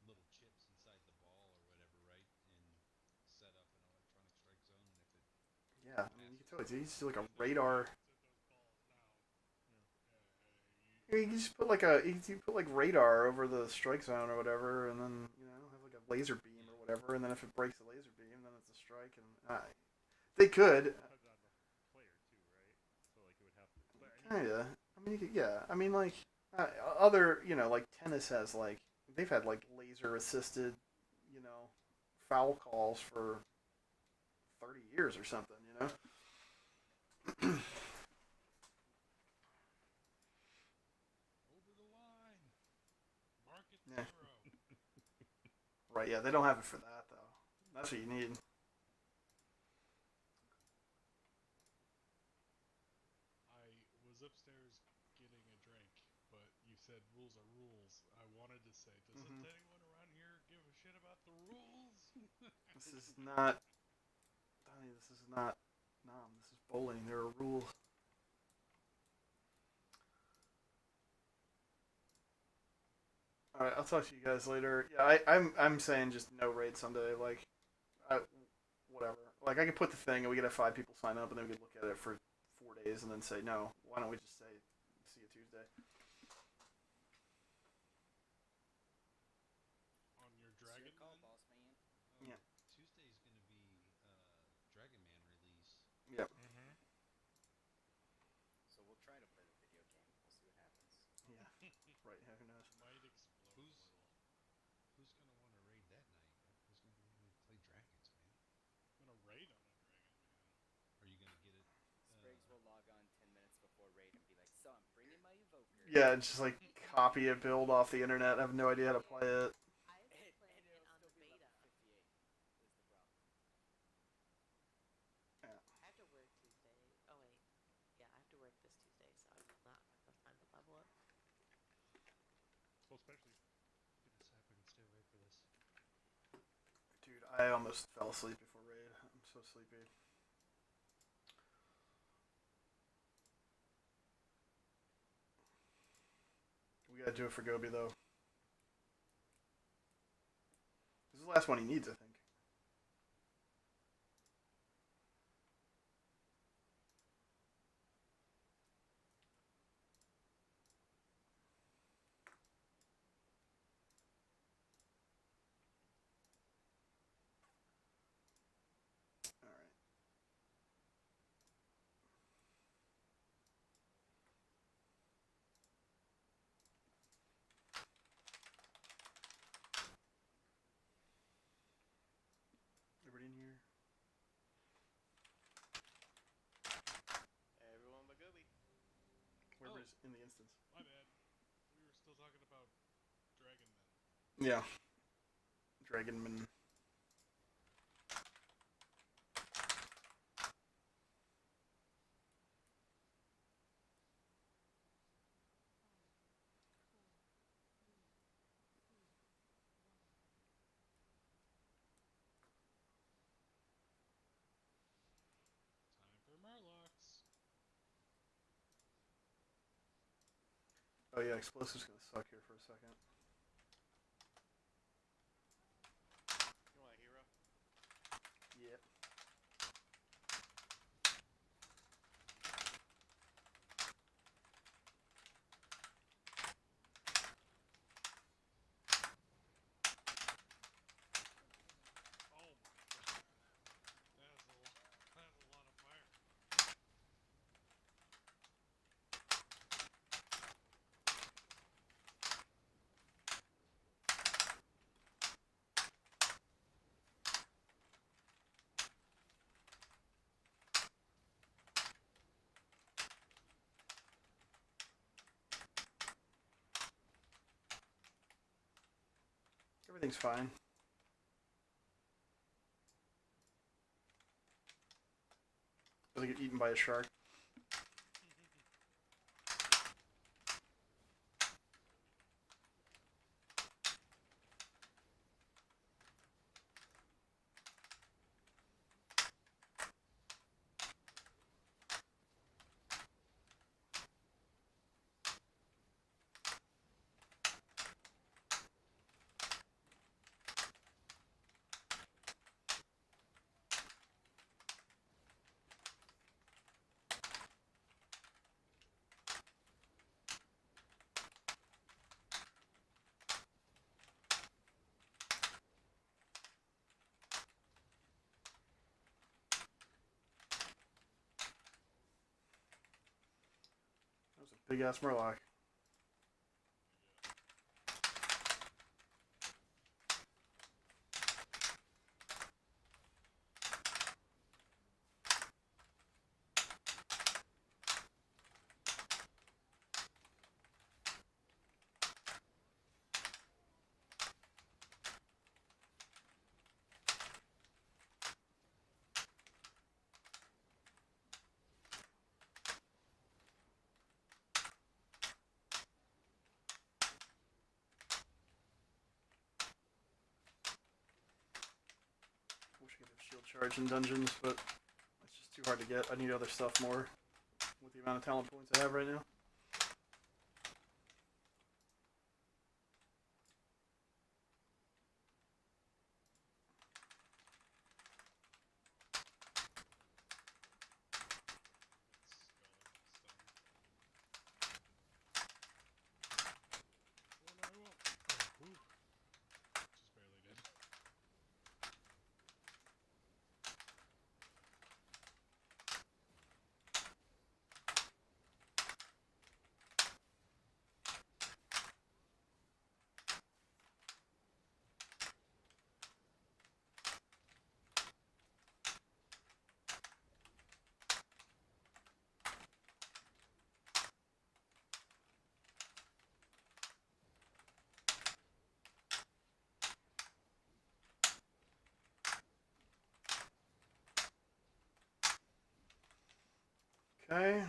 little chips inside the ball or whatever, right? And set up an electronic strike zone, and if it Yeah, I mean, you passes can totally through, do. You just do like a There's radar. brackets at those balls now. You can just put like a you put like radar over the strike zone or whatever, and then have like a laser beam or whatever, and then if it breaks the laser beam, then it's a strike. And they could Depends on the player too, right? So like it would have to. But I mean, kinda. I mean, you could, yeah. I mean, like other like tennis has like they've had like laser assisted you know foul calls for 30 years or something. over the line, mark it Yeah. 0. Right? Yeah, they don't have it for that though. That's what you need. I was upstairs getting a drink, but you said rules are rules. I wanted to say, doesn't Mhm. anyone around here give a shit about the rules? This is not. Donnie, this is not. Nom. This is bowling. There are rules. All right, I'll talk to you guys later. Yeah, I'm saying just no raid Sunday. Like, I, whatever. Like, I could put the thing and we could have 5 people sign up and then we could look at it for 4 days and then say no. Why don't we just say see you Tuesday? On your It's your dragon call, then? boss man. Yeah. Tuesday's gonna be Dragon Man release. Yep. mm-hmm. So we'll try to play the video game. We'll see what happens. Yeah. Right. Yeah, who knows? Might explode a little. Who's gonna want to raid that night? Who's gonna want to play dragons, man? I'm gonna raid on a dragon, man. Are you gonna get it? Spriggs will log on 10 minutes before raid and be like, "So I'm bringing my Evoker." Yeah, just like copy a build off the internet. I have no idea how to play it. I've been And playing it it'll on still the be beta. level 58. Is the problem? I have to work Tuesday. Oh wait, yeah, I have to work this Tuesday, so I will not have enough time to level up. Well, especially I'm gonna decide if I can stay awake for this. Dude, I almost fell asleep before raid. I'm so sleepy. We gotta do it for Gobi though. This is the last one he needs, I think. All right. in the instance. My bad. We were still talking about Dragon Men. Yeah. Dragonman. Time for Murlocs. Oh yeah, explosives gonna suck here for a second. You want a hero? Yep. Oh my god. That is a lot of fire. Everything's fine. Doesn't get eaten by a shark. That was a big ass murloc. Wish I could have shield charge in dungeons, but it's just too hard to get. I need other stuff more with the amount of talent points I have right now. It's going. Stun. Oh no, I won't. Oh, whew. Just barely did. Okay.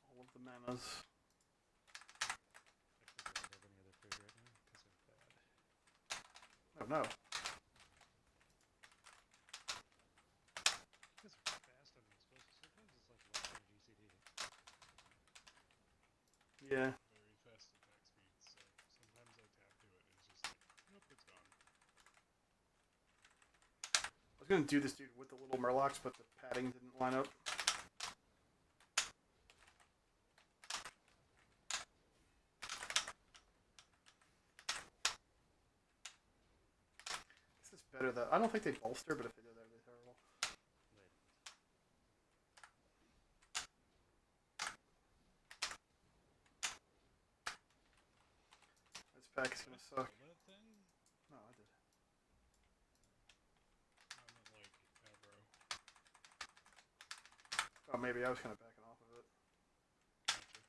All of the manas. Actually, do I have any other food right now? Because I'm bad. Oh no. You guys are fast on the explosives. Sometimes it's like low energy CD. Yeah. Very fast attack speed, so sometimes I tap to it and it's just like, nope, it's gone. I was gonna do this dude with the little murlocs, but the padding didn't line up. This is better though. I don't think they bolster, but if they do, that'd be terrible. They don't. This pack is Did I gonna suck. kill that thing? No, I did. I meant like Oh, maybe I was kind of backing off of it. Gotcha.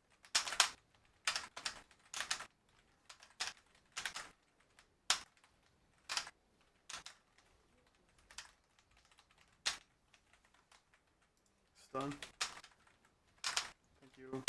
Stun. Thank you.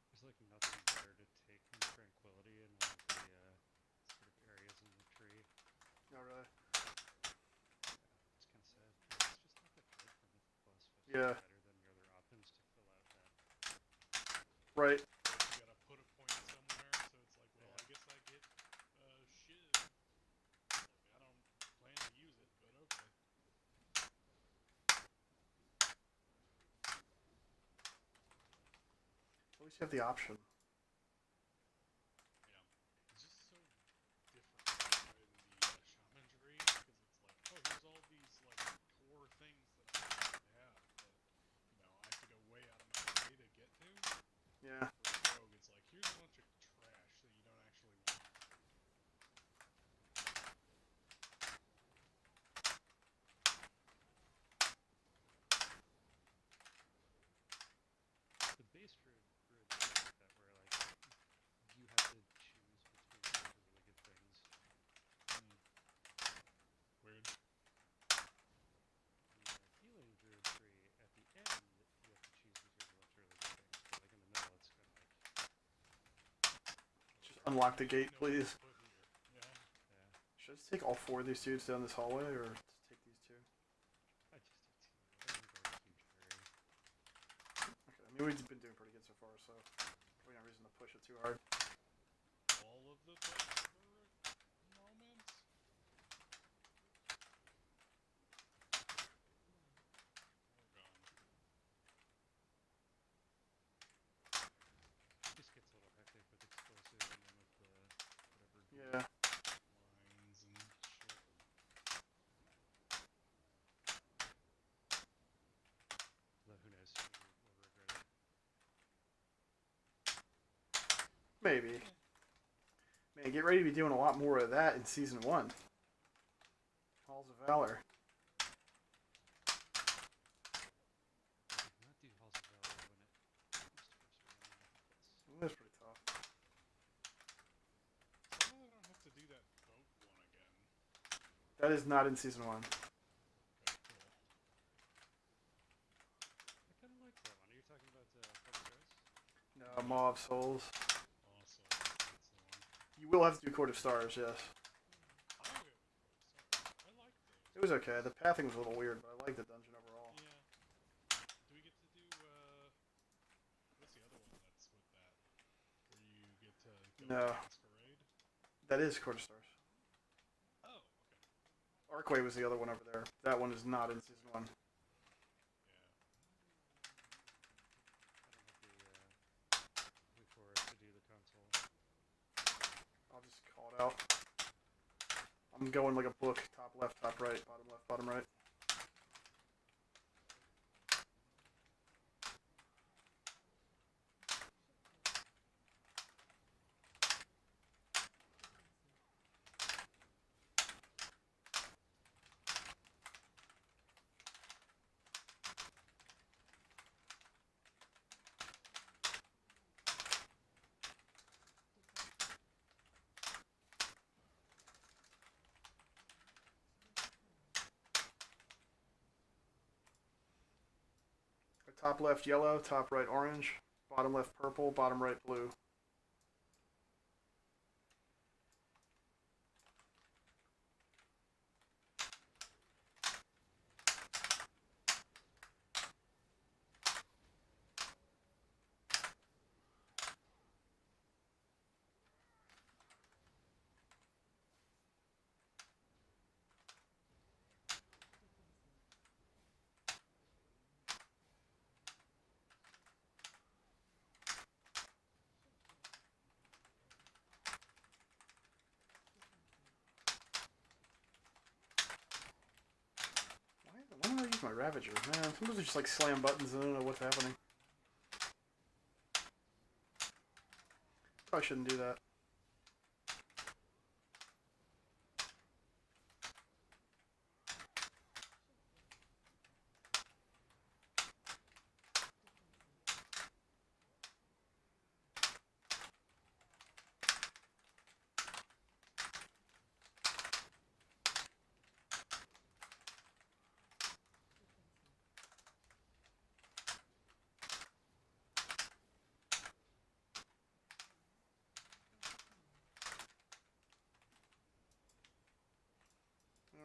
There's like nothing better to take than tranquility in one of the sort of areas in the tree. Not really. It's kind of sad. It's just not that good for Mythic Plus, but it's Yeah. better than your other options to fill out that. Right. You gotta put a point somewhere, so it's like, well, I guess I get shiv. Like, I don't plan to use it, but okay. At least you have the option. Yeah. It's just so different in the shamanry, because it's like, oh, here's all these like core things that I have, but I have to go way out of my way to get to. Yeah. For rogue, it's like, here's a bunch of trash that you don't actually want. The base druids are like that, where like you have to choose between a bunch of really good things. Weird. The healing druid tree at the end, you have to choose between a bunch of really good things. But like in the middle, it's kind of like Just unlock the gate, Know what to please. put here. Yeah. yeah. Should I just take all four of these dudes down this hallway, or just take these two? I just do two. I don't think they're a huge hurry. Okay. I mean, we've been doing pretty good so far, so probably no reason to push it too hard. All of the things for moments. All gone. It just gets a little hectic with explosive and then with the whatever Yeah. Lines and shit. Though who knows? Maybe we'll regret it. Maybe. Man, get ready to be doing a lot more of that in Season 1. Halls of Valor. I did not do Halls of Valor when it was first around in Mythic Plus. That's pretty tough. So I don't have to do that boat one again. That is not in Season 1. Okay, cool. I kind of like that one. Are you talking about Court of Stars? No, Maw of Souls. Also, that's the one. You will have to do Court of Stars, yes. I'm okay with Court. I like those. It was okay. The pathing was a little weird, but I liked the dungeon overall. Yeah. Do we get to do what's the other one that's with that? Where you get to go No. to Masquerade? That is Court of Stars. Oh, okay. Archway was the other one over there. That one is not in Season 1. Yeah. I don't have the V4 to do the console. I'll just call it out. I'm going like a book. Top left, top right, bottom right. Top left yellow, top right orange, bottom left purple, bottom right blue. Where's my Ravager? Man, sometimes I just like slam buttons and I don't know what's happening. Probably shouldn't do that.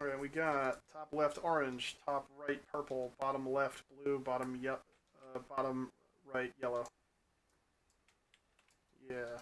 Alright, we got top left orange, top right purple, bottom left blue, bottom right yellow. Yeah.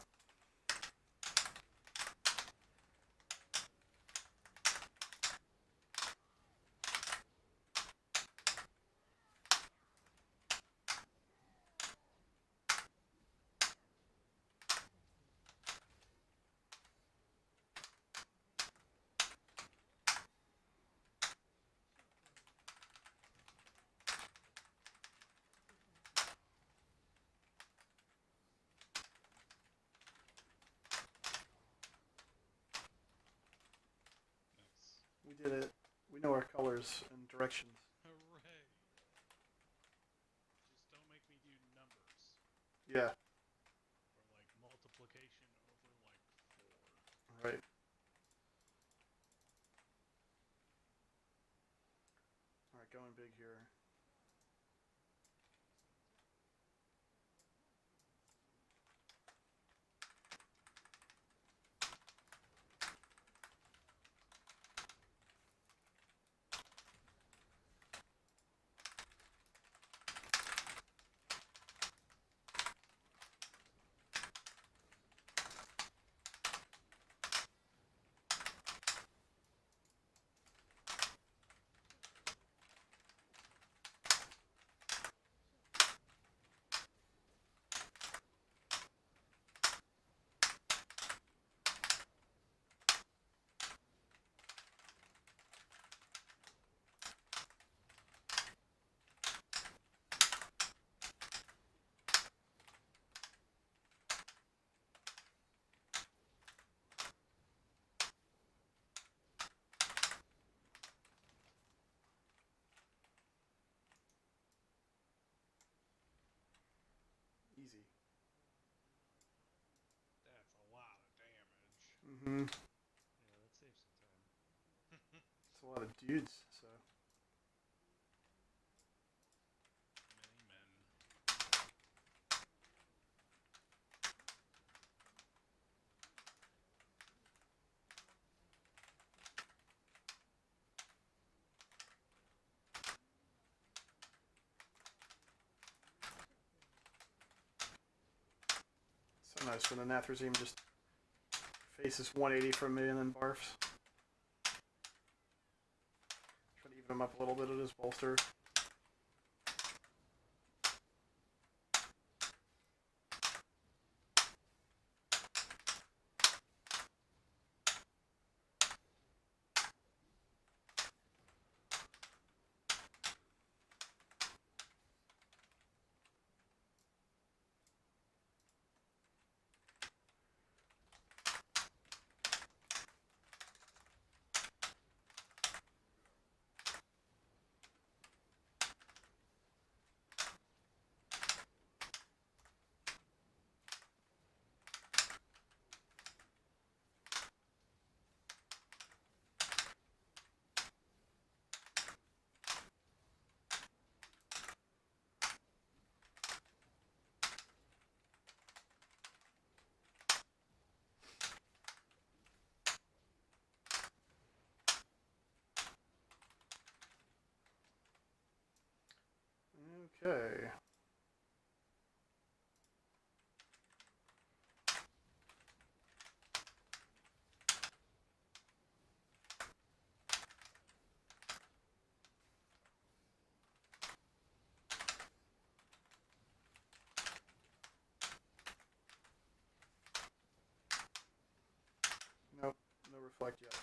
Nice. We did it. We know our colors and directions. Hooray! Just don't make me do numbers. Yeah. Or like multiplication over like 4. Right. Alright, going big here. Easy. That's a lot of damage. Mm-hmm. Yeah, that saves some time. It's a lot of dudes, so. Many men. So nice when the Nathrezim just faces 180 from me and then barfs. Try to even him up a little bit at his bolster. Okay. Nope, no reflect yet.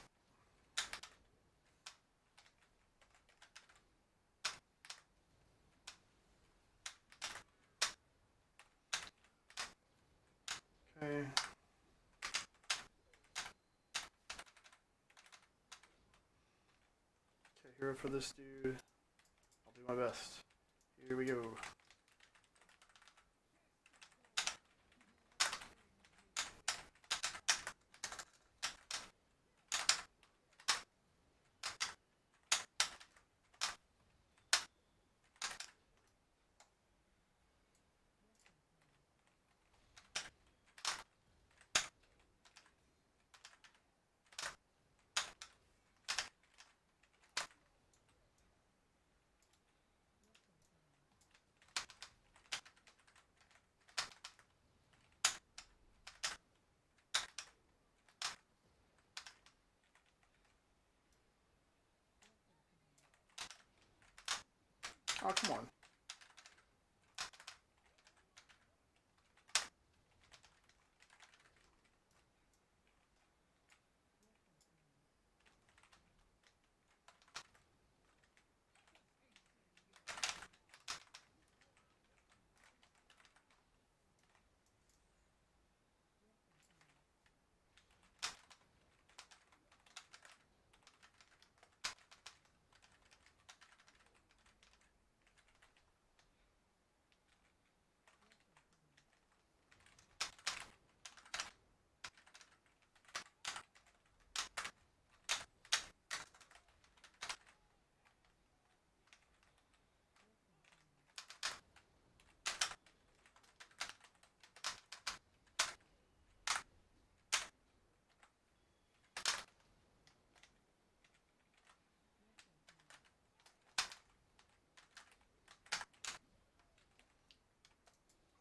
hero for this dude. I'll do my best. Here we go. Oh, come on.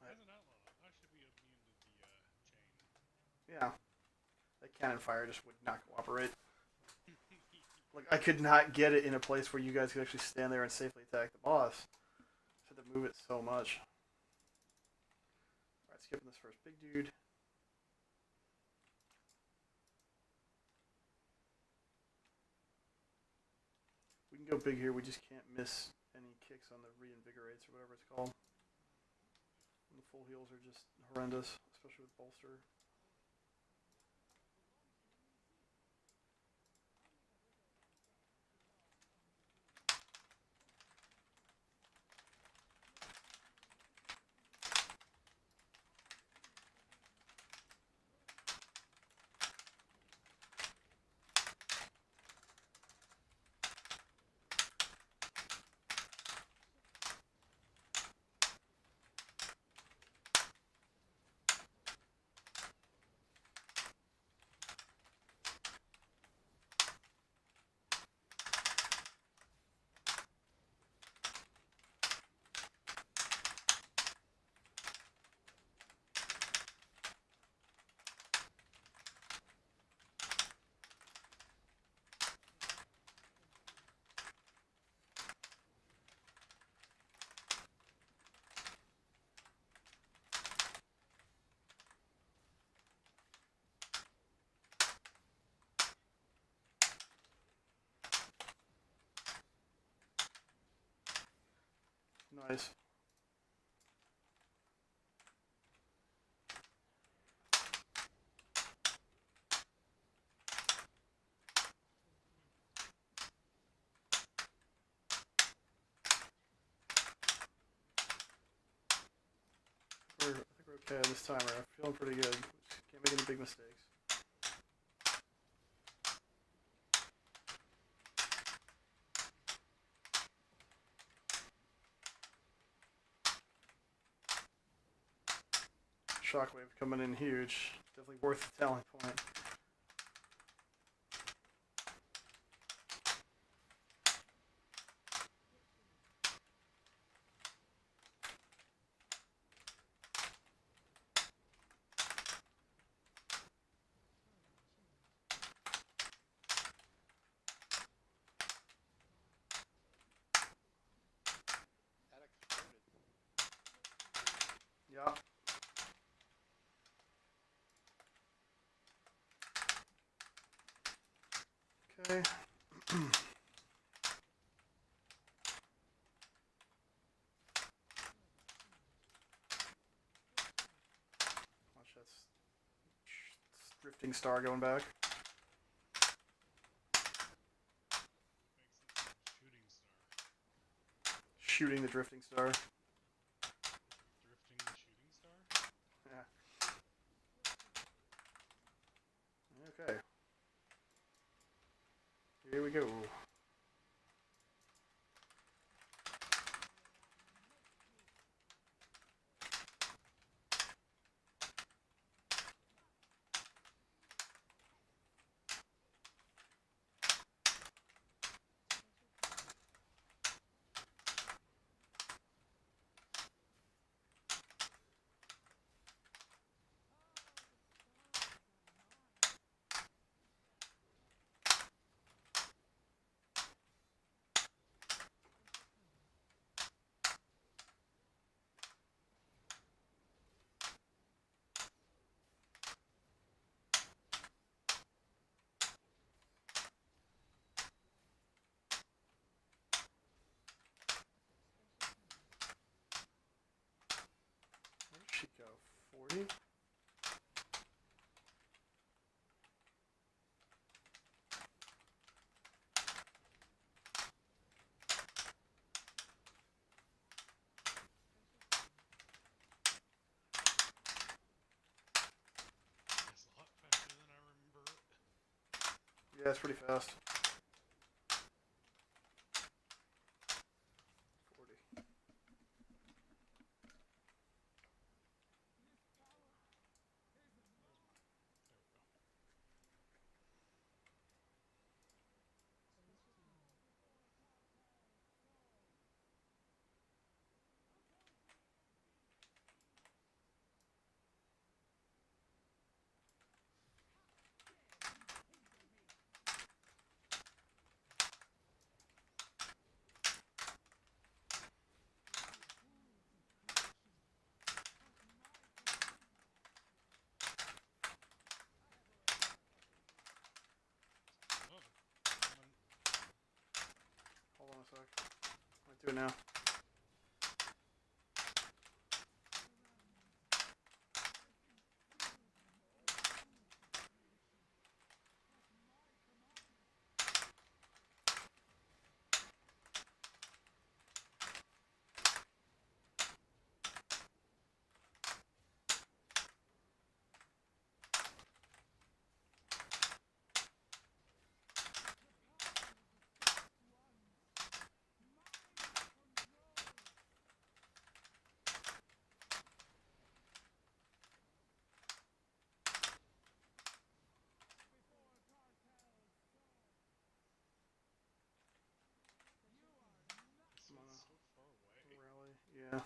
As an outlaw, I should be immune to the chain. Yeah. That cannon fire just would not cooperate. Like, I could not get it in a place where you guys could actually stand there and safely attack the boss. Just had to move it so much. Alright, skipping this first big dude. We can go big here, we just can't miss any kicks on the reinvigorates or whatever it's called. And the full heals are just horrendous, especially with bolster. Nice. I think we're okay this time. We're feeling pretty good. Just can't make any big mistakes. Shockwave coming in huge. Definitely worth the talent point. That exploded. Yeah. Okay. Watch that drifting star going back. Makes it so shooting the drifting star. Drifting the shooting star? Yeah. Okay. Here we go. Where did she go? 40? It's a lot faster than I remember it. Yeah, it's pretty fast. 40. There we go. Oh, coming. Hold on a sec. I'm gonna do it now. This one's so far away. Rally. Yeah.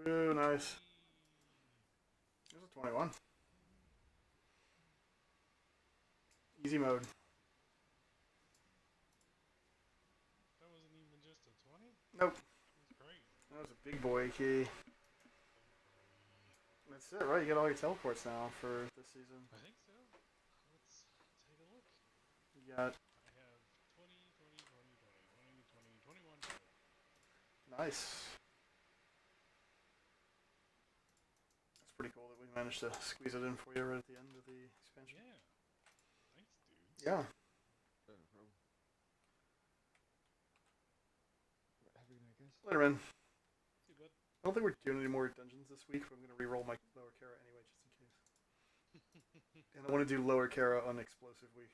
Woo, nice. There's a 21. Easy mode. That wasn't even just a 20? Nope. That's crazy. That was a big boy key. That's it, right? You got all your teleports now for this season. I think so. Let's take a look. You got I have 20, 20, 20, 20, 20, 20, 21 total. nice. That's pretty cool that we managed to squeeze it in for you right at the end of the expansion. Yeah. Thanks, dudes. Yeah. No problem. Have a good night, guys. Later, man. See you, bud. I don't think we're doing any more dungeons this week, but I'm gonna re-roll my lower Kara anyway, just in case. And I want to do lower Kara on explosive week.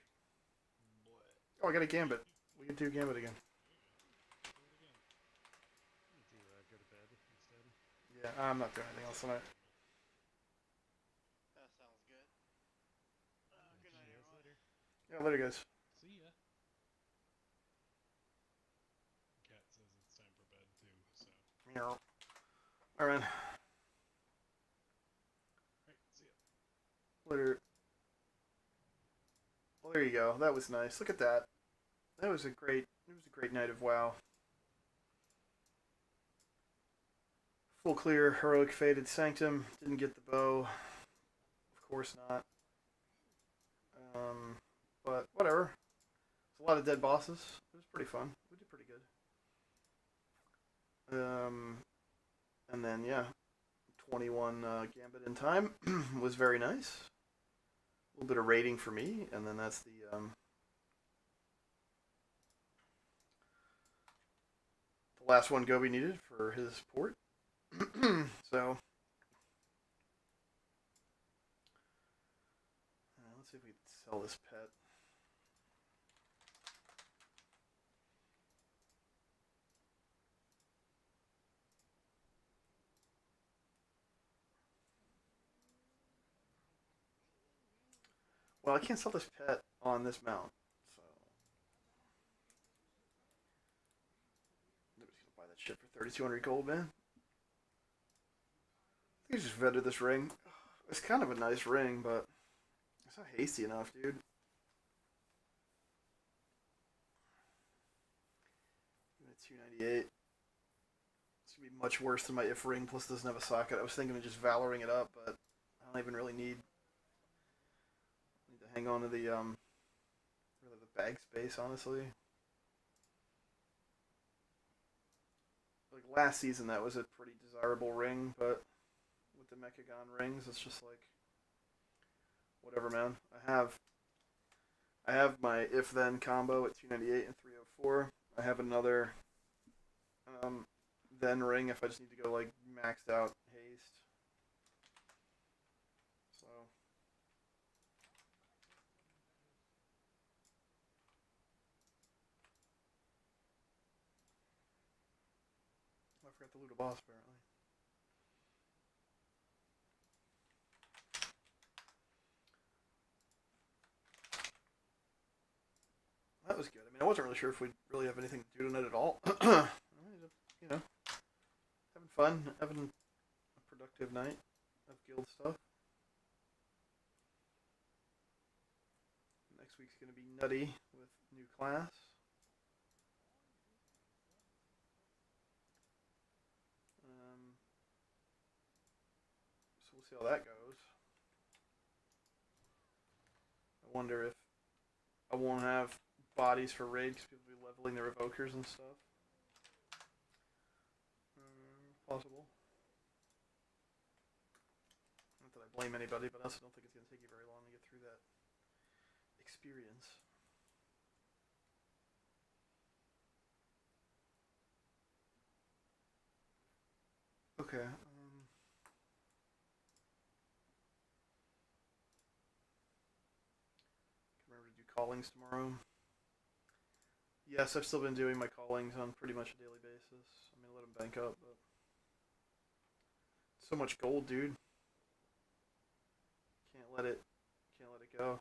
Boy. Oh, I got a gambit. We can do gambit again. Do it again. You need to go to bed instead. Yeah, I'm not doing anything else tonight. That sounds good. Good night, See you guys everyone. later. Yeah, later, guys. See ya. Alright, Alright, see ya. later. Well, there you go. That was nice. Look at that. That was a great. It was a great night of WoW. Full clear, heroic faded sanctum. Didn't get the bow. Of course not. But whatever. It's a lot of dead bosses. It was pretty fun. We did pretty good. And then yeah, 21 gambit in time was very nice. A little bit of rating for me, and then that's the last one Gobi needed for his port. So let's see if we can sell this pet. Well, I can't sell this pet on this mount, so nobody's gonna buy that shit for 3,200 gold, man. I think I just vetted this ring. It's kind of a nice ring, but it's not hasty enough, dude. Even at 298, it's gonna be much worse than my if ring. Plus, doesn't have a socket. I was thinking of just valoring it up, but I don't even really need to hang on to the really the bag space, honestly. Like last season, that was a pretty desirable ring, but with the Mechagon rings, it's just like whatever, man. I have my if then combo at 298 and 304. I have another then ring if I just need to go like maxed out haste. So I forgot to loot a boss apparently. That was good. I mean, I wasn't really sure if we'd really have anything to do tonight at all. You know, having fun, having a productive night of guild stuff. Next week's gonna be nutty with new class. So we'll see how that goes. I wonder if I won't have bodies for raid because people will be leveling their evokers and stuff. Possible. Not that I blame anybody, but I also don't think it's going to take you very long to get through that experience. Okay. Remember to do callings tomorrow. Yes, I've still been doing my callings on pretty much a daily basis. I'm gonna let them bank up, but so much gold, dude. Can't let it go.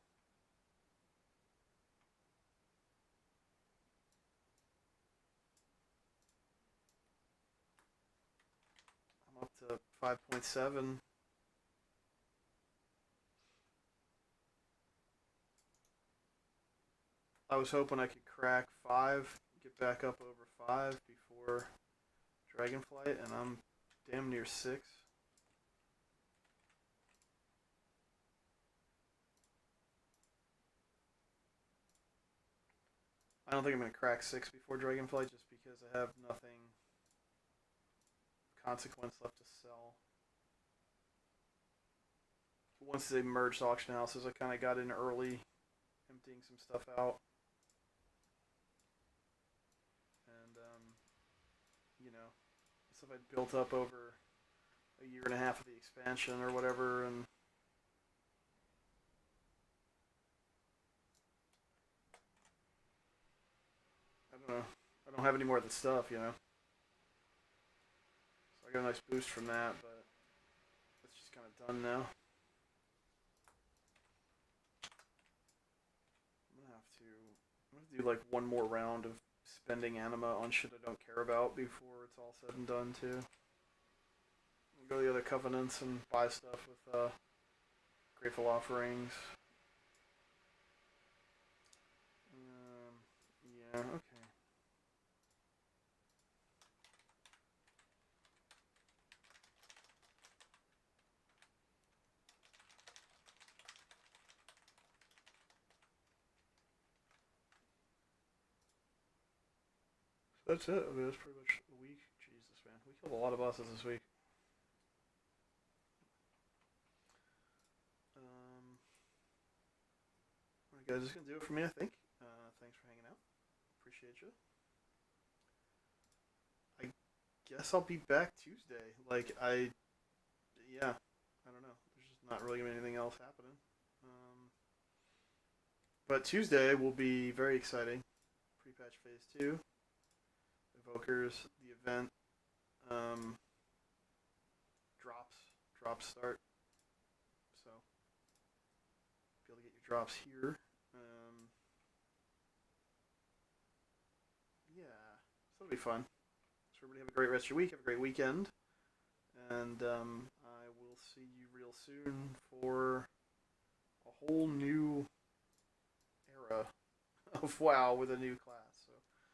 I'm up to 5.7. I was hoping I could crack 5, get back up over 5 before Dragonflight, and I'm damn near 6. I don't think I'm going to crack 6 before Dragonflight just because I have nothing of consequence left to sell. Once they merged auction houses, I kind of got in early, emptying some stuff out. And, you know, stuff I'd built up over a year and a half of the expansion or whatever, and I don't know. I don't have any more of the stuff, you know. So I got a nice boost from that, but it's just kind of done now. I'm gonna do like one more round of spending anima on shit I don't care about before it's all said and done too. Go to the other covenants and buy stuff with grateful offerings. Yeah, okay. That's it. I mean, that's pretty much the week. Jesus, man. We killed a lot of bosses this week. Alright, guys, that's going to do it for me, I think. Thanks for hanging out. Appreciate you. I guess I'll be back Tuesday. Yeah, I don't know. There's just not really going to be anything else happening. But Tuesday will be very exciting. Pre-patch phase 2. Evokers, the event. Drops start. So, be able to get your drops here. Yeah, so it'll be fun. So everybody have a great rest of your week. Have a great weekend. And I will see you real soon for a whole new era of WoW with a new class.